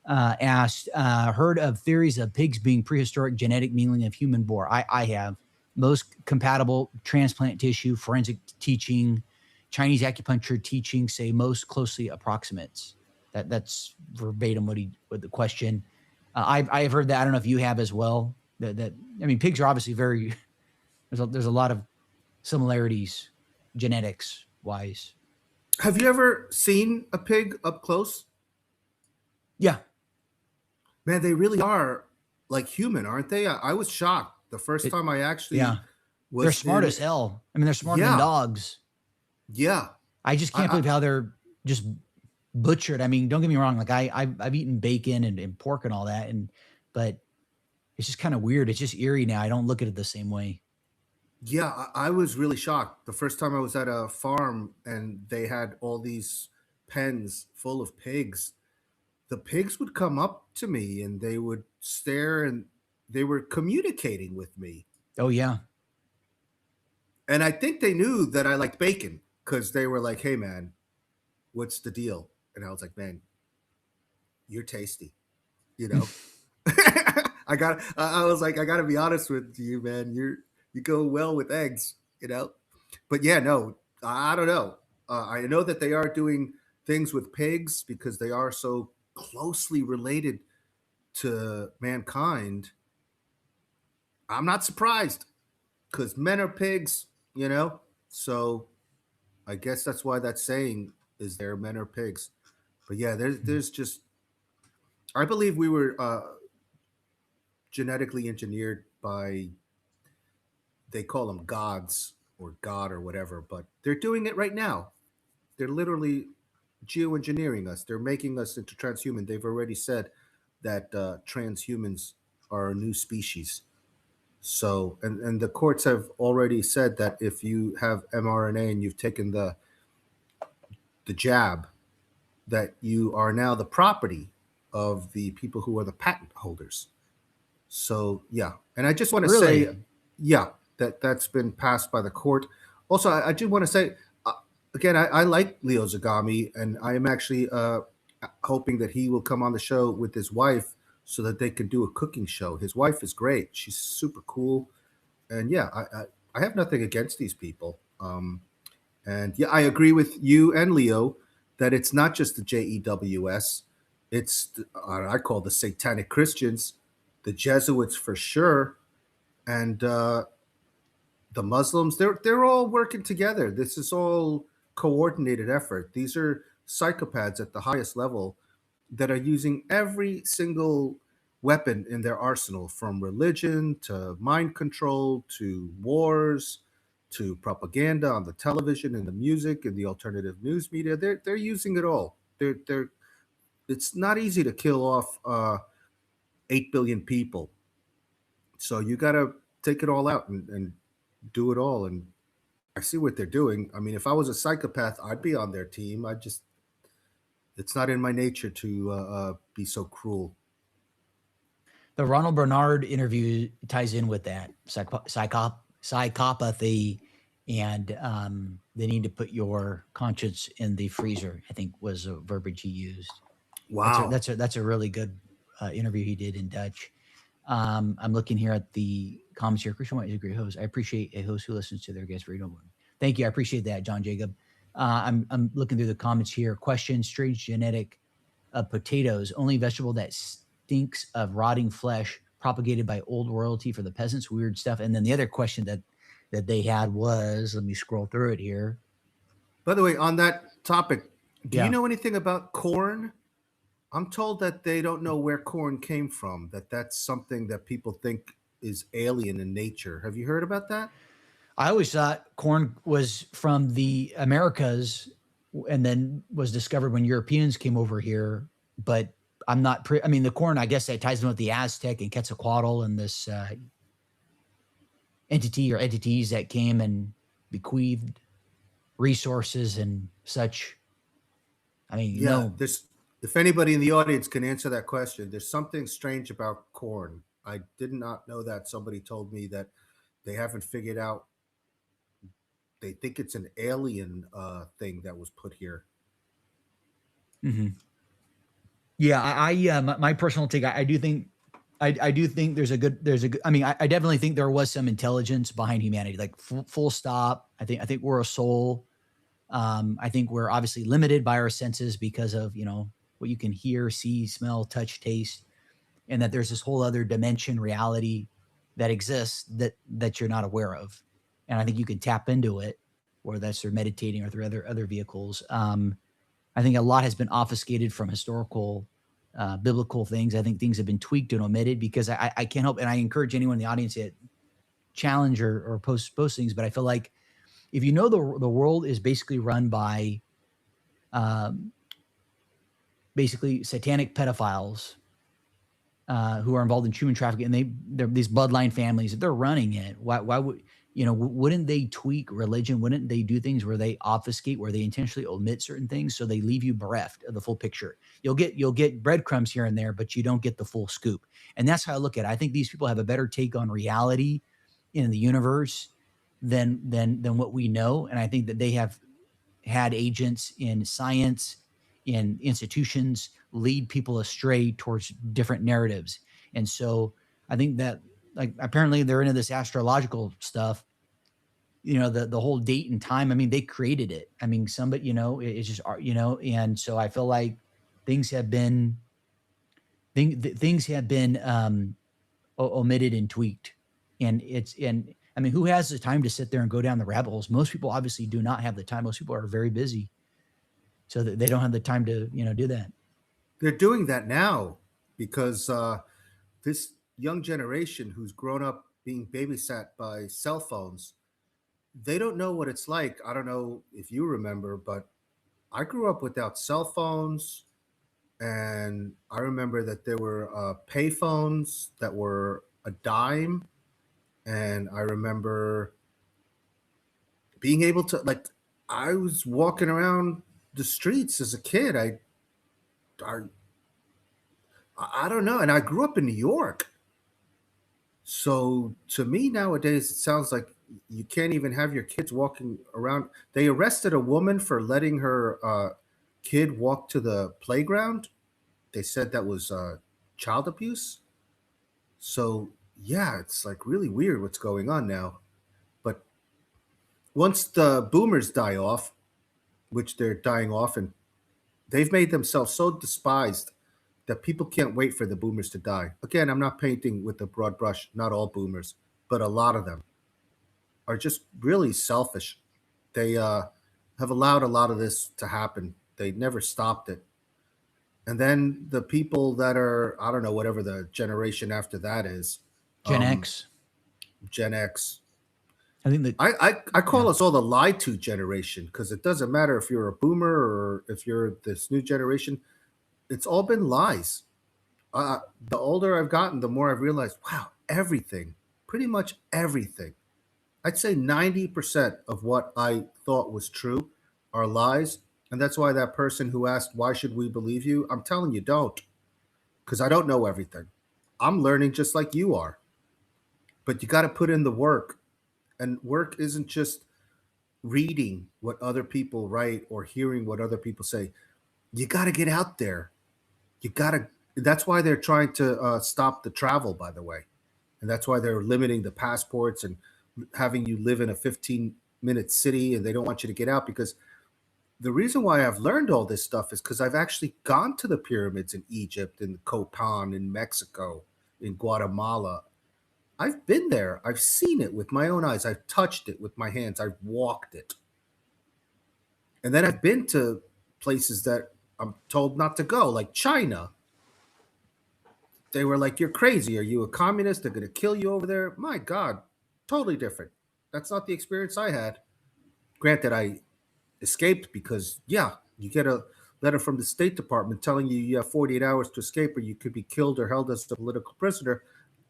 asked, heard of theories of pigs being prehistoric genetic mingling of human boar. I have. Most compatible transplant tissue, forensic teaching, Chinese acupuncture teaching say most closely approximates. That's verbatim what the question. I have heard that. I don't know if you have as well. That I mean, pigs are obviously very. There's a lot of similarities, genetics wise. Have you ever seen a pig up close? Yeah, Man, they really are like human, aren't they? I was shocked the first it, time I actually yeah, they're was smart in. as hell. I mean, they're smarter than Yeah, dogs. yeah. I just I, can't I believe how they're just butchered. I mean, don't get me wrong. Like I've eaten bacon and pork and all that, but it's just kind of weird. It's just eerie now. I don't look at it the same way. yeah, I was really shocked the first time I was at a farm and they had all these pens full of pigs. The pigs would come up to me and they would stare and they were communicating with me. Oh yeah. And I think they knew that I liked bacon because they were like, "Hey man, what's the deal?" And I was like, "Man, you're tasty," you know. I was like, I gotta be honest with you, man. You go well with eggs, you know. But yeah, no, I don't know. I know that they are doing things with pigs because they are so closely related to mankind. I'm not surprised because men are pigs, you know. So I guess that's why that saying is there. Men are pigs. But yeah, there's just I believe we were genetically engineered by, they call them gods or God or whatever, but they're doing it right now. They're literally geoengineering us. They're making us into transhuman. They've already said that transhumans are a new species. So, and the courts have already said that if you have mRNA and you've taken the jab, that you are now the property of the people who are the patent holders. So yeah, and I just want to say, Really? yeah, that's been passed by the court. Also, I do want to say, uh, again, I like Leo Zagami, and I am actually hoping that he will come on the show with his wife so that they can do a cooking show. His wife is great; she's super cool, and yeah, I have nothing against these people. And yeah, I agree with you and Leo that it's not just the JEWS. It's I call the Satanic Christians, the Jesuits for sure, and the Muslims. They're all working together. This is all coordinated effort. These are psychopaths at the highest level, that are using every single weapon in their arsenal, from religion to mind control to wars to propaganda on the television and the music and the alternative news media. They're using it all. They're It's not easy to kill off 8 billion people. So you got to take it all out and do it all. And I see what they're doing. I mean, if I was a psychopath, I'd be on their team. I just, it's not in my nature to be so cruel. The Ronald Bernard interview ties in with that psychopathy, and the need to put your conscience in the freezer. I think was a verbiage he used. Wow. That's a really good interview he did in Dutch. I'm looking here at the comments here. Christian White is a great host. I appreciate a host who listens to their guests very nobly. Thank you. I appreciate that, John Jacob. I'm looking through the comments here. Question: strange genetic of potatoes, only vegetable that stinks of rotting flesh, propagated by old royalty for the peasants. Weird stuff. And then the other question that they had was, let me scroll through it here. By the way, on that topic, do you Yeah. know anything about corn? I'm told that they don't know where corn came from, that that's something that people think is alien in nature. Have you heard about that? I always thought corn was from the Americas and then was discovered when Europeans came over here. But I'm not, I mean, the corn, I guess that ties in with the Aztec and Quetzalcoatl and this entity or entities that came and bequeathed resources and such. I mean, Yeah, no. this if anybody in the audience can answer that question, there's something strange about corn. I did not know that. Somebody told me that they haven't figured out. They think it's an alien thing that was put here. Mm-hmm. Yeah, my personal take, I do think, I do think there's a good, I mean, I definitely think there was some intelligence behind humanity, like full stop. I think we're a soul. I think we're obviously limited by our senses because of, what you can hear, see, smell, touch, taste, and that there's this whole other dimension reality that exists that you're not aware of. And I think you can tap into it, whether that's through meditating or through other vehicles. I think a lot has been obfuscated from historical, biblical things. I think things have been tweaked and omitted because I can't help, and I encourage anyone in the audience to challenge or post things. But I feel like if you know the world is basically run by um, basically satanic pedophiles who are involved in human trafficking, and they're these bloodline families, they're running it. Why would wouldn't they tweak religion? Wouldn't they do things where they obfuscate, where they intentionally omit certain things so they leave you bereft of the full picture? You'll get breadcrumbs here and there, but you don't get the full scoop. And that's how I look at it. I think these people have a better take on reality in the universe than what we know, and I think that they have had agents in science, in institutions, lead people astray towards different narratives. And so I think that, like, apparently they're into this astrological stuff, the whole date and time. I mean, they created it. I mean, somebody, it's just art, and so I feel like things have been things have been omitted and tweaked. And I mean, who has the time to sit there and go down the rabbit holes? Most people obviously do not have the time. Most people are very busy, so that they don't have the time to do that. They're doing that now because this young generation who's grown up being babysat by cell phones, they don't know what it's like. I don't know if you remember, but I grew up without cell phones, and I remember that there were pay phones that were a dime, and I remember being able to, like, I was walking around the streets as a kid. I I don't know, and I grew up in New York. So to me nowadays, it sounds like you can't even have your kids walking around. They arrested a woman for letting her kid walk to the playground. They said that was child abuse. So yeah, it's like really weird what's going on now. But once the boomers die off, which they're dying off, and they've made themselves so despised that people can't wait for the boomers to die. Again, I'm not painting with a broad brush, not all boomers, but a lot of them are just really selfish. They have allowed a lot of this to happen. They never stopped it. And then the people that are, I don't know, whatever the generation after that is, Gen um, X. Gen X. I think that I yeah. call us all the lied to generation because it doesn't matter if you're a boomer or if you're this new generation. It's all been lies. The older I've gotten, the more I've realized, wow, everything, pretty much everything. I'd say 90% of what I thought was true are lies. And that's why that person who asked, why should we believe you? I'm telling you, don't, because I don't know everything. I'm learning just like you are. But you got to put in the work. And work isn't just reading what other people write or hearing what other people say. You got to get out there. You got to. That's why they're trying to stop the travel, by the way. And that's why they're limiting the passports and having you live in a 15-minute city and they don't want you to get out because the reason why I've learned all this stuff is because I've actually gone to the pyramids in Egypt, in Copan, in Mexico, in Guatemala. I've been there. I've seen it with my own eyes. I've touched it with my hands. I've walked it. And then I've been to places that I'm told not to go, like China. They were like, "You're crazy. Are you a communist? They're going to kill you over there." My God, totally different. That's not the experience I had. Granted, I escaped because, yeah, you get a letter from the State Department telling you you have 48 hours to escape or you could be killed or held as a political prisoner.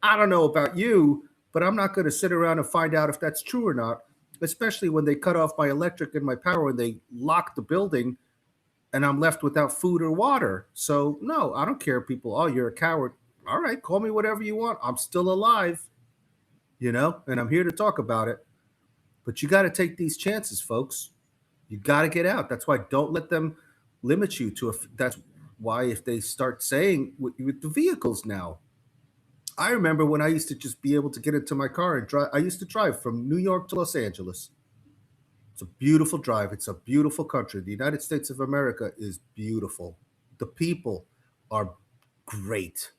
I don't know about you, but I'm not going to sit around and find out if that's true or not, especially when they cut off my electric and my power and they lock the building and I'm left without food or water. So, no, I don't care, people. Oh, you're a coward. All right, call me whatever you want. I'm still alive, and I'm here to talk about it. But you got to take these chances, folks. You got to get out. That's why don't let them limit you to a. That's why if they start saying with the vehicles now, I remember when I used to just be able to get into my car and drive. I used to drive from New York to Los Angeles. It's a beautiful drive. It's a beautiful country. The United States of America is beautiful. The people are great.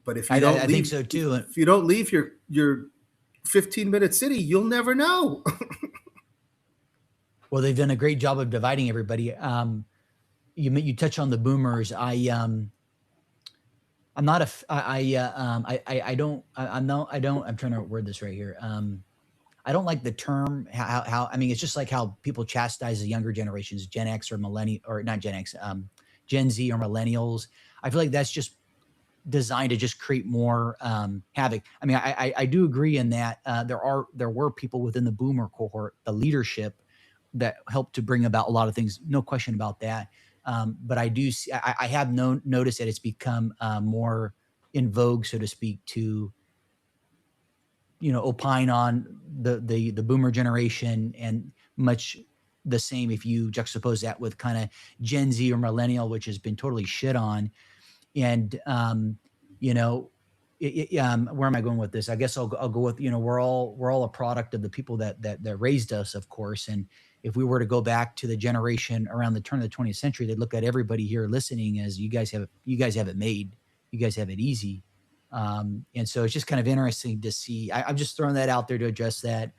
But if you don't I think leave, so too. if you don't leave your 15-minute city, you'll never know. Well, they've done a great job of dividing everybody. You touch on the boomers. I'm not a I don't I'm not I don't I'm trying to word this right here. I don't like the term how I mean it's just like how people chastise the younger generations, Gen X or millennial or not Gen X, Gen Z or millennials. I feel like that's just designed to just create more havoc. I mean, I do agree in that there were people within the boomer cohort, the leadership that helped to bring about a lot of things. No question about that. But I do see, I have noticed that it's become more in vogue, so to speak, to opine on the boomer generation and much the same if you juxtapose that with kind of Gen Z or millennial, which has been totally shit on and you know where am I going with this? I guess I'll go with we're all a product of the people that raised us, of course. And if we were to go back to the generation around the turn of the 20th century, they'd look at everybody here listening as you guys have it made, you guys have it easy. And so it's just kind of interesting to see. I'm just throwing that out there to address that.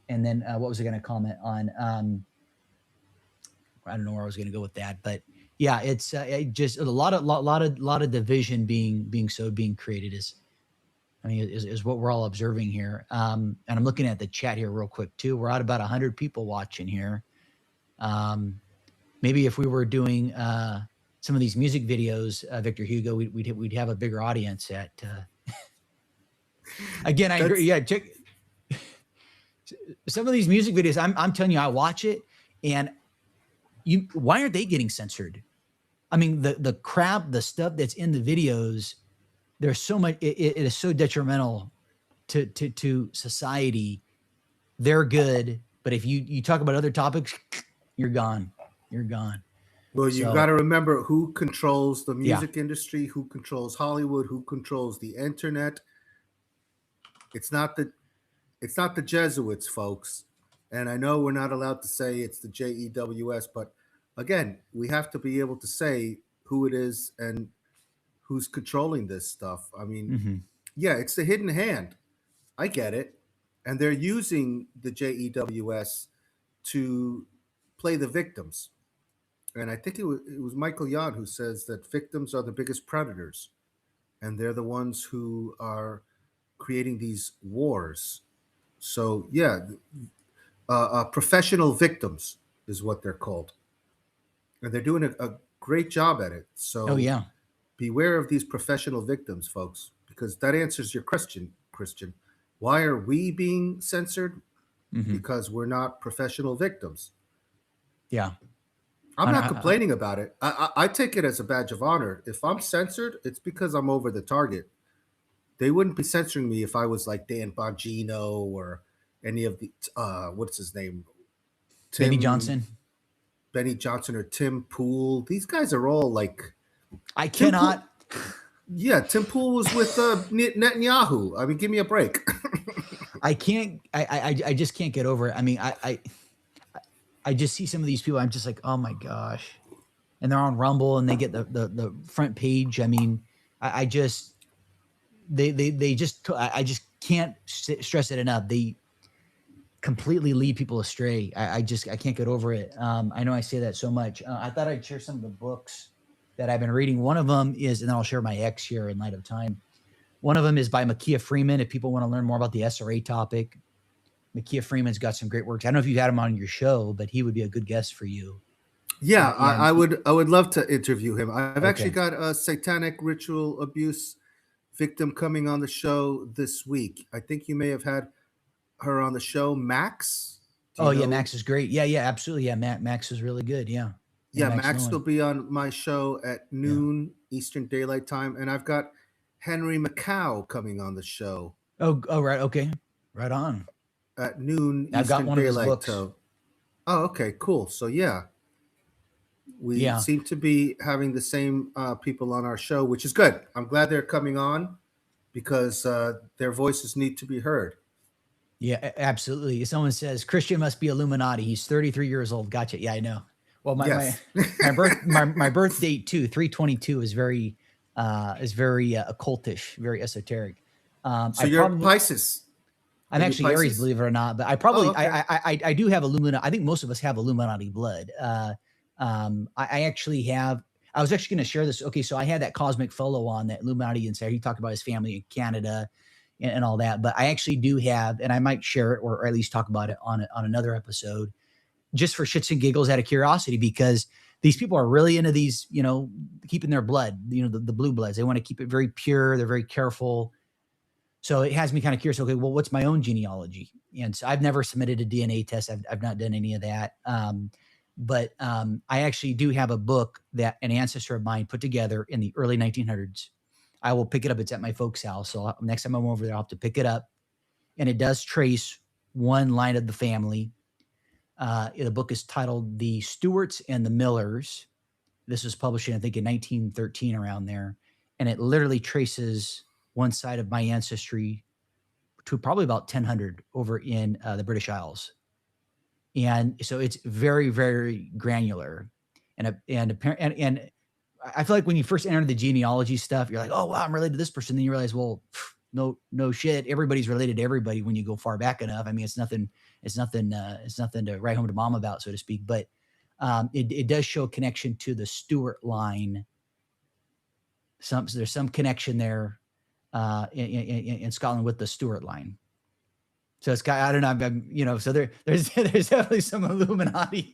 And then what was I going to comment on? I don't know where I was going to go with that, but yeah, it's just a lot of division being created is what we're all observing here. And I'm looking at the chat here real quick too. We're at about 100 people watching here. Um, Maybe if we were doing some of these music videos, Victor Hugo, we'd have a bigger audience. At again, I agree. That's Yeah, check some of these music videos. I'm telling you, I watch it, and why aren't they getting censored? I mean, the crap, the stuff that's in the videos, there's so much. It is so detrimental to society. They're good, but if you talk about other topics, you're gone. You're gone. well, you got So to remember who controls the yeah, music industry, who controls Hollywood, who controls the internet. It's not the it's not the Jesuits, folks. And I know we're not allowed to say it's the JEWS, but again, we have to be able to say who it is and who's controlling this stuff. I mean, hmm yeah, it's the hidden hand. I get it. And they're using the JEWS to play the victims. And I think it was Michael Yard who says that victims are the biggest predators, and they're the ones who are creating these wars. So yeah, professional victims is what they're called, and they're doing a great job at it. Oh So yeah. beware of these professional victims, folks, because that answers your question, Christian. Why are we being censored? Hmm. Because we're not professional victims. Yeah. I'm I, not I, complaining about it. I take it as a badge of honor. If I'm censored, it's because I'm over the target. They wouldn't be censoring me if I was like Dan Bongino or any of the what's his name, Benny Tim Johnson. Benny Johnson or Tim Pool. These guys are all like I Tim Pool. cannot. Yeah, Tim Pool was with Netanyahu. I mean, give me a break. I can't. I just can't get over it. I mean, I just see some of these people. I'm just like, oh my gosh, and they're on Rumble and they get the front page. I mean, I just they just I just can't stress it enough. They completely lead people astray. I can't get over it. I know I say that so much. I thought I'd share some of the books that I've been reading. One of them is, and then I'll share my X here in light of time. One of them is by Makia Freeman. If people want to learn more about the SRA topic, Makia Freeman's got some great works. I don't know if you've had him on your show, but he would be a good guest for you. Yeah, And I would love to interview him. I've actually okay, got a satanic ritual abuse victim coming on the show this week. I think you may have had her on the show, Max. Do oh you yeah, know? Max is great. Yeah, yeah, absolutely. Yeah, Max is really good. Yeah, yeah, Yeah, Max Max will Nolan. be on my show at Yeah. noon Eastern Daylight Time, and I've got Henry Macau coming on the show Oh right. Okay. Right on. at noon I've got Eastern one of his Daylight books. Time. Oh, okay, cool. So yeah, we Yeah. seem to be having the same people on our show, which is good. I'm glad they're coming on because their voices need to be heard. Yeah, absolutely. Someone says Christian must be Illuminati. He's 33 years old. Gotcha. Yeah, I know. Well, my Yes. my birth date too, 322 is very occultish, very esoteric. So I you're probably Pisces. I'm Are you actually Aries, Pisces? believe it or not, but I Oh, probably okay. I do have Illuminati. I think most of us have Illuminati blood. I actually have. I was actually going to share this. Okay, so I had that Cosmic Fellow on that Illuminati insider. He talked about his family in Canada and all that. But I actually do have, and I might share it or at least talk about it on another episode, just for shits and giggles, out of curiosity, because these people are really into these, keeping their blood, the blue bloods. They want to keep it very pure. They're very careful. So it has me kind of curious. Okay, well, what's my own genealogy? And so I've never submitted a DNA test. I've not done any of that. But I actually do have a book that an ancestor of mine put together in the early 1900s. I will pick it up. It's at my folks' house. So next time I'm over there, I'll have to pick it up. And it does trace one line of the family. The book is titled The Stewarts and the Millers. This was published, I think, in 1913, around there. And it literally traces one side of my ancestry to probably about 1000 over in the British Isles. And so it's very, very granular. And I feel like when you first enter the genealogy stuff, you're like, oh wow, I'm related to this person. Then you realize, well, no shit. Everybody's related to everybody when you go far back enough. I mean, it's nothing to write home to mom about, so to speak. But it does show a connection to the Stuart line. There's some connection there in Scotland with the Stuart line. So it's got, I don't know, so there's there's definitely some Illuminati,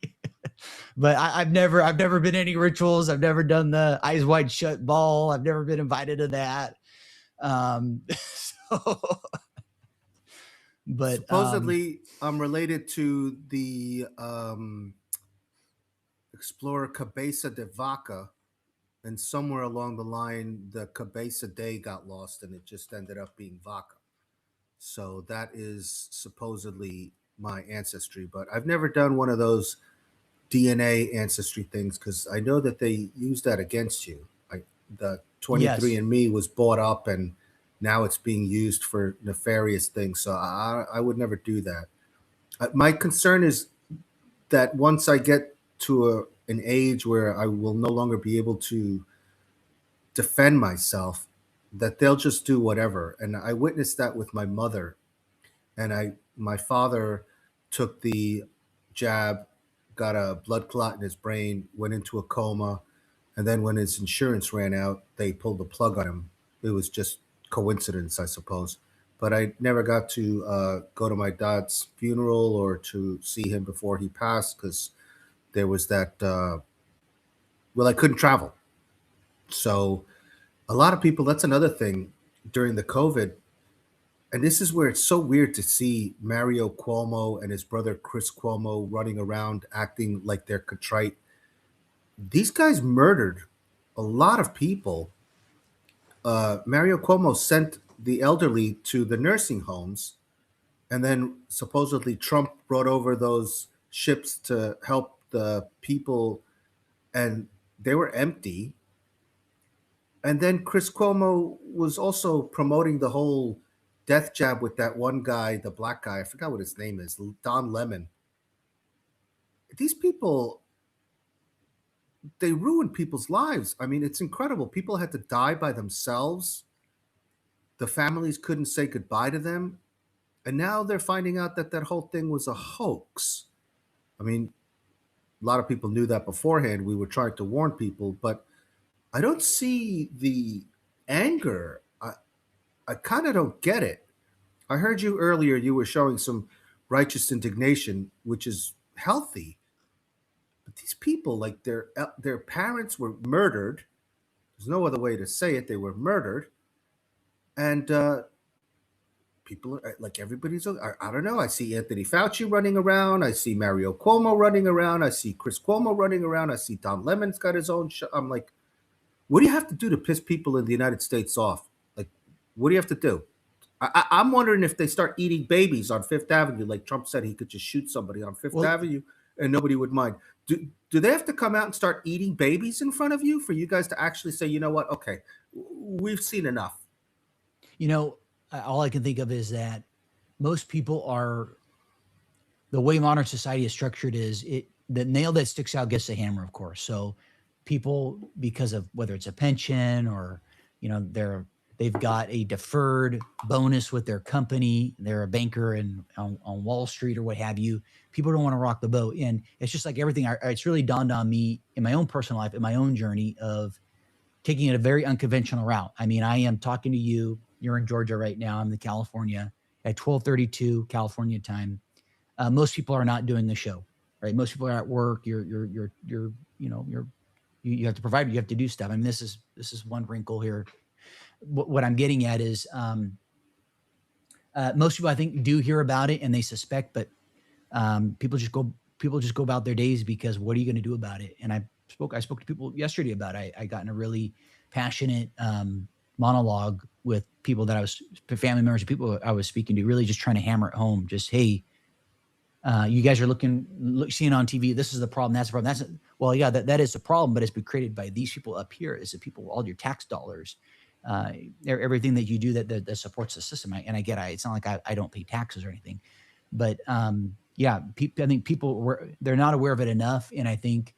but I've never been any rituals. I've never done the eyes wide shut ball. I've never been invited to that. So, but Supposedly, I'm related to the explorer Cabeza de Vaca, and somewhere along the line, the Cabeza Day got lost, and it just ended up being Vaca. So that is supposedly my ancestry, but I've never done one of those DNA ancestry things because I know that they use that against you. The yes, 23andMe was bought up and now it's being used for nefarious things. So I would never do that. My concern is that once I get to an age where I will no longer be able to defend myself, that they'll just do whatever. And I witnessed that with my mother. And my father took the jab got a blood clot in his brain, went into a coma, and then when his insurance ran out, they pulled the plug on him. It was just coincidence, I suppose. But I never got to go to my dad's funeral or to see him before he passed because there was that. Well, I couldn't travel, so a lot of people. That's another thing during the COVID, and this is where it's so weird to see Mario Cuomo and his brother Chris Cuomo running around acting like they're contrite. These guys murdered a lot of people. Mario Cuomo sent the elderly to the nursing homes, and then supposedly Trump brought over those ships to help the people, and they were empty. And then Chris Cuomo was also promoting the whole death jab with that one guy, the black guy. I forgot what his name is, Don Lemon. These people, they ruined people's lives. I mean, it's incredible. People had to die by themselves. The families couldn't say goodbye to them. And now they're finding out that that whole thing was a hoax. I mean, a lot of people knew that beforehand. We were trying to warn people, but I don't see the anger. I kind of don't get it. I heard you earlier, you were showing some righteous indignation, which is healthy. But these people, like their parents were murdered. There's no other way to say it. They were murdered. And people like everybody's. I don't know. I see Anthony Fauci running around. I see Mario Cuomo running around. I see Chris Cuomo running around. I see Don Lemon's got his own show. I'm like, what do you have to do to piss people in the United States off? Like, what do you have to do? I'm wondering if they start eating babies on Fifth Avenue, like Trump said he could just shoot somebody on Fifth Well, Avenue and nobody would mind. Do they have to come out and start eating babies in front of you for you guys to actually say, you know what? Okay, we've seen enough. you know, all I can think of is that most people are the way modern society is structured is it the nail that sticks out gets the hammer, of course. So people, because of whether it's a pension or they've got a deferred bonus with their company, they're a banker and on Wall Street or what have you. People don't want to rock the boat, and it's just like everything. It's really dawned on me in my own personal life, in my own journey of taking it a very unconventional route. I mean, I am talking to you. You're in Georgia right now. I'm in California at 12:32 California time. Most people are not doing the show, right? Most people are at work. You have to provide. You have to do stuff. I mean, this is one wrinkle here. What I'm getting at is most people I think do hear about it and they suspect, but people just go about their days because what are you going to do about it? And I spoke to people yesterday about it. I got in a really passionate monologue with people that I was family members, people I was speaking to, really just trying to hammer it home. Just, hey, you guys are seeing on TV. This is the problem. That's the problem. Well, yeah, that is a problem, but it's been created by these people up here. It's the people, all your tax dollars, everything that you do that supports the system. And I get, it's not like I don't pay taxes or anything, but yeah, I think people they're not aware of it enough. And I think,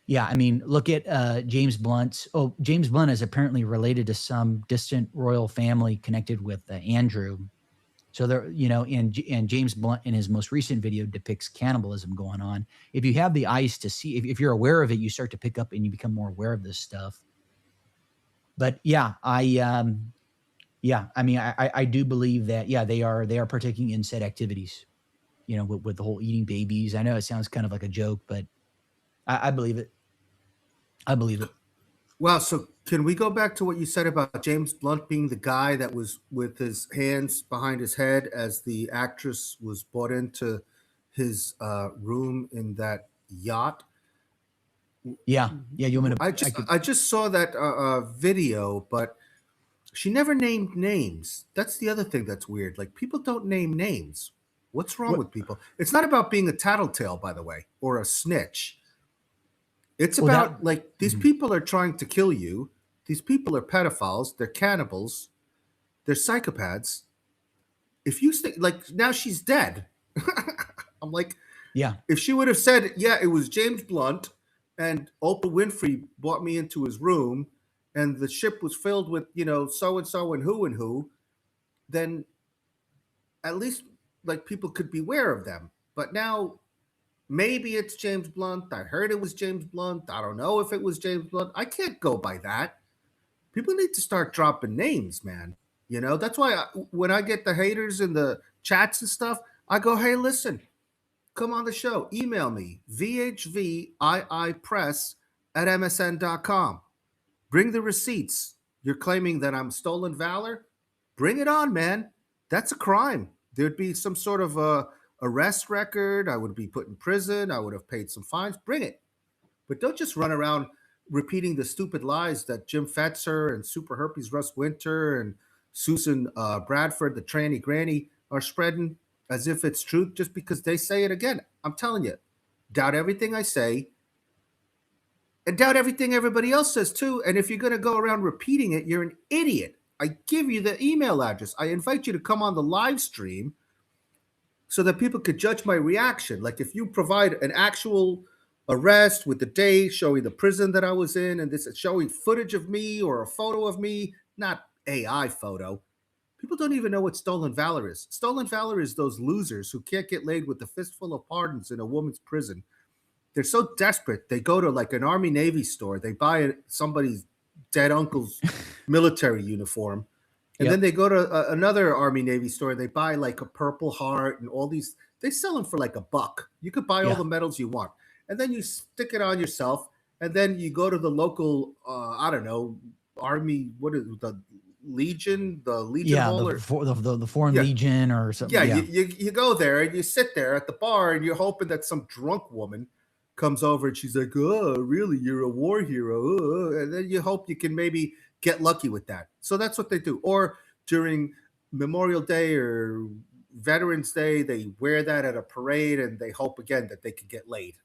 yeah, I mean, look at James Blunt. Oh, James Blunt is apparently related to some distant royal family connected with Andrew. So there, and James Blunt in his most recent video depicts cannibalism going on. If you have the eyes to see, if you're aware of it, you start to pick up and you become more aware of this stuff. But yeah, I mean, I do believe that, yeah, they are partaking in said activities, with the whole eating babies. I know it sounds kind of like a joke, but I believe it. I believe it. Wow. So can we go back to what you said about James Blunt being the guy that was with his hands behind his head as the actress was brought into his room in that yacht? Yeah. Yeah. You want me to, I I just could, I just saw that video, but she never named names. That's the other thing that's weird. Like people don't name names. What's wrong what, with people? It's not about being a tattletale, by the way, or a snitch. It's well, that, about like these mhm. people are trying to kill you. These people are pedophiles. They're cannibals. They're psychopaths. If you stay, like now she's dead. I'm like, Yeah. if she would have said, yeah, it was James Blunt and Oprah Winfrey brought me into his room and the ship was filled with, so and who, then at least like people could beware of them. But now Maybe it's James Blunt. I heard it was James Blunt. I don't know if it was James Blunt. I can't go by that. People need to start dropping names, man. That's why when I get the haters in the chats and stuff, I go, hey, listen, come on the show. Email me, vhviipress at msn.com. Bring the receipts. You're claiming that I'm stolen valor? Bring it on, man. That's a crime. There'd be some sort of a arrest record. I would be put in prison. I would have paid some fines. Bring it. But don't just run around repeating the stupid lies that Jim Fetzer and Super Herpes Russ Winter and Susan Bradford, the tranny granny, are spreading as if it's truth just because they say it again. I'm telling you, doubt everything I say and doubt everything everybody else says too. And if you're going to go around repeating it, you're an idiot. I give you the email address. I invite you to come on the live stream so that people could judge my reaction. Like if you provide an actual arrest with the date showing the prison that I was in and this showing footage of me or a photo of me, not AI photo. People don't even know what stolen valor is. Stolen valor is those losers who can't get laid with a fistful of pardons in a woman's prison. They're so desperate, they go to like an Army Navy store, they buy somebody's dead uncle's military uniform, and then Yep. they go to another Army Navy store and they buy like a Purple Heart and all these. They sell them for like $1. You could buy all Yeah. the medals you want, and then you stick it on yourself, and then you go to the local, I don't know, Army. What is the Legion Yeah. Hall, or The Foreign yeah, Legion or something. yeah, you, Yeah. you go there and you sit there at the bar and you're hoping that some drunk woman comes over and she's like, "Oh, really? You're a war hero," and then you hope you can maybe get lucky with that. So that's what they do. Or during Memorial Day or Veterans Day, they wear that at a parade and they hope again that they can get laid.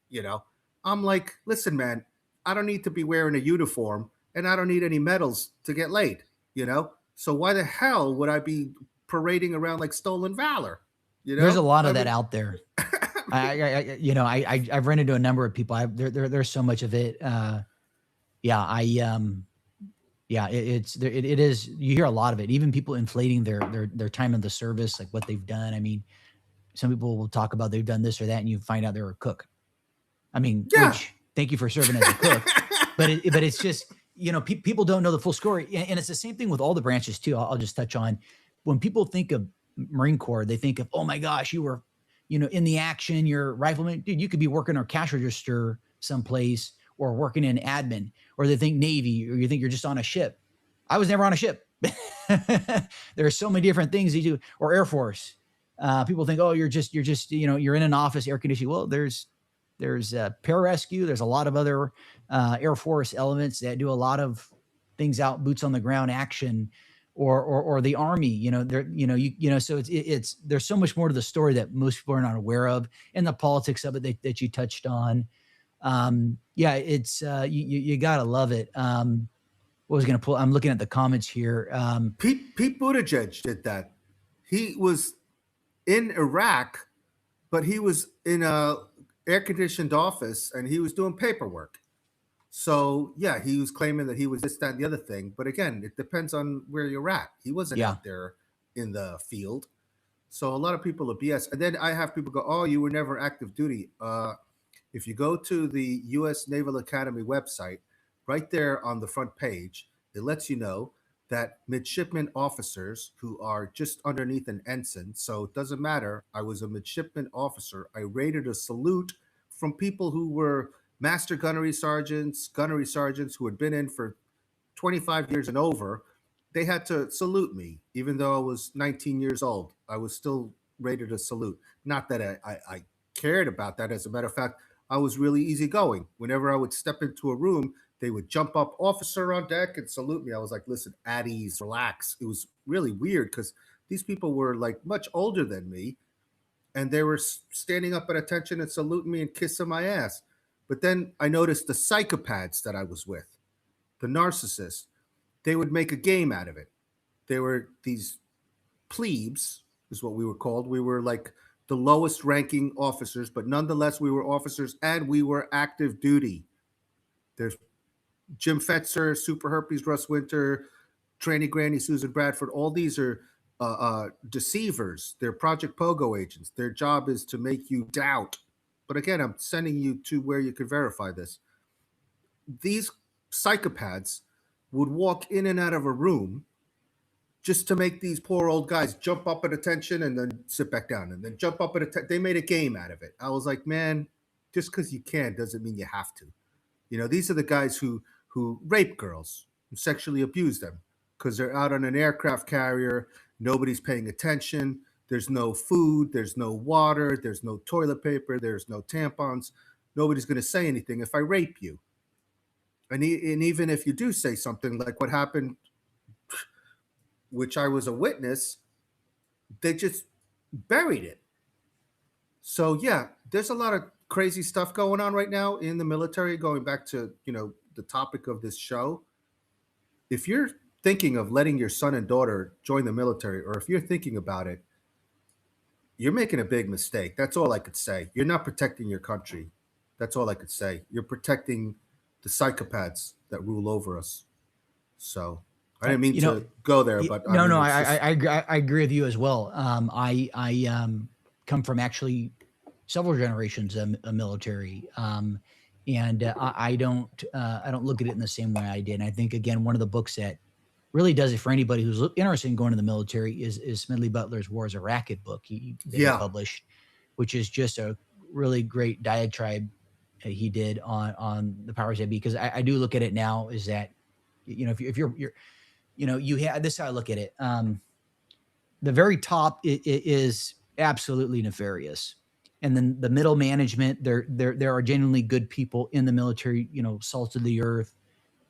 I'm like, listen, man, I don't need to be wearing a uniform and I don't need any medals to get laid. So why the hell would I be parading around like stolen valor. There's a lot I of that mean, out there. I've run into a number of people. There's so much of it. Yeah, yeah, it is. You hear a lot of it. Even people inflating their time in the service, like what they've done. I mean, some people will talk about they've done this or that, and you find out they're a cook. I mean, yeah. which thank you for serving as a cook, but it's just people don't know the full story, and it's the same thing with all the branches too. I'll just touch on when people think of Marine Corps, they think of, oh my gosh, you were in the action, you're rifleman, dude. You could be working a cash register someplace or working in admin, or they think Navy, or you think you're just on a ship. I was never on a ship. There are so many different things you do, or Air Force. People think, oh, you're just you're in an office, air conditioning. Well, there's pararescue. There's a lot of other Air Force elements that do a lot of things out, boots on the ground action, or the Army. So it's there's so much more to the story that most people are not aware of, and the politics of it that you touched on. Yeah, it's you gotta love it. What was going to pull? I'm looking at the comments here. Pete Buttigieg did that. He was in Iraq, but he was in a air conditioned office and he was doing paperwork. So yeah, he was claiming that he was this, that, and the other thing. But again, it depends on where you're at. He wasn't Yeah, out there in the field. So a lot of people are BS. And then I have people go, "Oh, you were never active duty." If you go to the U.S. Naval Academy website, right there on the front page, it lets you know that midshipman officers who are just underneath an ensign, so it doesn't matter. I was a midshipman officer. I rated a salute from people who were master gunnery sergeants who had been in for 25 years and over. They had to salute me, even though I was 19 years old. I was still rated a salute. Not that I cared about that. As a matter of fact, I was really easygoing. Whenever I would step into a room, they would jump up, officer on deck, and salute me. I was like, listen, at ease, relax. It was really weird because these people were like much older than me, and they were standing up at attention and saluting me and kissing my ass. But then I noticed the psychopaths that I was with, the narcissists, they would make a game out of it. They were these plebes, is what we were called. We were like the lowest ranking officers, but nonetheless, we were officers and we were active duty. There's Jim Fetzer, Super Herpes, Russ Winter, Tranny Granny, Susan Bradford. All these are deceivers. They're Project Pogo agents. Their job is to make you doubt but again, I'm sending you to where you could verify this. These psychopaths would walk in and out of a room just to make these poor old guys jump up at attention and then sit back down and then jump up at attention. They made a game out of it. I was like, man, just because you can doesn't mean you have to. You know, these are the guys who rape girls, who sexually abuse them because they're out on an aircraft carrier. Nobody's paying attention. There's no food. There's no water. There's no toilet paper. There's no tampons. Nobody's going to say anything if I rape you. And even if you do say something like what happened, which I was a witness, they just buried it. So yeah, there's a lot of crazy stuff going on right now in the military. Going back to the topic of this show, if you're thinking of letting your son and daughter join the military, or if you're thinking about it, you're making a big mistake. That's all I could say. You're not protecting your country. That's all I could say. You're protecting the psychopaths that rule over us. So I didn't mean to go there, but no, I mean, no, I agree with you as well. I come from actually several generations of military, and I don't look at it in the same way I did. And I think again, one of the books that really does it for anybody who's interested in going to the military is Smedley Butler's War is a Racket book that he published, which is just a really great diatribe he did on the powers that be. Because I do look at it now is that if you're you have this is how I look at it. The very top is absolutely nefarious. And then the middle management, there are genuinely good people in the military, salt of the earth,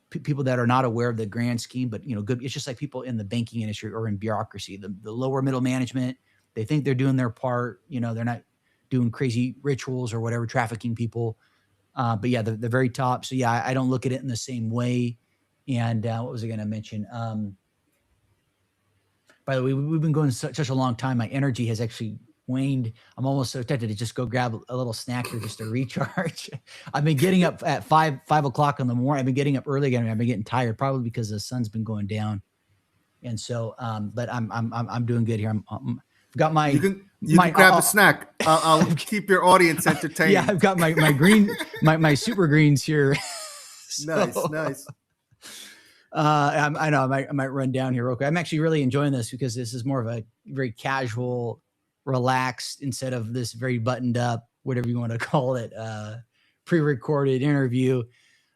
people that are not aware of the grand scheme, but good. It's just like people in the banking industry or in bureaucracy. The lower middle management, they think they're doing their part. They're not doing crazy rituals or whatever, trafficking people. But yeah, the very top. So yeah, I don't look at it in the same way. And what was I going to mention? By the way, we've been going such a long time. My energy has actually waned. I'm almost so tempted to just go grab a little snack here just to recharge. I've been getting up at 5 o'clock in the morning. I've been getting up early again. I've been getting tired, probably because the sun's been going down. And so, but I'm doing good here. I've got my. You can grab a snack. I'll keep your audience entertained. Yeah, I've got my green my super greens here. So, nice. I know I might run down here real quick. I'm actually really enjoying this because this is more of a very casual, relaxed, instead of this very buttoned up, whatever you want to call it, pre-recorded interview.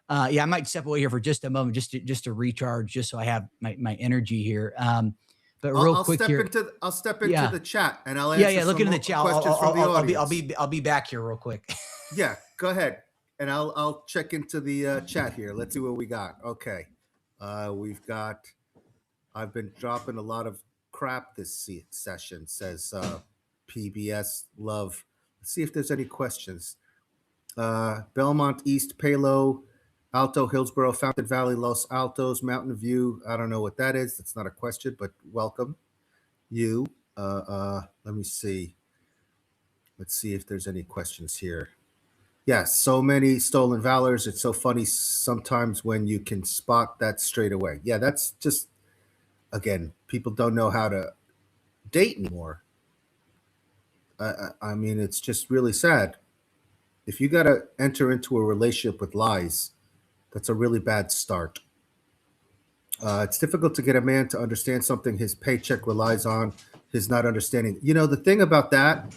Yeah, I might step away here for just a moment, just to recharge, just so I have my energy here. But real quick here, I'll step into the chat and I'll answer look into the chat. Questions from the audience. I'll be back here real quick. Yeah, go ahead, and I'll check into the chat here. Let's see what we got. Okay. I've been dropping a lot of crap this session, says PBS Love. Let's see if there's any questions. Belmont East, Palo, Alto, Hillsboro, Fountain Valley, Los Altos, Mountain View. I don't know what that is. That's not a question, but welcome. You. Let me see. Let's see if there's any questions here. Yeah, so many stolen valors. It's so funny sometimes when you can spot that straight away. Yeah, that's just, again, people don't know how to date anymore. I mean, it's just really sad. If you got to enter into a relationship with lies, that's a really bad start. It's difficult to get a man to understand something his paycheck relies on, his not understanding. The thing about that,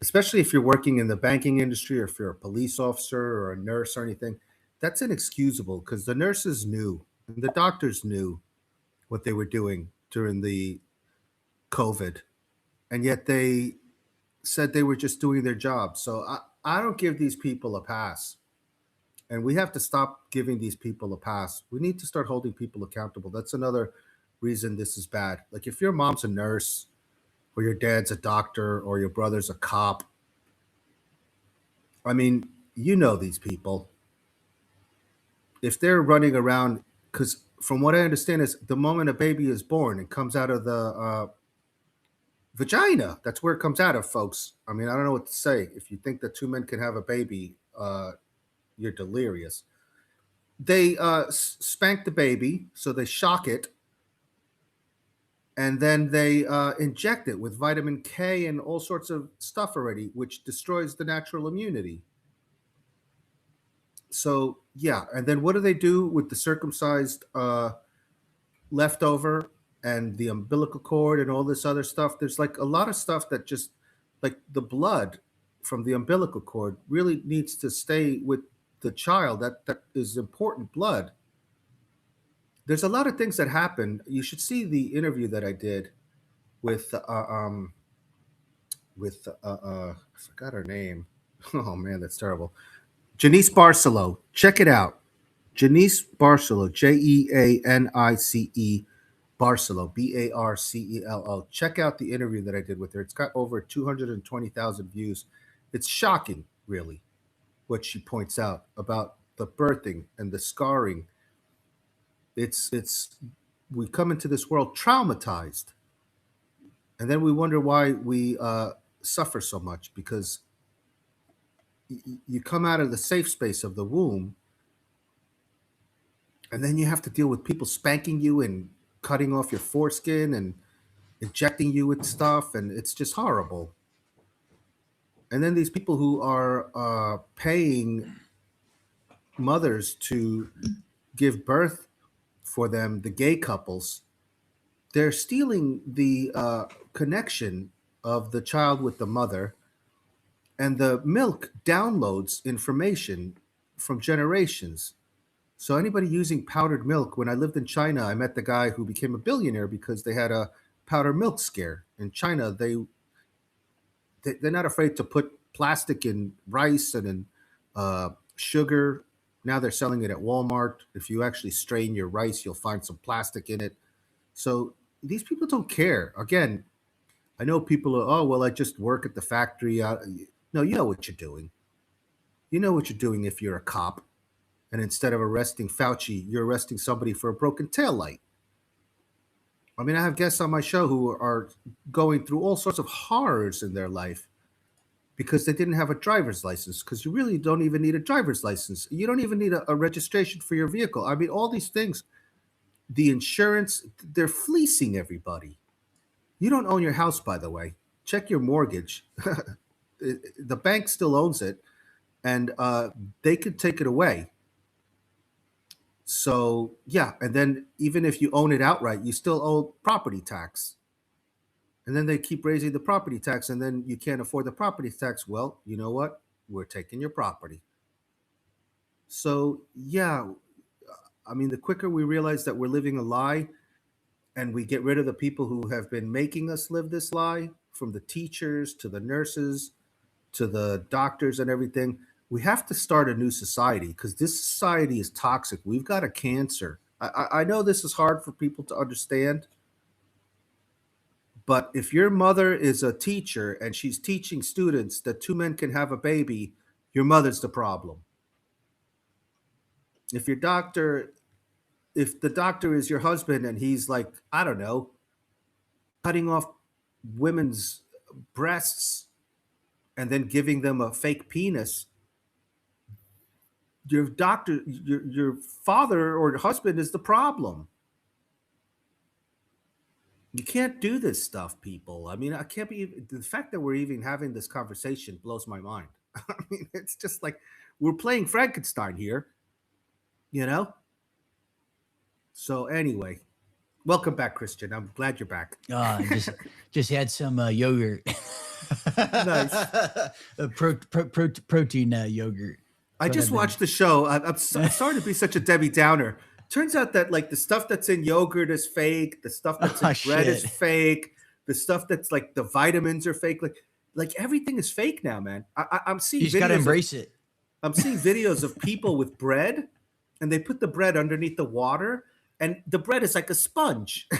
especially if you're working in the banking industry or if you're a police officer or a nurse or anything, that's inexcusable because the nurses knew and the doctors knew what they were doing during the COVID. And yet they said they were just doing their job. So I don't give these people a pass. And we have to stop giving these people a pass. We need to start holding people accountable. That's another reason this is bad. Like if your mom's a nurse, or your dad's a doctor, or your brother's a cop. I mean, these people. If they're running around, because from what I understand is the moment a baby is born, it comes out of the vagina. That's where it comes out of, folks. I mean, I don't know what to say. If you think that two men can have a baby, you're delirious. They spank the baby, so they shock it, and then they inject it with vitamin K and all sorts of stuff already, which destroys the natural immunity. So yeah, and then what do they do with the circumcised leftover and the umbilical cord and all this other stuff? There's like a lot of stuff that just like the blood from the umbilical cord really needs to stay with the child. That is important blood. There's a lot of things that happen. You should see the interview that I did with I forgot her name. Oh man, that's terrible. Janice Barcelo. Check it out. Janice Barcelo. Jeanice Barcelo. Barcello. Check out the interview that I did with her. It's got over 220,000 views. It's shocking, really, what she points out about the birthing and the scarring. It's we come into this world traumatized, and then we wonder why we suffer so much because you come out of the safe space of the womb, and then you have to deal with people spanking you and cutting off your foreskin and injecting you with stuff, and it's just horrible. And then these people who are paying mothers to give birth for them, the gay couples, they're stealing the connection of the child with the mother, and the milk downloads information from generations. So anybody using powdered milk, when I lived in China, I met the guy who became a billionaire because they had a powdered milk scare. In China, they're not afraid to put plastic in rice and in sugar. Now they're selling it at Walmart. If you actually strain your rice, you'll find some plastic in it. So these people don't care. Again, I know people are, oh, well, I just work at the factory. No, you know what you're doing. You know what you're doing if you're a cop. And instead of arresting Fauci, you're arresting somebody for a broken taillight. I mean, I have guests on my show who are going through all sorts of horrors in their life because they didn't have a driver's license. Because you really don't even need a driver's license. You don't even need a registration for your vehicle. I mean, all these things, the insurance, they're fleecing everybody. You don't own your house, by the way. Check your mortgage. The bank still owns it, and they could take it away. So yeah, and then even if you own it outright, you still owe property tax. And then they keep raising the property tax, and then you can't afford the property tax. Well, you know what? We're taking your property. So yeah, I mean, the quicker we realize that we're living a lie, and we get rid of the people who have been making us live this lie, from the teachers to the nurses to the doctors and everything, we have to start a new society because this society is toxic. We've got a cancer. I know this is hard for people to understand, but if your mother is a teacher and she's teaching students that two men can have a baby, your mother's the problem. If your doctor, if the doctor is your husband and he's like, I don't know, cutting off women's breasts and then giving them a fake penis, your father or husband is the problem. You can't do this stuff, people. I mean, I can't be the fact that we're even having this conversation blows my mind. I mean, it's just like we're playing Frankenstein here, you know. So anyway, welcome back, Christian. I'm glad you're back. Just had some yogurt. Nice. Protein yogurt. I just watched the show. I'm sorry to be such a Debbie Downer. Turns out that like the stuff that's in yogurt is fake. The stuff that's in bread is fake. The stuff that's like the vitamins are fake. Like everything is fake now, man. I'm seeing. You just gotta embrace it. I'm seeing videos of people with bread, and they put the bread underneath the water, and the bread is like a sponge. I'm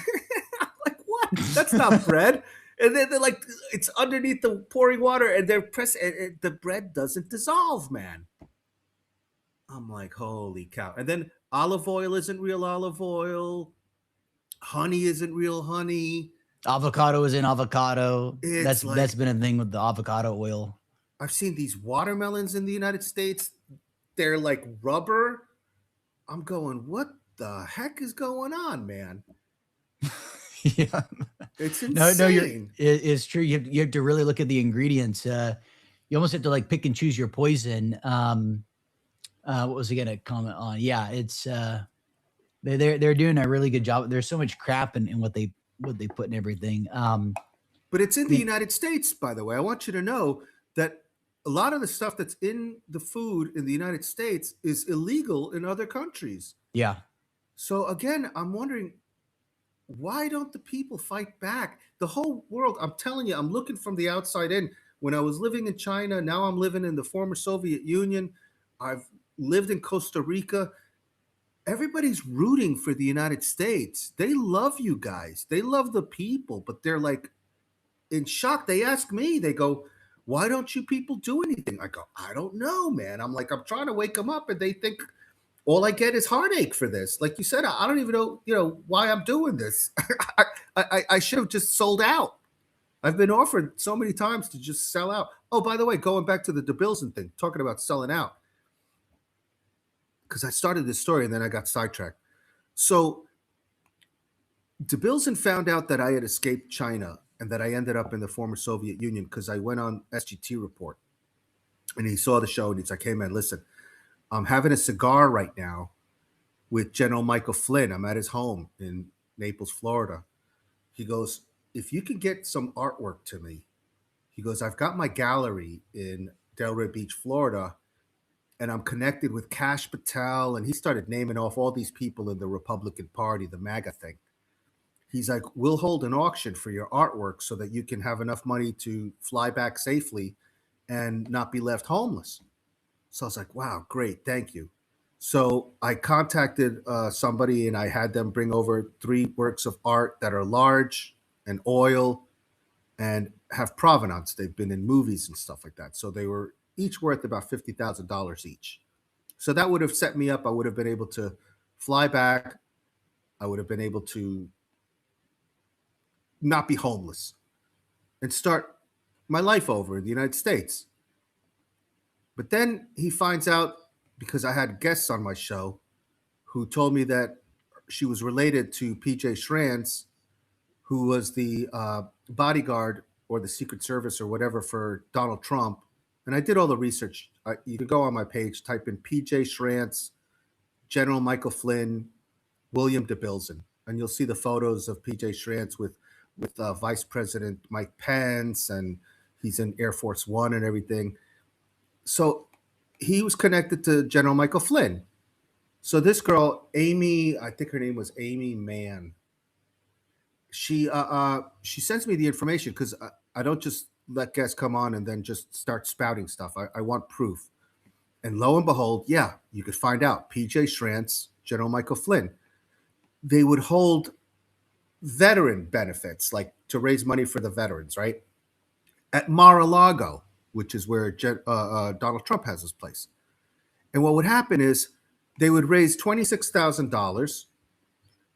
like, what? That's not bread. And then they're like, it's underneath the pouring water, and they're pressing. And the bread doesn't dissolve, man. I'm like, holy cow. And then olive oil isn't real olive oil. Honey isn't real honey. Avocado is in avocado. It's That's been a thing with the avocado oil. I've seen these watermelons in the United States. They're like rubber. I'm going, what the heck is going on, man? Yeah. It's No, no, insane. it's true. You have to really look at the ingredients. You almost have to like pick and choose your poison. What was I gonna comment on? Yeah, it's they're doing a really good job. There's so much crap in what they put in everything. But it's in the You, United States, by the way. I want you to know that a lot of the stuff that's in the food in the United States is illegal in other countries. yeah, So again, I'm wondering, why don't the people fight back? The whole world, I'm telling you, I'm looking from the outside in. When I was living in China, now I'm living in the former Soviet Union. I've lived in Costa Rica. Everybody's rooting for the United States. They love you guys. They love the people, but they're like in shock. They ask me, they go, "Why don't you people do anything?" I go, "I don't know, man." I'm like, I'm trying to wake them up, and they think all I get is heartache for this. Like you said, I don't even know, why I'm doing this. I should have just sold out. I've been offered so many times to just sell out. Oh, by the way, going back to the DeBilson thing, talking about selling out, because I started this story and then I got sidetracked. So DeBilson found out that I had escaped China and that I ended up in the former Soviet Union because I went on SGT report, and he saw the show and he's like, "Hey man, listen, I'm having a cigar right now with General Michael Flynn. I'm at his home in Naples, Florida." He goes, "If you could get some artwork to me," he goes, "I've got my gallery in Delray Beach, Florida, and I'm connected with Kash Patel." And he started naming off all these people in the Republican Party, the MAGA thing. He's like, "We'll hold an auction for your artwork so that you can have enough money to fly back safely and not be left homeless." So I was like, "Wow, great, thank you." So I contacted somebody and I had them bring over three works of art that are large and oil and have provenance. They've been in movies and stuff like that. So they were each worth about $50,000 each. So that would have set me up. I would have been able to fly back. I would have been able to not be homeless and start my life over in the United States. But then he finds out, because I had guests on my show who told me that she was related to PJ Shrans, who was the bodyguard or the Secret Service or whatever for Donald Trump. And I did all the research. You can go on my page, type in PJ Shrans, General Michael Flynn, William DeBilson, and you'll see the photos of PJ Shrans with Vice President Mike Pence, and he's in Air Force One and everything. So he was connected to General Michael Flynn. So this girl, Amy, I think her name was Amy Mann. She sends me the information because I don't just let guests come on and then just start spouting stuff. I want proof. And lo and behold, yeah, you could find out. PJ Shrantz, General Michael Flynn. They would hold veteran benefits, like to raise money for the veterans, right? At Mar-a-Lago, which is where Donald Trump has his place. And what would happen is they would raise $26,000.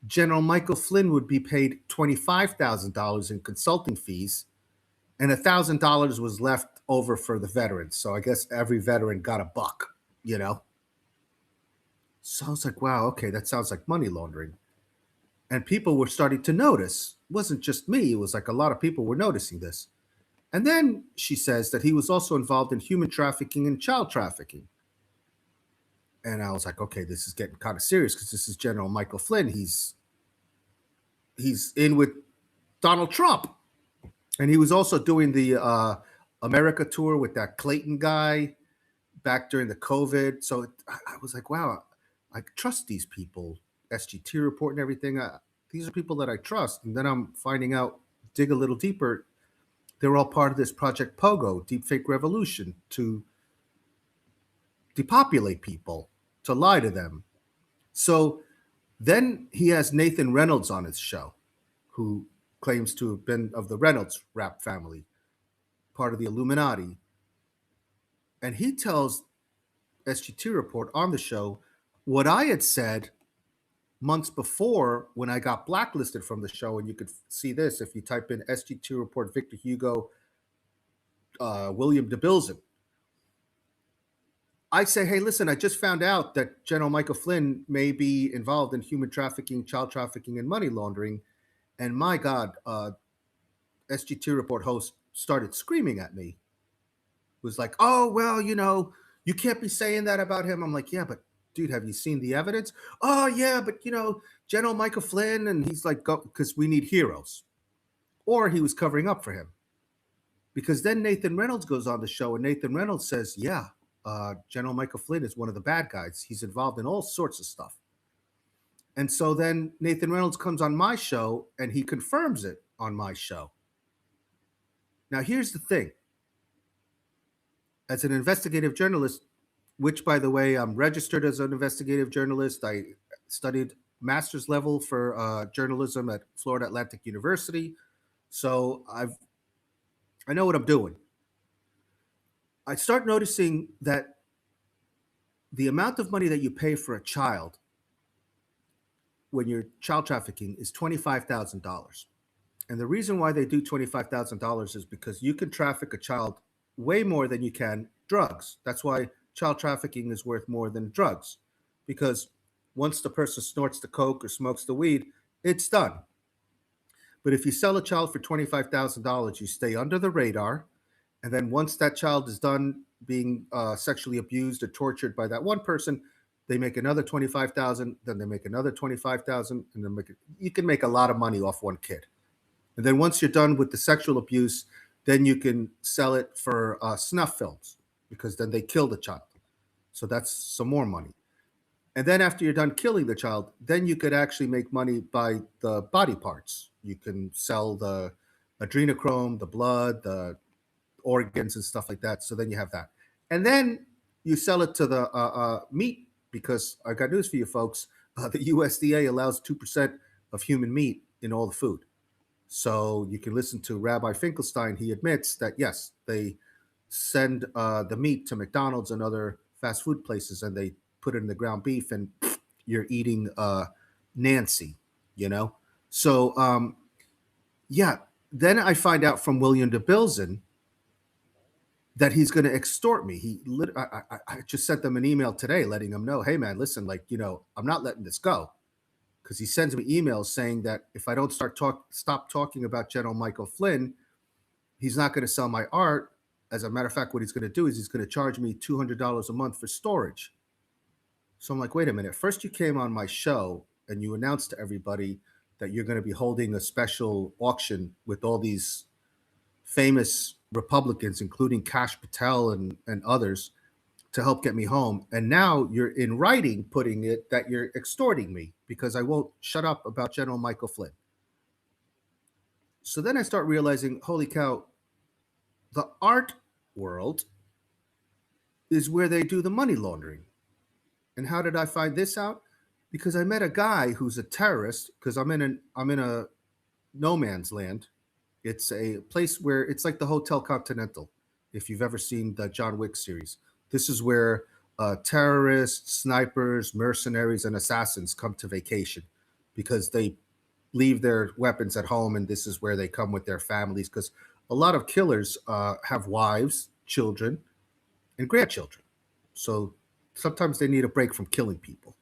General Michael Flynn would be paid $25,000 in consulting fees, and $1,000 was left over for the veterans. So I guess every veteran got a buck, you know? So I was like, wow, okay, that sounds like money laundering. And people were starting to notice. It wasn't just me, it was like a lot of people were noticing this. And then she says that he was also involved in human trafficking and child trafficking. And I was like, okay, this is getting kind of serious because this is General Michael Flynn. He's in with Donald Trump. And he was also doing the America tour with that Clayton guy back during the COVID. So I was like, wow, I trust these people. SGT report and everything. These are people that I trust. And then I'm finding out, dig a little deeper, they're all part of this Project Pogo, deepfake revolution, to depopulate people, to lie to them. So then he has Nathan Reynolds on his show, who claims to have been of the Reynolds rap family, part of the Illuminati. And he tells SGT Report on the show what I had said months before when I got blacklisted from the show. And you could see this if you type in SGT Report Victor Hugo, William DeBilson. I say, hey, listen, I just found out that General Michael Flynn may be involved in human trafficking, child trafficking, and money laundering. And my God, SGT report host started screaming at me. Was like, oh well, you can't be saying that about him. I'm like, yeah, but dude, have you seen the evidence? Oh yeah, but General Michael Flynn, and he's like, because we need heroes, or he was covering up for him. Because then Nathan Reynolds goes on the show, and Nathan Reynolds says, yeah, General Michael Flynn is one of the bad guys. He's involved in all sorts of stuff. And so then Nathan Reynolds comes on my show and he confirms it on my show. Now, here's the thing. As an investigative journalist, which, by the way, I'm registered as an investigative journalist, I studied master's level for journalism at Florida Atlantic University. So I know what I'm doing. I start noticing that the amount of money that you pay for a child when you're child trafficking is $25,000. And the reason why they do $25,000 is because you can traffic a child way more than you can drugs. That's why child trafficking is worth more than drugs. Because once the person snorts the coke or smokes the weed, it's done. But if you sell a child for $25,000, you stay under the radar. And then once that child is done being sexually abused or tortured by that one person, they make another 25,000, then they make another 25,000, and then you can make a lot of money off one kid. And then once you're done with the sexual abuse, then you can sell it for snuff films, because then they kill the child. So that's some more money. And then after you're done killing the child, then you could actually make money by the body parts. You can sell the adrenochrome, the blood, the organs and stuff like that. So then you have that. And then you sell it to the meat, because I got news for you folks. The USDA allows 2% of human meat in all the food. So you can listen to Rabbi Finkelstein. He admits that, yes, they send the meat to McDonald's and other fast food places, and they put it in the ground beef, and you're eating Nancy, you know? So, yeah, then I find out from William DeBilzen that he's going to extort me. I just sent them an email today letting them know, hey, man, listen, I'm not letting this go. Because he sends me emails saying that if I don't stop talking about General Michael Flynn, he's not going to sell my art. As a matter of fact, what he's going to do is he's going to charge me $200 a month for storage. So I'm like, wait a minute. First, you came on my show and you announced to everybody that you're going to be holding a special auction with all these famous Republicans, including Kash Patel and others, to help get me home. And now you're in writing putting it that you're extorting me because I won't shut up about General Michael Flynn. So then I start realizing, holy cow, the art world is where they do the money laundering. And how did I find this out? Because I met a guy who's a terrorist, because I'm in a no man's land. It's a place where it's like the Hotel Continental, if you've ever seen the John Wick series. This is where terrorists, snipers, mercenaries, and assassins come to vacation, because they leave their weapons at home, and this is where they come with their families. Because a lot of killers have wives, children, and grandchildren. So sometimes they need a break from killing people.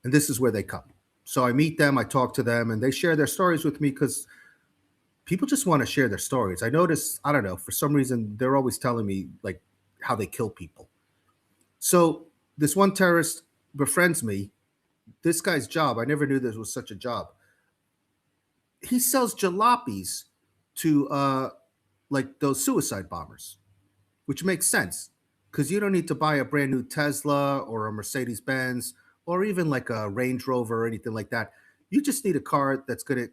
And this is where they come. So I meet them, I talk to them, and they share their stories with me, because people just want to share their stories. I notice, I don't know, for some reason, they're always telling me like how they kill people. So this one terrorist befriends me. This guy's job, I never knew this was such a job. He sells jalopies to like those suicide bombers, which makes sense, because you don't need to buy a brand new Tesla or a Mercedes Benz or even like a Range Rover or anything like that. You just need a car that's going to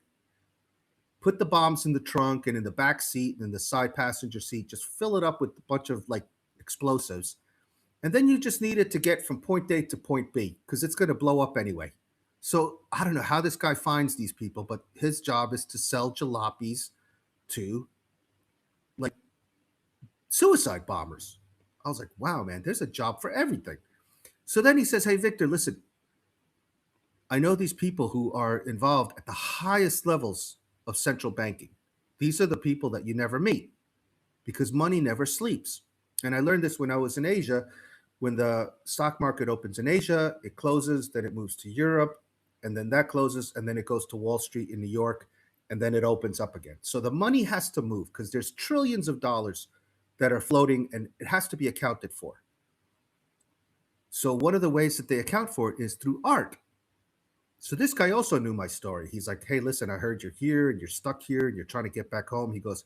put the bombs in the trunk and in the back seat and in the side passenger seat, just fill it up with a bunch of like explosives. And then you just need it to get from point A to point B, because it's going to blow up anyway. So I don't know how this guy finds these people, but his job is to sell jalopies to like suicide bombers. I was like, wow, man, there's a job for everything. So then he says, hey, Victor, listen, I know these people who are involved at the highest levels of central banking. These are the people that you never meet, because money never sleeps. And I learned this when I was in Asia. When the stock market opens in Asia, it closes, then it moves to Europe, and then that closes, and then it goes to Wall Street in New York. and then it opens up again. So the money has to move because there's trillions of dollars that are floating and it has to be accounted for. So one of the ways that they account for it is through art. So this guy also knew my story. He's like, "Hey, listen, I heard you're here and you're stuck here and you're trying to get back home." He goes,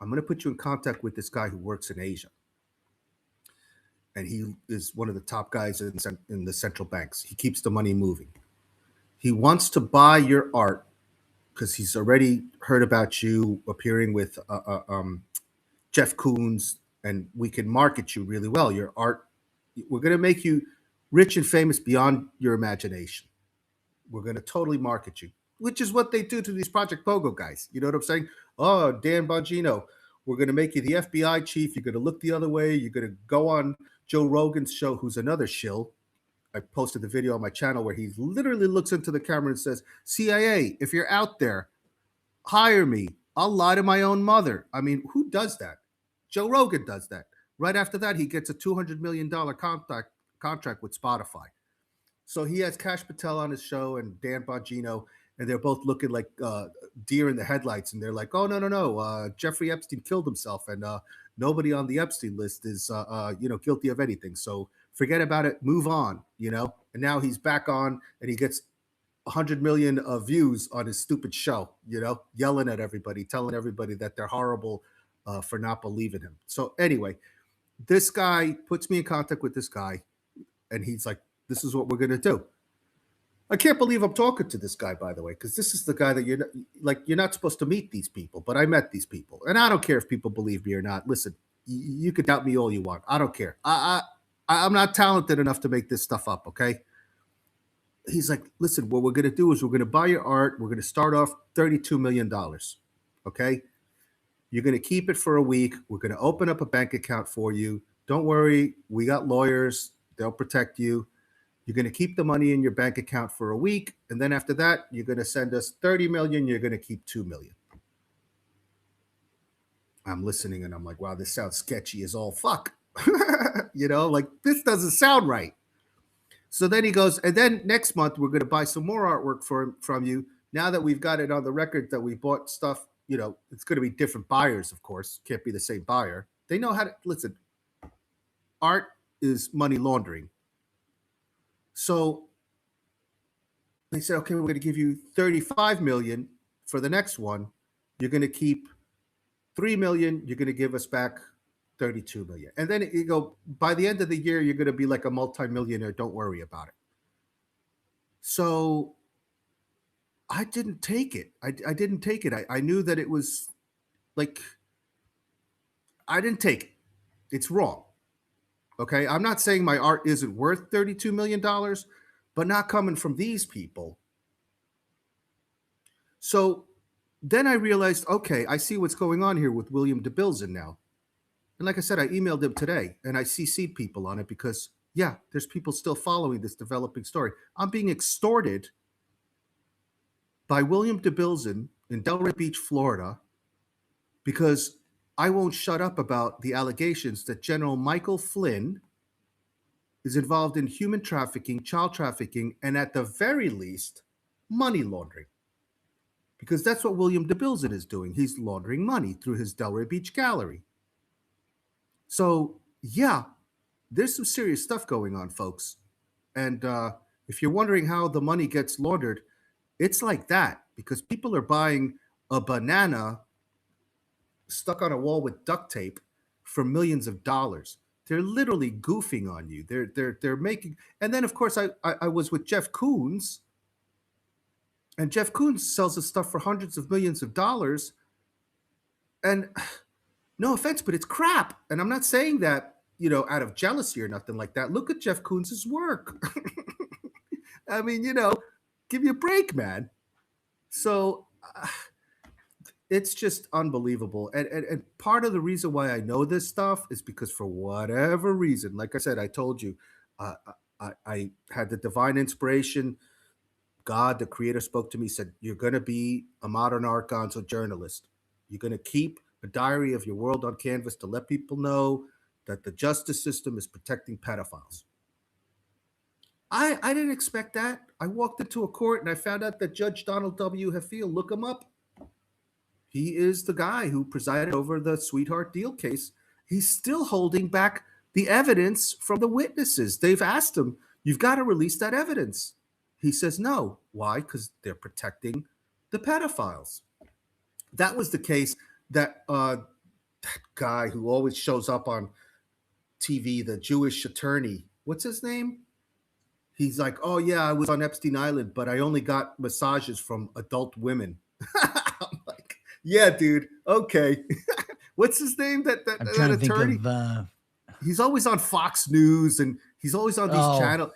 "I'm going to put you in contact with this guy who works in Asia. And he is one of the top guys in the central banks. He keeps the money moving. He wants to buy your art because he's already heard about you appearing with Jeff Koons, and we can market you really well. Your art, we're going to make you rich and famous beyond your imagination. We're going to totally market you, which is what they do to these Project Pogo guys. You know what I'm saying? Oh, Dan Bongino, we're going to make you the FBI chief. You're going to look the other way. You're going to go on Joe Rogan's show, who's another shill. I posted the video on my channel where he literally looks into the camera and says, CIA, if you're out there, hire me. I'll lie to my own mother. I mean, who does that? Joe Rogan does that. Right after that, he gets a $200 million contract with Spotify. So he has Cash Patel on his show and Dan Bongino, and they're both looking like deer in the headlights. And they're like, "Oh, no. Jeffrey Epstein killed himself, and nobody on the Epstein list is, guilty of anything. So forget about it. Move on, And now he's back on, and he gets 100 million of views on his stupid show, yelling at everybody, telling everybody that they're horrible for not believing him. So anyway, this guy puts me in contact with this guy, and he's like, "This is what we're going to do." I can't believe I'm talking to this guy, by the way, because this is the guy that you're not supposed to meet these people, but I met these people, and I don't care if people believe me or not. Listen, you could doubt me all you want. I don't care. I'm not talented enough to make this stuff up. Okay. He's like, "Listen, what we're going to do is we're going to buy your art. We're going to start off $32 million. Okay. You're going to keep it for a week. We're going to open up a bank account for you. Don't worry. We got lawyers. They'll protect you. You're going to keep the money in your bank account for a week. And then after that, you're going to send us 30 million. You're going to keep 2 million. I'm listening and I'm like, wow, this sounds sketchy as all fuck. Like this doesn't sound right. So then he goes, and then next month, we're going to buy some more artwork from you. Now that we've got it on the record that we bought stuff, it's going to be different buyers, of course. Can't be the same buyer. They know how to listen. Art is money laundering. So they said, okay, we're going to give you 35 million for the next one. You're going to keep 3 million. You're going to give us back 32 million. And then you go, by the end of the year, you're going to be like a multimillionaire. Don't worry about it. So I didn't take it. I didn't take it. I knew that it was like, I didn't take it. It's wrong. Okay. I'm not saying my art isn't worth $32 million, but not coming from these people. So then I realized, okay, I see what's going on here with William DeBilzen now. And like I said, I emailed him today and I CC'd people on it because, yeah, there's people still following this developing story. I'm being extorted by William DeBilzen in Delray Beach, Florida, because I won't shut up about the allegations that General Michael Flynn is involved in human trafficking, child trafficking, and at the very least, money laundering. Because that's what William DeBilzen is doing. He's laundering money through his Delray Beach gallery. So, yeah, there's some serious stuff going on, folks. And if you're wondering how the money gets laundered, it's like that because people are buying a banana stuck on a wall with duct tape for millions of dollars. They're literally goofing on you. They're making, and then of course I was with Jeff Koons, and Jeff Koons sells his stuff for hundreds of millions of dollars. And no offense, but it's crap. And I'm not saying that, out of jealousy or nothing like that. Look at Jeff Koons' work. I mean, give me a break, man. So it's just unbelievable. And part of the reason why I know this stuff is because for whatever reason, like I said, I told you, I had the divine inspiration. God, the creator, spoke to me, said, you're going to be a modern art gonzo journalist. You're going to keep a diary of your world on canvas to let people know that the justice system is protecting pedophiles. I didn't expect that. I walked into a court and I found out that Judge Donald W. Heffield, look him up, He is the guy who presided over the sweetheart deal case. He's still holding back the evidence from the witnesses. They've asked him, "You've got to release that evidence." He says no. Why? Because they're protecting the pedophiles. That was the case that that guy who always shows up on TV, the Jewish attorney. What's his name? He's like, "Oh yeah, I was on Epstein Island, but I only got massages from adult women." I'm like, "Yeah, dude. Okay." What's his name? I'm That trying to think attorney? of. He's always on Fox News and he's always on these Oh, channels.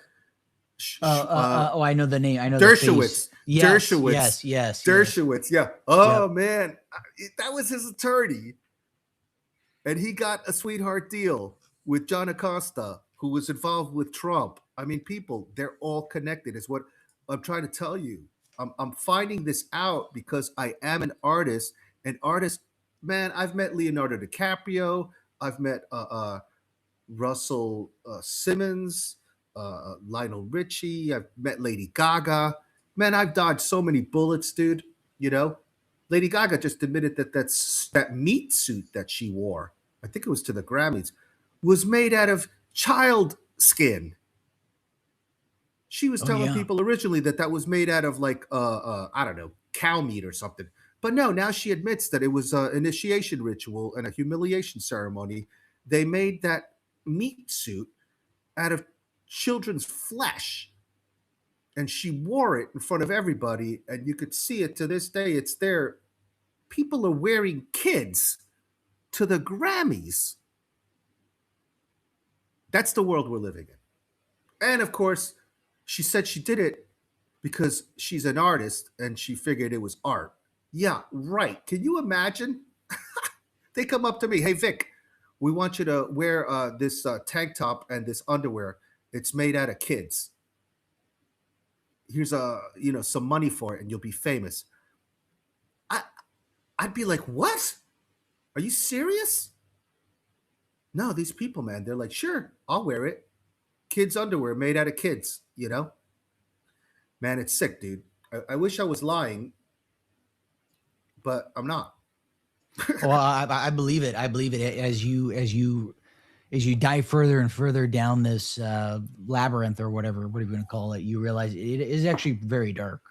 oh, I know the name. I know the face. Dershowitz. Yes, Dershowitz. yes, yes, yes. Dershowitz. Yeah. Yep. Oh man, that was his attorney, and he got a sweetheart deal with John Acosta, who was involved with Trump. I mean, people, they're all connected. Is what I'm trying to tell you. I'm finding this out because I am an artist. An artist, man. I've met Leonardo DiCaprio. I've met Russell Simmons, Lionel Richie. I've met Lady Gaga. Man, I've dodged so many bullets, dude. You know, Lady Gaga just admitted that that meat suit that she wore, I think it was to the Grammys, was made out of child skin. She was Oh telling yeah. people originally that that was made out of like I don't know, cow meat or something. But no, now she admits that it was an initiation ritual and a humiliation ceremony. They made that meat suit out of children's flesh, and she wore it in front of everybody, and you could see it to this day. It's there. People are wearing kids to the Grammys. That's the world we're living in. And of course, she said she did it because she's an artist and she figured it was art. Yeah, right. Can you imagine? They come up to me, "Hey Vic, we want you to wear this tank top and this underwear. It's made out of kids. Here's some money for it, and you'll be famous." I I'd be like, "What? Are you serious?" No, these people, man, they're like, "Sure, I'll wear it. Kids underwear made out of kids." Man, it's sick, dude. I wish I was lying, but I'm not. Well, I believe it. I believe it as you dive further and further down this labyrinth or whatever you want to call it. You realize it is actually very dark.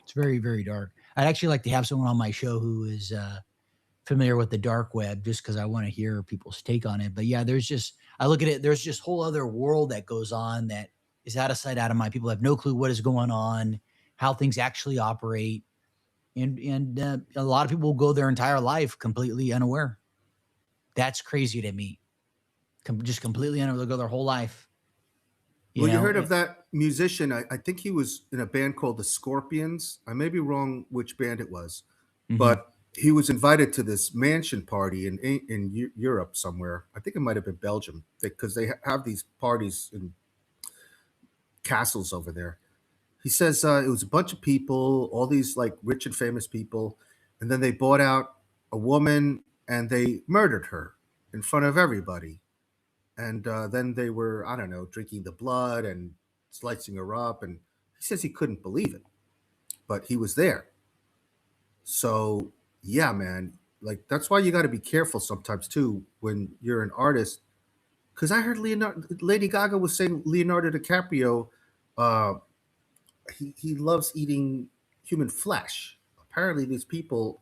It's very, very dark. I'd actually like to have someone on my show who is familiar with the dark web, just because I want to hear people's take on it. But yeah, I look at it. There's just whole other world that goes on that is out of sight, out of mind. People have no clue what is going on, how things actually operate, and a lot of people will go their entire life completely unaware. That's crazy to me. Just completely unaware. They'll go their whole life. You Well, you know, heard of that musician? I think he was in a band called the Scorpions. I may be wrong which band it was, mhm. but he was invited to this mansion party in Europe somewhere. I think it might have been Belgium because they have these parties in castles over there. He says it was a bunch of people, all these like rich and famous people, and then they bought out a woman and they murdered her in front of everybody. And then they were, I don't know, drinking the blood and slicing her up. And he says he couldn't believe it, but he was there. So yeah, man, like that's why you got to be careful sometimes too when you're an artist. Because I heard Lady Gaga was saying Leonardo DiCaprio, uh, he loves eating human flesh. Apparently, these people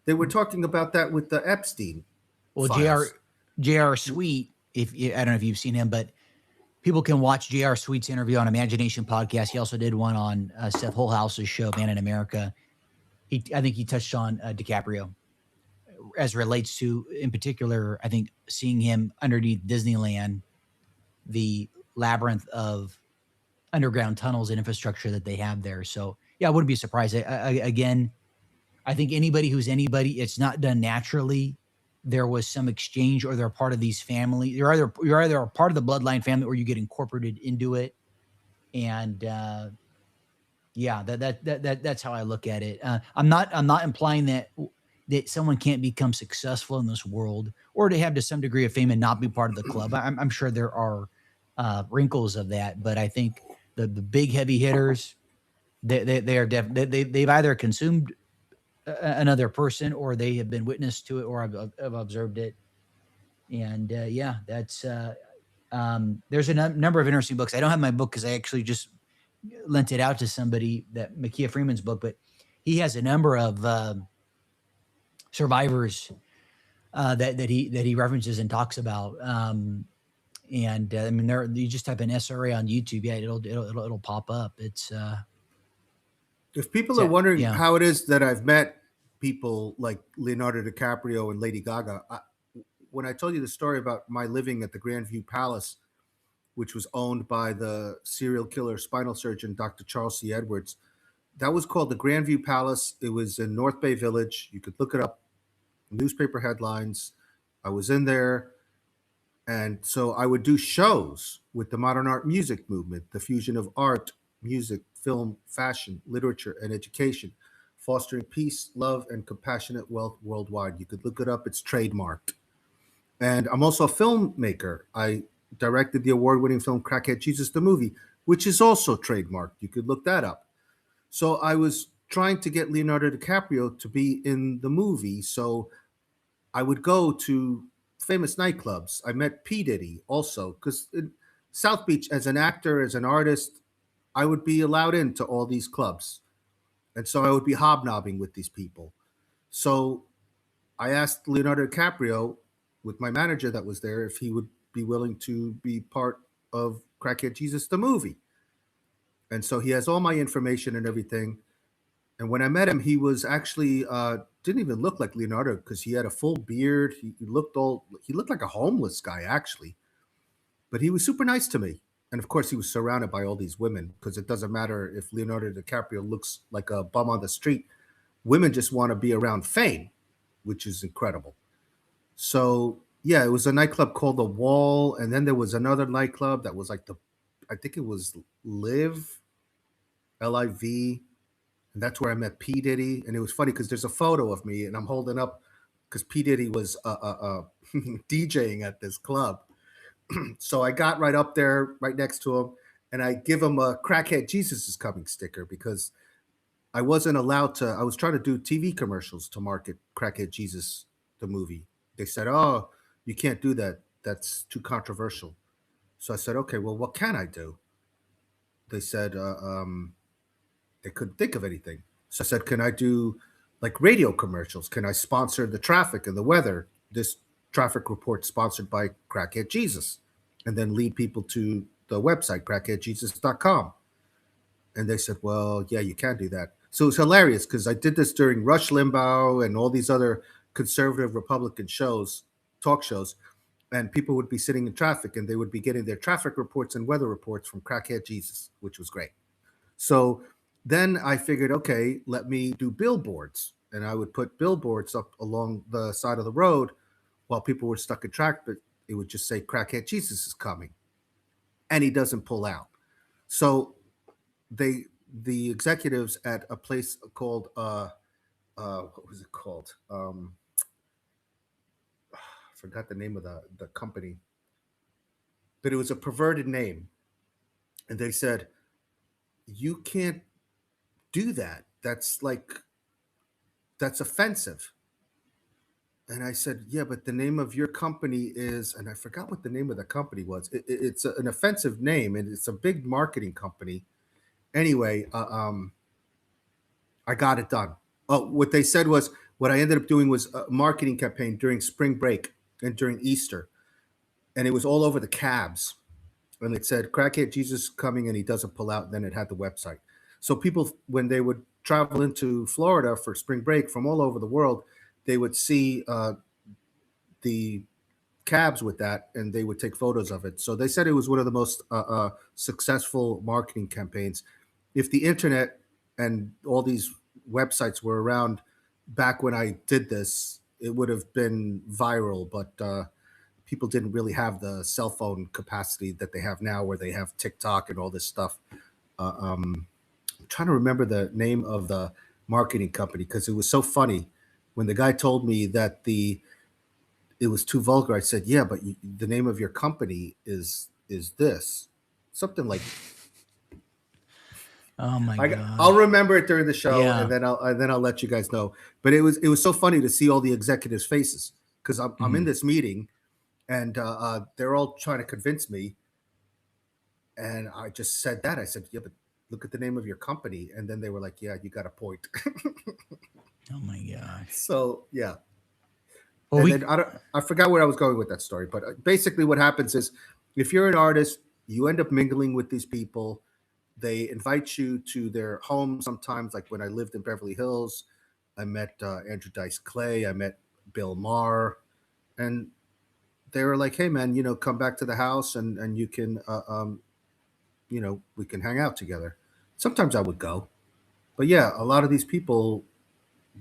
they were talking about that with the Epstein Well, Jr. files. Jr. Sweet. If I don't know if you've seen him, but people can watch Jr. Sweet's interview on Imagination Podcast. He also did one on Seth Holhouse's show, Man in America. I think he touched on DiCaprio as relates to, in particular, I think seeing him underneath Disneyland, the labyrinth of underground tunnels and infrastructure that they have there. So yeah, I wouldn't be surprised. Again, I think anybody who's anybody, it's not done naturally. There was some exchange, or they're part of these families. You're either a part of the bloodline family, or you get incorporated into it. And yeah, that's how I look at it. I'm not implying that someone can't become successful in this world, or to have to some degree of fame and not be part of the club. I'm sure there are wrinkles of that, but I think the big heavy hitters, they've either consumed another person, or they have been witness to it, or have observed it. And yeah, that's there's a number of interesting books. I don't have my book because I actually just lent it out to somebody, that Makia Freeman's book, but he has a number of survivors that he references and talks about. And I mean, there, you just type an SRA on YouTube, yeah, it'll pop up. If people are It's wondering yeah. how it is that I've met people like Leonardo DiCaprio and Lady Gaga, when I told you the story about my living at the Grandview Palace, which was owned by the serial killer spinal surgeon Dr. Charles C. Edwards, that was called the Grandview Palace. It was in North Bay Village. You could look it up, newspaper headlines. I was in there. And so I would do shows with the modern art music movement, the fusion of art, music, film, fashion, literature, and education, fostering peace, love, and compassionate wealth worldwide. You could look it up, it's trademarked. And I'm also a filmmaker. I directed the award winning film Crackhead Jesus the Movie, which is also trademarked. You could look that up. So I was trying to get Leonardo DiCaprio to be in the movie. So I would go to famous nightclubs. I met P. Diddy also, because in South Beach, as an actor, as an artist, I would be allowed into all these clubs. And so I would be hobnobbing with these people. So I asked Leonardo DiCaprio, with my manager that was there, if he would be willing to be part of Crackhead Jesus the movie. And so he has all my information and everything. And when I met him, he was actually didn't even look like Leonardo because he had a full beard. He looked all he looked like a homeless guy actually, but he was super nice to me. And of course, he was surrounded by all these women because it doesn't matter if Leonardo DiCaprio looks like a bum on the street. Women just want to be around fame, which is incredible. So yeah, it was a nightclub called the Wall, and then there was another nightclub that was like I think it was Live, LIV, and that's where I met P Diddy. And it was funny because there's a photo of me, and I'm holding up because P Diddy was DJing at this club. So I got right up there, right next to him, and I give him a "Crackhead Jesus is Coming" sticker because I wasn't allowed to. I was trying to do TV commercials to market Crackhead Jesus, the movie. They said, "Oh, you can't do that. That's too controversial." So I said, "Okay, well, what can I do?" They said, they couldn't think of anything. So I said, "Can I do like radio commercials? Can I sponsor the traffic and the weather? This traffic report sponsored by Crackhead Jesus," and then lead people to the website crackheadjesus.com. And they said, "Well, yeah, you can do that." So it's hilarious because I did this during Rush Limbaugh and all these other conservative Republican shows, talk shows, and people would be sitting in traffic and they would be getting their traffic reports and weather reports from Crackhead Jesus, which was great. So then I figured, okay, let me do billboards. And I would put billboards up along the side of the road while people were stuck in traffic. It would just say, "Crackhead Jesus is coming." And he doesn't pull out. So the executives at a place called, what was it called? I forgot the name of the company, but it was a perverted name. And they said, "You can't do that. That's offensive." And I said, "Yeah, but the name of your company is," and I forgot what the name of the company was. It's an offensive name, and it's a big marketing company. Anyway, I got it done. Oh, what they said was, what I ended up doing was a marketing campaign during spring break and during Easter, and it was all over the cabs. And it said, "Crackhead Jesus coming," and he doesn't pull out. And then it had the website. So people, when they would travel into Florida for spring break from all over the world, they would see the cabs with that and they would take photos of it. So they said it was one of the most successful marketing campaigns. If the internet and all these websites were around back when I did this, it would have been viral, but people didn't really have the cell phone capacity that they have now, where they have TikTok and all this stuff. I'm trying to remember the name of the marketing company because it was so funny when the guy told me that the it was too vulgar. I said, "Yeah, but the name of your company is this something like Oh my I'll gosh. remember it during the show, Yeah. and then I'll let you guys know. But it was so funny to see all the executives' faces because I'm in Mhm. this meeting, and they're all trying to convince me, and I just said that. I said, "Yeah, but look at the name of your company," and then they were like, "Yeah, you got a point." Oh my gosh. So yeah, Well, and we then I forgot where I was going with that story, but basically what happens is if you're an artist, you end up mingling with these people. They invite you to their home sometimes. Like when I lived in Beverly Hills, I met Andrew Dice Clay, I met Bill Maher, and they were like, "Hey man, come back to the house and you can we can hang out together." Sometimes I would go, but yeah, a lot of these people,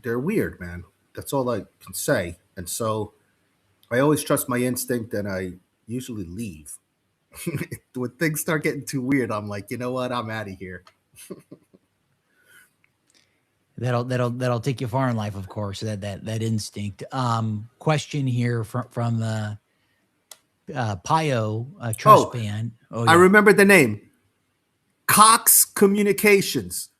they're weird, man. That's all I can say. And so I always trust my instinct, and I usually leave. When things start getting too weird, I'm like, you know what? I'm out of here. that'll take you far in life, of course. That instinct. Question here from Pio Trust Oh, Band. Oh I yeah. remember the name Cox Communications.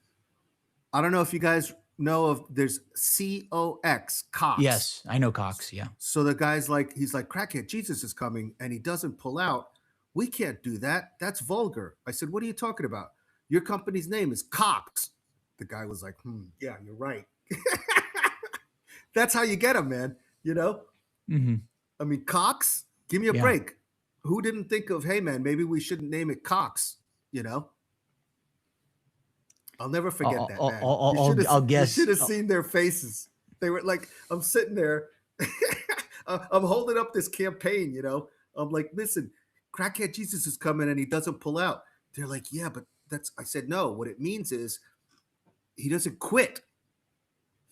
I don't know if you guys know of. There's COX Cox. Yes, I know Cox. Yeah. So the guy's like, he's like, crackhead, Jesus is coming, and he doesn't pull out. We can't do that. That's vulgar. I said, what are you talking about? Your company's name is Cox. The guy was like, yeah, you're right. That's how you get him, man. You know, Hmm. I mean, Cox, give me a Yeah. break. Who didn't think of, hey, man, maybe we shouldn't name it Cox? You know, I'll never forget that, man. I'll You guess. should have seen their faces. They were like, I'm sitting there, I'm holding up this campaign. I'm like, listen, crackhead Jesus is coming, and he doesn't pull out. They're like, yeah, but that's. I said, no. What it means is he doesn't quit.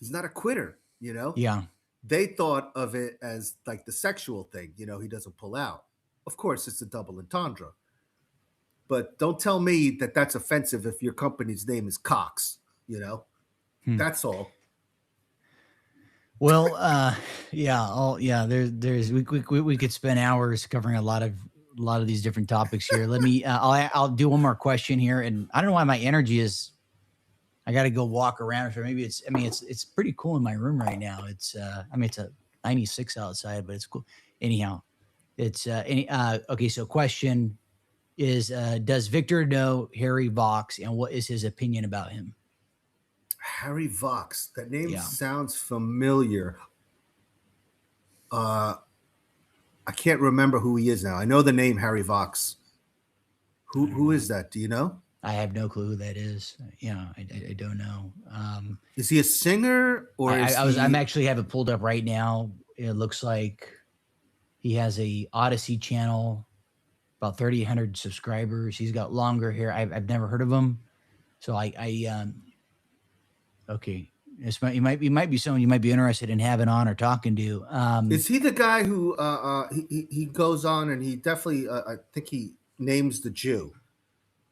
He's not a quitter. Yeah. They thought of it as like the sexual thing. He doesn't pull out. Of course, it's a double entendre. But don't tell me that that's offensive if your company's name is Cox. You know, Hmm. that's all. Well, yeah, yeah. We could spend hours covering a lot of these different topics here. Let me. I'll do one more question here, and I don't know why my energy is. I got to go walk around. Or maybe it's. I mean, it's pretty cool in my room right now. It's. I mean, it's a 96 outside, but it's cool. Anyhow, it's. Okay. So, question is: does Victor know Harry Vox, and what is his opinion about him? Harry Vox. That name Yeah. sounds familiar. Uh, I can't remember who he is now. I know the name Harry Vox. I Who don't who know. is that? Do you know? I have no clue who that is. Yeah, I don't know. Is he a singer or is I'm he? actually have it pulled up right now. It looks like he has a Odyssey channel, about 3,800 subscribers. He's got longer hair. I've never heard of him. So okay. He might be someone you might be interested in having on or talking to. Is he the guy who he goes on and he definitely I think he names the Jew.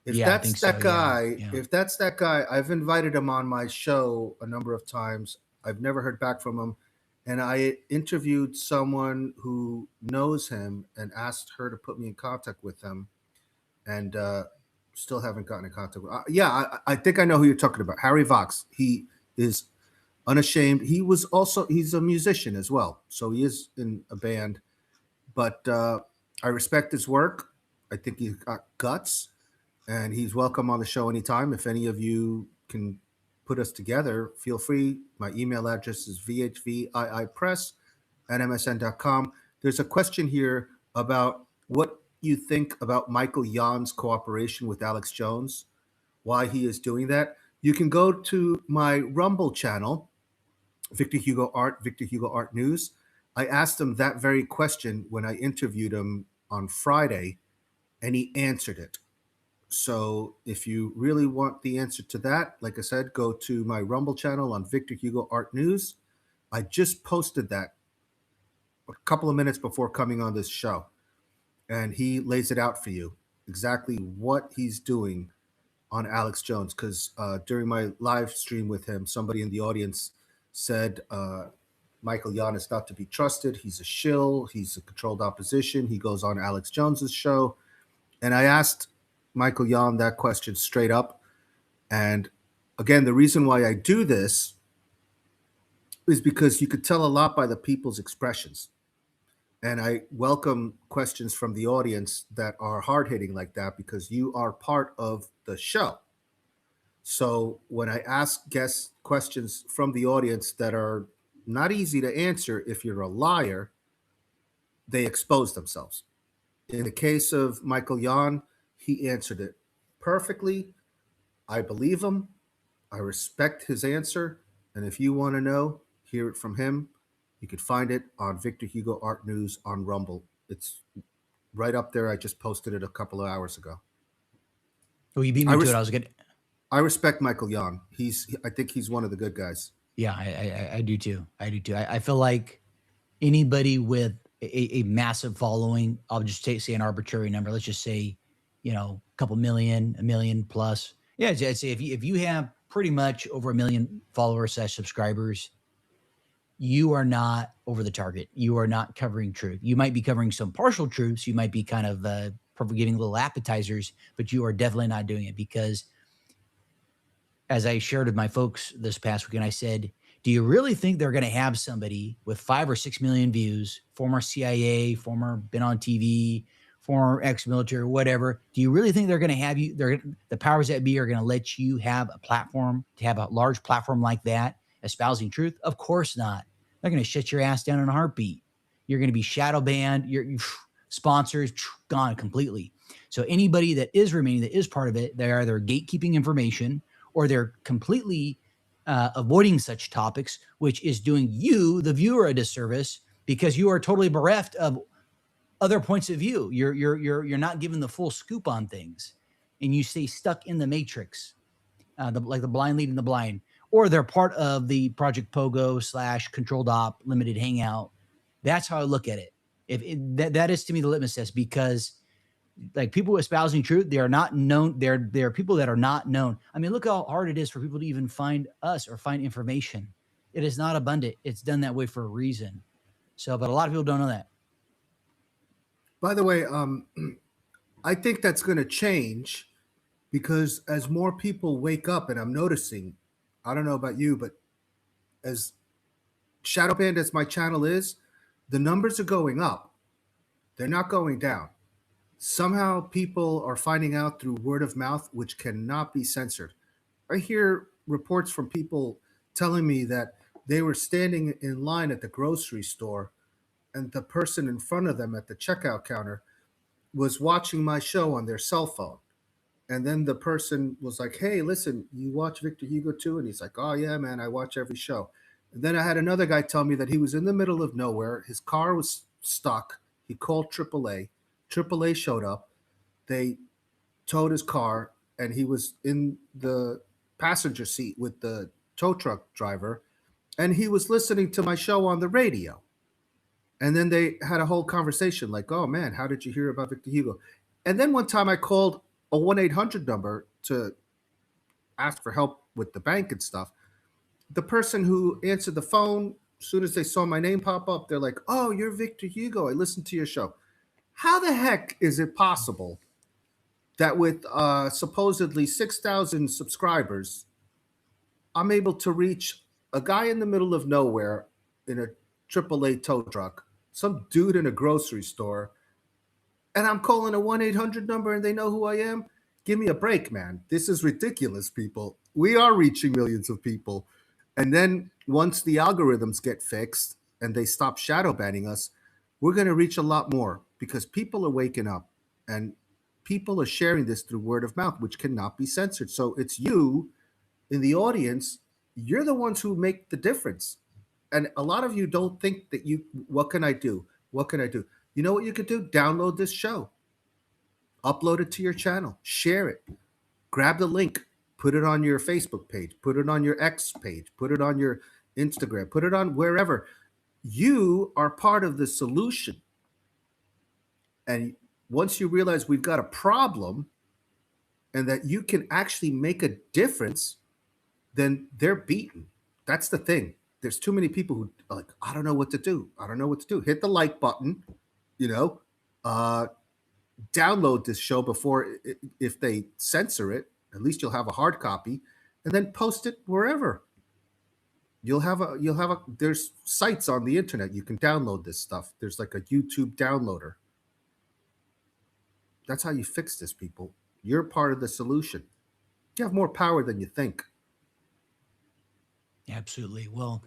If Yeah, I that's think so. that Yeah, guy, yeah, if that's that guy, I've invited him on my show a number of times. I've never heard back from him, and I interviewed someone who knows him and asked her to put me in contact with him, and still haven't gotten in contact with. Yeah, I think I know who you're talking about. Harry Vox. He is unashamed. He's a musician as well, so he is in a band. But I respect his work. I think he's got guts, and he's welcome on the show anytime. If any of you can put us together, feel free. My email address is vhviipress at msn.com. There's a question here about what you think about Michael Yon's cooperation with Alex Jones, why he is doing that. You can go to my Rumble channel, Victor Hugo Art News. I asked him that very question when I interviewed him on Friday, and he answered it. So if you really want the answer to that, like I said, go to my Rumble channel on Victor Hugo Art News. I just posted that a couple of minutes before coming on this show, and he lays it out for you exactly what he's doing on Alex Jones. Because during my live stream with him, somebody in the audience said Michael Yon is not to be trusted. He's a shill. He's a controlled opposition. He goes on Alex Jones's show, and I asked Michael Yon that question straight up. And again, the reason why I do this is because you could tell a lot by the people's expressions. And I welcome questions from the audience that are hard hitting like that because you are part of the show. So when I ask guests questions from the audience that are not easy to answer if you're a liar, they expose themselves. In the case of Michael Yon, he answered it perfectly. I believe him. I respect his answer. And if you want to know, hear it from him. You can find it on Victor Hugo Art News on Rumble. It's right up there. I just posted it a couple of hours ago. Oh, you beat I me to it. res- I was good. I respect Michael Yon. I think he's one of the good guys. Yeah, I do too. I do too. I feel like anybody with a massive following, I'll just say an arbitrary number. Let's just say, a couple million, a million plus. Yeah, I'd say if you have pretty much over a million followers / subscribers, you are not over the target. You are not covering truth. You might be covering some partial truths. You might be kind of probably giving little appetizers, but you are definitely not doing it because as I shared with my folks this past weekend, I said, do you really think they're going to have somebody with 5 or 6 million views, former CIA, former been on TV, former ex-military, whatever? Do you really think they're going to have you? The powers that be are going to let you have a platform, to have a large platform like that, espousing truth? Of course not. They're going to shut your ass down in a heartbeat. You're going to be shadow banned. Your sponsors gone completely. So anybody that is remaining, that is part of it, they're either gatekeeping information or they're completely avoiding such topics, which is doing you, the viewer, a disservice because you are totally bereft of other points of view. You're not given the full scoop on things, and you stay stuck in the matrix, like the blind leading the blind, or they're part of the Project Pogo / Controlled Op Limited Hangout. That's how I look at it. That is to me the litmus test because like people espousing truth, they are not known. They're people that are not known. I mean, look how hard it is for people to even find us or find information. It is not abundant. It's done that way for a reason. So, but a lot of people don't know that. By the way, I think that's going to change because as more people wake up, and I'm noticing, I don't know about you, but as shadow banned as my channel is, the numbers are going up. They're not going down. Somehow people are finding out through word of mouth, which cannot be censored. I hear reports from people telling me that they were standing in line at the grocery store and the person in front of them at the checkout counter was watching my show on their cell phone. And then the person was like, "Hey, listen, you watch Victor Hugo too?" And he's like, "Oh, yeah, man, I watch every show." And then I had another guy tell me that he was in the middle of nowhere. His car was stuck. He called AAA. AAA showed up. They towed his car, and he was in the passenger seat with the tow truck driver. And he was listening to my show on the radio. And then they had a whole conversation like, "Oh, man, how did you hear about Victor Hugo?" And then one time I called a 1-800 number to ask for help with the bank and stuff. The person who answered the phone, as soon as they saw my name pop up, they're like, "Oh, you're Victor Hugo. I listened to your show." How the heck is it possible that with supposedly 6,000 subscribers, I'm able to reach a guy in the middle of nowhere in a AAA tow truck, some dude in a grocery store, and I'm calling a 1-800 number and they know who I am? Give me a break, man. This is ridiculous, people. We are reaching millions of people. And then once the algorithms get fixed and they stop shadow banning us, we're going to reach a lot more because people are waking up and people are sharing this through word of mouth, which cannot be censored. So it's you in the audience, you're the ones who make the difference. And a lot of you don't think that what can I do? What can I do? You know what you could do? Download this show, upload it to your channel, share it, grab the link, put it on your Facebook page, put it on your X page, put it on your Instagram, put it on wherever. You are part of the solution. And once you realize we've got a problem and that you can actually make a difference, then they're beaten. That's the thing. There's too many people who are like, I don't know what to do. I don't know what to do. Hit the like button, you know, uh, download this show before if they censor it. At least you'll have a hard copy, and then post it wherever. There's sites on the internet you can download this stuff. There's like a YouTube downloader. That's how you fix this, people. You're part of the solution. You have more power than you think. Absolutely. Well,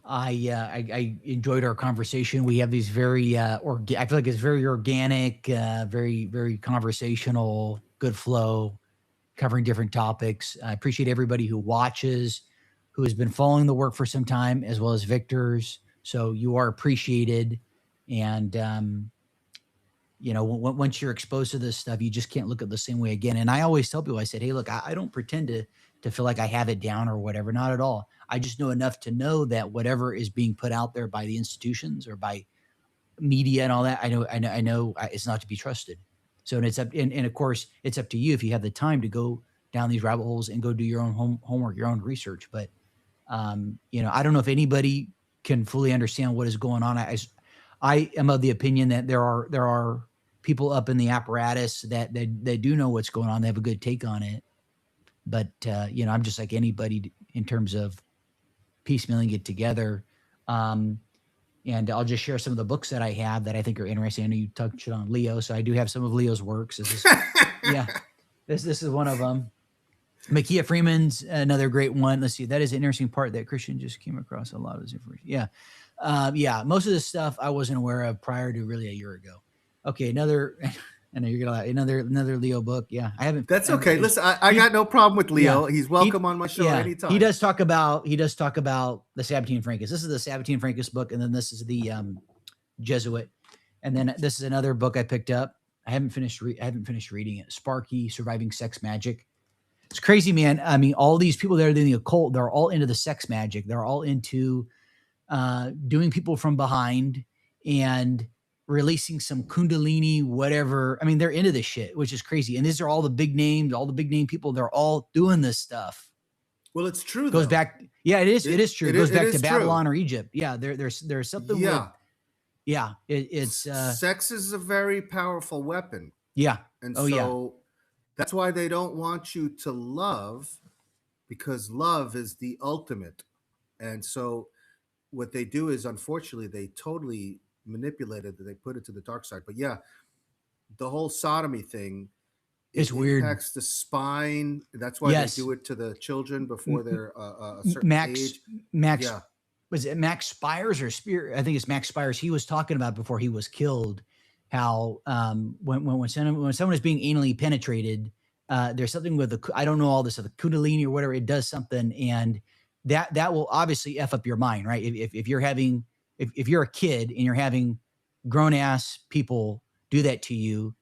I enjoyed our conversation. We have these very I feel like it's very organic, very conversational, good flow, covering different topics. I appreciate everybody who watches, who has been following the work for some time, as well as Victor's. So you are appreciated, and once you're exposed to this stuff, you just can't look at it the same way again. And I always tell people, I said, hey, look, I don't pretend to feel like I have it down or whatever. Not at all. I just know enough to know that whatever is being put out there by the institutions or by media and all that, I know it's not to be trusted. So, and it's up, and of course, it's up to you if you have the time to go down these rabbit holes and go do your own homework, your own research. But I don't know if anybody can fully understand what is going on. I am of the opinion that there are people up in the apparatus that they do know what's going on. They have a good take on it. But I'm just like anybody in terms of piecemealing it together. And I'll just share some of the books that I have that I think are interesting. I know you touched on Leo, so I do have some of Leo's works. This is one of them. Makia Freeman's another great one. Let's see. That is an interesting part that Christian just came across a lot of this information. Yeah. Most of this stuff I wasn't aware of prior to really a year ago. Okay, another. I know you're gonna another Leo book. Yeah, I haven't. That's okay. Listen, I got no problem with Leo. Yeah, he's welcome on my show anytime. He does talk about the Sabbatine Francis. This is the Sabbatine Francis book, and then this is the Jesuit, and then this is another book I picked up. I haven't finished reading it. Sparky, Surviving Sex Magic. It's crazy, man. I mean, all these people that are in the occult, they're all into the sex magic. They're all into doing people from behind and releasing some Kundalini, whatever. I mean, they're into this shit, which is crazy. And these are all the big names, all the big name people. They're all doing this stuff. Well, it's true. Goes back. Yeah, it is. It is true. It goes back to Babylon or Egypt. Yeah, there's something. Yeah. It's sex is a very powerful weapon. Yeah. And so that's why they don't want you to love, because love is the ultimate. And so what they do is, unfortunately, they totally manipulated that, they put it to the dark side. But yeah, the whole sodomy thing, it's weird. Impacts the spine. That's why they do it to the children before they're a certain age. Was it Max Spires or Spear? I think it's Max Spires. He was talking about before he was killed how when someone is being anally penetrated, there's something with I don't know all this, the Kundalini or whatever, it does something, and that will obviously F up your mind, right? If you're having if you're a kid and you're having grown ass people do that to you,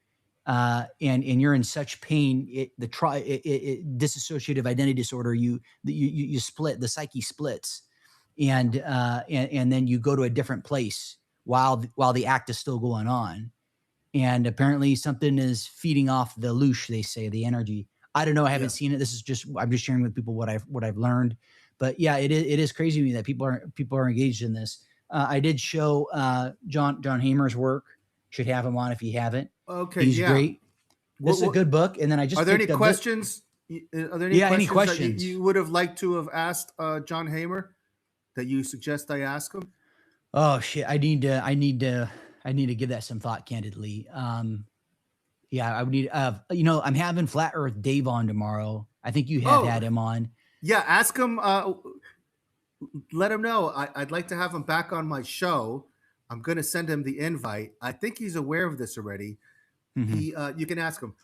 and you're in such pain, dissociative identity disorder, you split, the psyche splits, and then you go to a different place while the act is still going on, and apparently something is feeding off the loosh, they say, the energy. I don't know. I haven't seen it. I'm just sharing with people what I've learned. But yeah, it is crazy to me that people are engaged in this. I did show John Hamer's work. Should have him on if you haven't. Okay, he's great. This is a good book. And then I just are there any questions? Are there any questions that you would have liked to have asked John Hamer that you suggest I ask him? Oh shit! I need to give that some thought, candidly. Yeah, I would need. I'm having Flat Earth Dave on tomorrow. I think you have had him on. Yeah, ask him. Let him know. I'd like to have him back on my show. I'm going to send him the invite. I think he's aware of this already. Mm-hmm. You can ask him.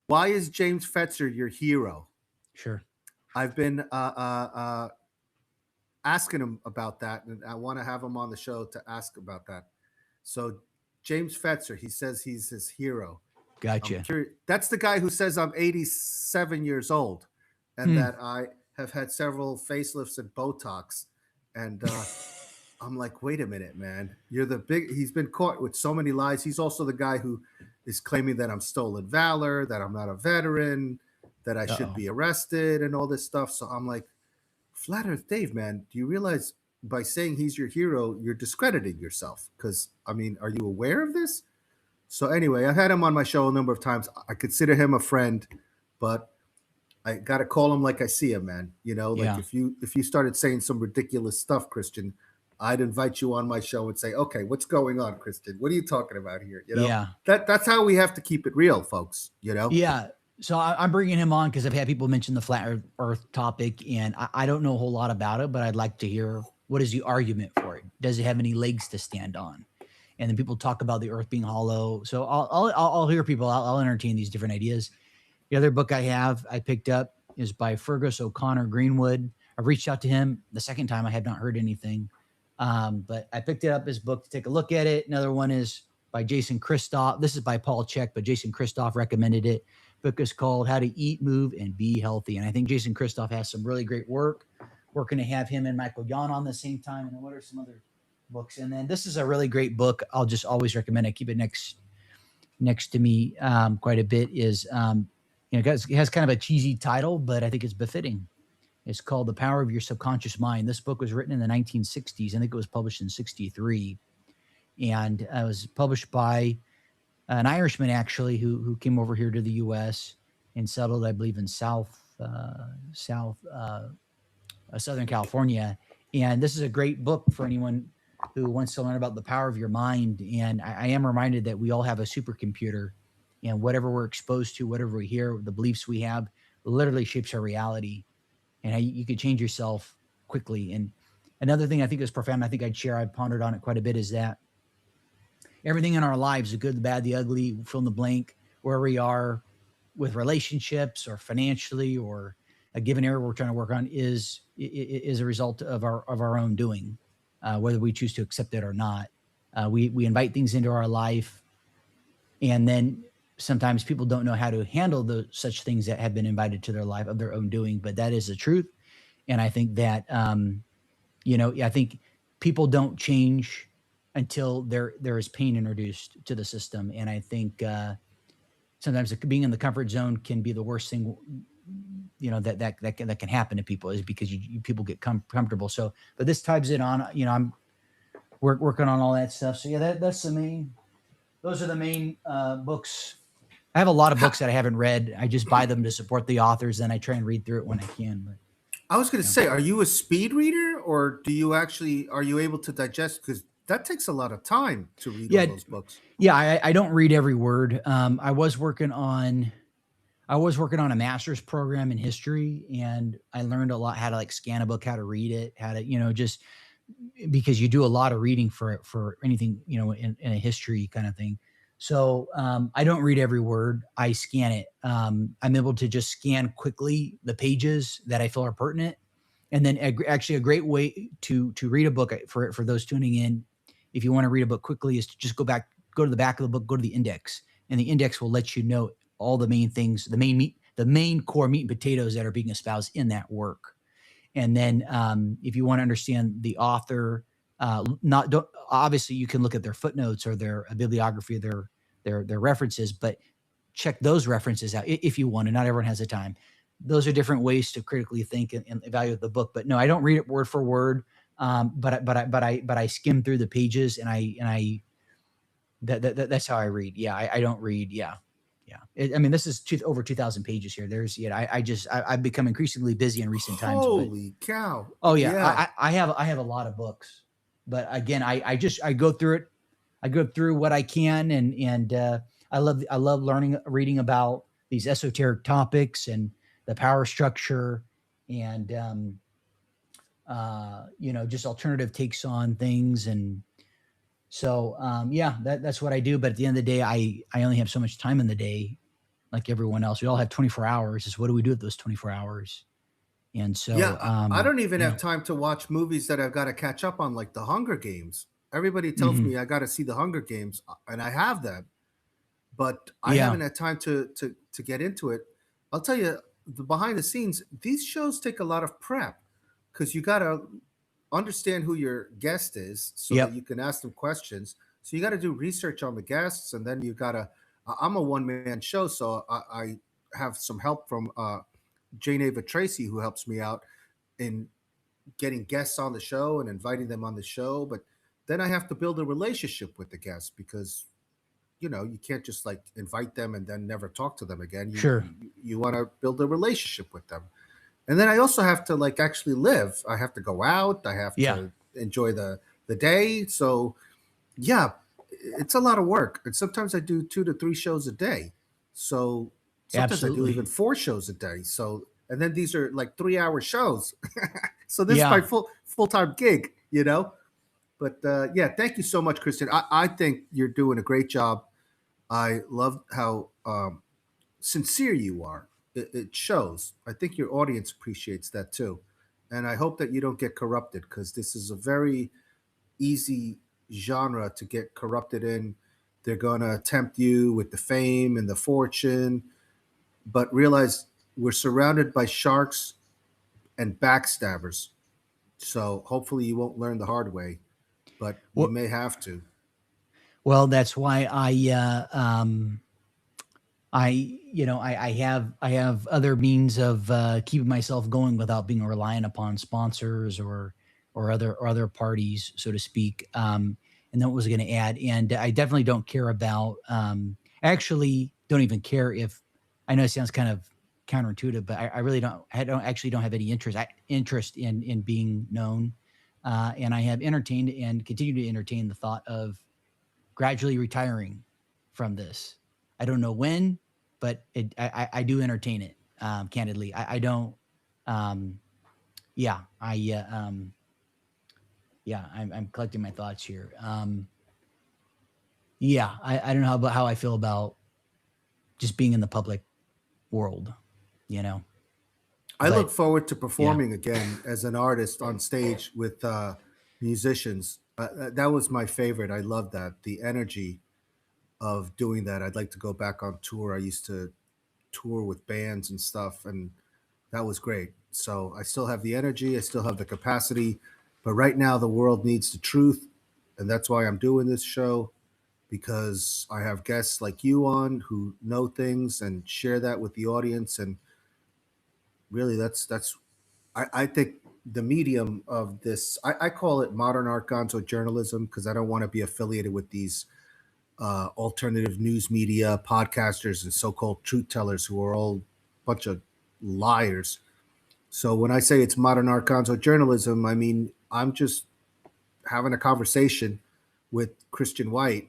Why is James Fetzer your hero? Sure. I've been asking him about that, and I want to have him on the show to ask about that. So James Fetzer, he says he's his hero. Gotcha. That's the guy who says I'm 87 years old and that I have had several facelifts and Botox. And I'm like, wait a minute, man. He's been caught with so many lies. He's also the guy who is claiming that I'm stolen valor, that I'm not a veteran, that I should be arrested and all this stuff. So I'm like, Flat Earth Dave, man, do you realize by saying he's your hero, you're discrediting yourself? Because, I mean, are you aware of this? So anyway, I've had him on my show a number of times. I consider him a friend. but I gotta call him like I see him, man. You know, like Yeah. if you started saying some ridiculous stuff, Christian, I'd invite you on my show and say, okay, what's going on, Christian? What are you talking about here? You know, Yeah. that's how we have to keep it real, folks. You know, Yeah. So I'm bringing him on because I've had people mention the flat Earth topic, and I don't know a whole lot about it, but I'd like to hear what is the argument for it. Does it have any legs to stand on? And then people talk about the Earth being hollow. So I'll hear people. I'll entertain these different ideas. The other book I picked up is by Fergus O'Connor Greenwood. I reached out to him the second time. I had not heard anything, but I picked it up his book to take a look at it. Another one is by Jason Christoph. This is by Paul Check, but Jason Christoph recommended it. Book is called How to Eat, Move, and Be Healthy. And I think Jason Christoph has some really great work. We're going to have him and Michael Yon on the same time. And then what are some other books? And then this is a really great book. I'll just always recommend. I keep it next to me quite a bit. Is it has kind of a cheesy title, but I think it's befitting. It's called The Power of Your Subconscious Mind. This book was written in the 1960s. I think it was published in 63. And it was published by an Irishman, actually, who came over here to the U.S. and settled, I believe, in Southern California. And this is a great book for anyone who wants to learn about the power of your mind. And I am reminded that we all have a supercomputer, and whatever we're exposed to, whatever we hear, the beliefs we have, literally shapes our reality, and how you could change yourself quickly. And another thing I think is profound, I think I've pondered on it quite a bit, is that everything in our lives, the good, the bad, the ugly, fill in the blank, where we are with relationships or financially or a given area we're trying to work on, is a result of our own doing, whether we choose to accept it or not. We invite things into our life, and then sometimes people don't know how to handle such things that have been invited to their life of their own doing. But that is the truth, and I think that I think people don't change until there is pain introduced to the system, and I think sometimes being in the comfort zone can be the worst thing that can happen to people, is because people get comfortable. So, but this ties it on. I'm working on all that stuff. So yeah, that's the main. Those are the main books. I have a lot of books that I haven't read. I just buy them to support the authors, and I try and read through it when I can. But I was going to yeah, say, are you a speed reader, or are you able to digest? Because that takes a lot of time to read all yeah, those books. yeah. I don't read every word. I was working on a master's program in history, and I learned a lot how to like scan a book, how to read it, how to just because you do a lot of reading for anything in a history kind of thing. So I don't read every word. I scan it. I'm able to just scan quickly the pages that I feel are pertinent, and then actually a great way to read a book for those tuning in, if you want to read a book quickly, is to just go to the back of the book, go to the index, and the index will let you know all the main things, the main core meat and potatoes that are being espoused in that work. And then if you want to understand the author, not don't, obviously you can look at their footnotes or their bibliography, their references, but check those references out if you want to. Not everyone has the time. Those are different ways to critically think and evaluate the book. But no, I don't read it word for word. But I skim through the pages, and that's how I read. Yeah, I don't read. Yeah, yeah. I mean, this is over 2,000 pages here. I've become increasingly busy in recent times, but Holy cow! oh yeah, Yeah, I have a lot of books, but again, I go through it. I go through what I can, and I love reading about these esoteric topics and the power structure, and just alternative takes on things. And so yeah, that's what I do. But at the end of the day, I only have so much time in the day, like everyone else. We all have 24 hours. Is what do we do with those 24 hours? And yeah. so I don't even yeah. have time to watch movies that I've got to catch up on, like The Hunger Games. Everybody tells Hmm. me I got to see The Hunger Games, and I have that, but I Yeah. haven't had time to get into it. I'll tell you, the behind the scenes, these shows take a lot of prep, because you got to understand who your guest is so that Yep. you can ask them questions. So you got to do research on the guests, and then you got to. I'm a one man show, so I have some help from Jane Ava Tracy, who helps me out in getting guests on the show and inviting them on the show. But then I have to build a relationship with the guests, because you can't just like invite them and then never talk to them again. You Sure. you want to build a relationship with them. And then I also have to like actually live. I have to go out. I have Yeah, to enjoy the day. So yeah, it's a lot of work. And sometimes I do 2 to 3 shows a day. So sometimes I do even absolutely. 4 shows a day. So and then these are like 3 hour shows. So this is my Yeah. full time gig. But yeah, thank you so much, Christian. I think you're doing a great job. I love how sincere you are. It shows. I think your audience appreciates that too. And I hope that you don't get corrupted because this is a very easy genre to get corrupted in. They're going to tempt you with the fame and the fortune, but realize we're surrounded by sharks and backstabbers. So hopefully you won't learn the hard way, but you Well, may have to. that's why I have other means of keeping myself going without being reliant upon sponsors or other parties, so to speak. And then what was I going to add? And I definitely don't care about. Actually, don't even care if. I know it sounds kind of counterintuitive, but I really don't. I don't have any interest in being known, and I have entertained and continue to entertain the thought of gradually retiring from this. I don't know when, but I do entertain it. Candidly, I don't. Um, yeah, yeah, I'm collecting my thoughts here. Yeah, I don't know how I feel about just being in the public world, you know. I look But forward to yeah, performing again as an artist on stage with musicians. That was my favorite. I love that. The energy of doing that. I'd like to go back on tour. I used to tour with bands and stuff, and that was great. So I still have the energy, I still have the capacity, but right now the world needs the truth, and that's why I'm doing this show because I have guests like you on who know things and share that with the audience. And really, that's I think the medium of this. I call it modern art gonzo journalism because I don't want to be affiliated with these alternative news media podcasters and so-called truth tellers who are all a bunch of liars. So when I say it's modern arcanzo journalism, I mean I'm just having a conversation with Christian White,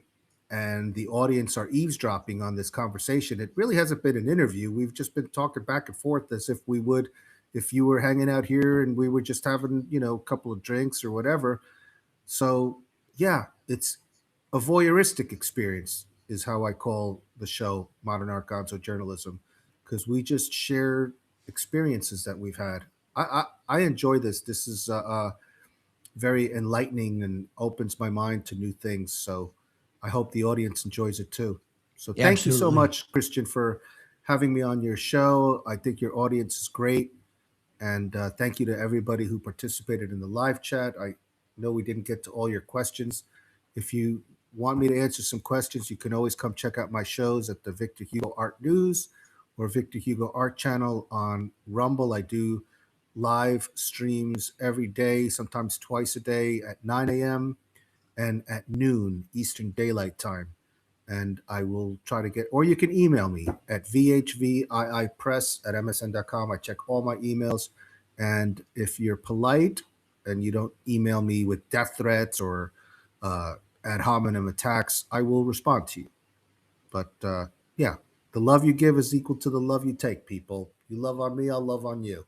and the audience are eavesdropping on this conversation. It really hasn't been an interview. We've just been talking back and forth as if we would if you were hanging out here and we were just having, a couple of drinks or whatever. So, yeah, it's a voyeuristic experience, is how I call the show Modern Art Gonzo Journalism, because we just share experiences that we've had. I enjoy this. This is very enlightening and opens my mind to new things. So I hope the audience enjoys it too. So yeah, thank you so absolutely. much, Christian, for having me on your show. I think your audience is great. And thank you to everybody who participated in the live chat. I know we didn't get to all your questions. If you want me to answer some questions, you can always come check out my shows at the Victor Hugo Art News or Victor Hugo Art Channel on Rumble. I do live streams every day, sometimes twice a day at 9 a.m. and at noon Eastern Daylight Time. And I will try to get, or you can email me at vhviipress@msn.com. I check all my emails. And if you're polite and you don't email me with death threats or uh, ad hominem attacks, I will respond to you. But yeah, the love you give is equal to the love you take, people. You love on me, I'll love on you.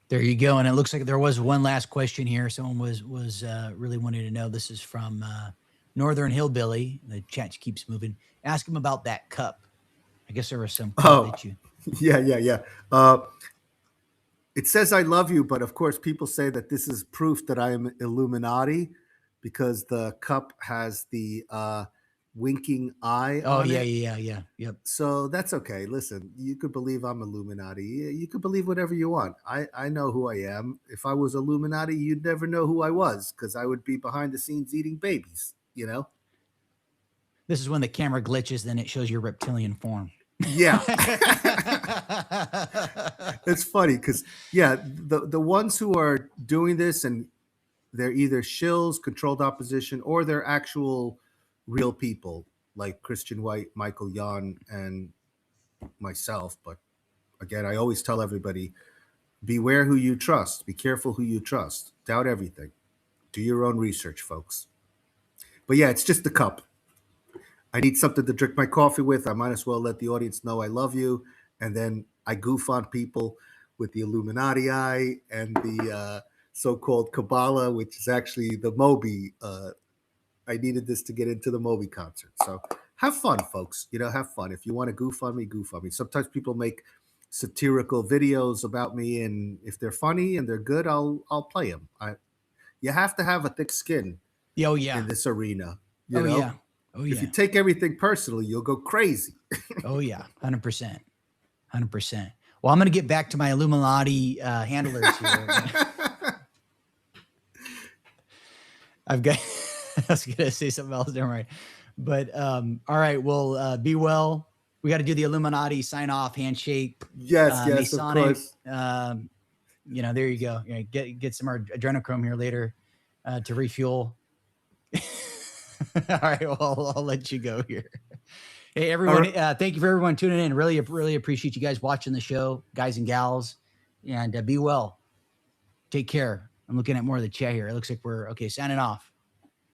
There you go. And it looks like there was one last question here. Someone was really wanting to know. This is from Northern Hillbilly. The chat keeps moving. Ask him about that cup. I guess there was some cup Oh, that you. yeah, yeah, yeah. It says I love you, but of course, people say that this is proof that I am Illuminati because the cup has the winking eye Oh on yeah, it. yeah, yeah, yeah. Yep. So that's okay. Listen, you could believe I'm Illuminati. You could believe whatever you want. I know who I am. If I was Illuminati, you'd never know who I was because I would be behind the scenes eating babies. This is when the camera glitches, then it shows your reptilian form. Yeah. It's funny because, yeah, the ones who are doing this and they're either shills, controlled opposition, or they're actual real people. like Christian White, Michael Yon, and myself. But again, I always tell everybody, beware who you trust. Be careful who you trust. Doubt everything. Do your own research, folks. But yeah, it's just the cup. I need something to drink my coffee with. I might as well let the audience know I love you. And then I goof on people with the Illuminati eye and the so-called Kabbalah, which is actually the Moby. I needed this to get into the Moby concert. So have fun, folks. Have fun. If you want to goof on me, goof on me. Sometimes people make satirical videos about me, and if they're funny and they're good, I'll play them. You have to have a thick skin Oh yeah. in this arena. Oh yeah. Oh If you yeah. take everything personally, you'll go crazy. Oh yeah. 100%. 100%. Well, I'm going to get back to my Illuminati handlers here. I've got, I was going to say something else. Never mind. But all right. Well, be well. We got to do the Illuminati sign off handshake. Yes, Masonic, of course. There you go. Get some adrenochrome here later to refuel. All right. Well, I'll let you go here. Hey, everyone. Thank you for everyone tuning in. Really, really appreciate you guys watching the show, guys and gals. And be well. Take care. I'm looking at more of the chat here. It looks like we're okay. Signing off.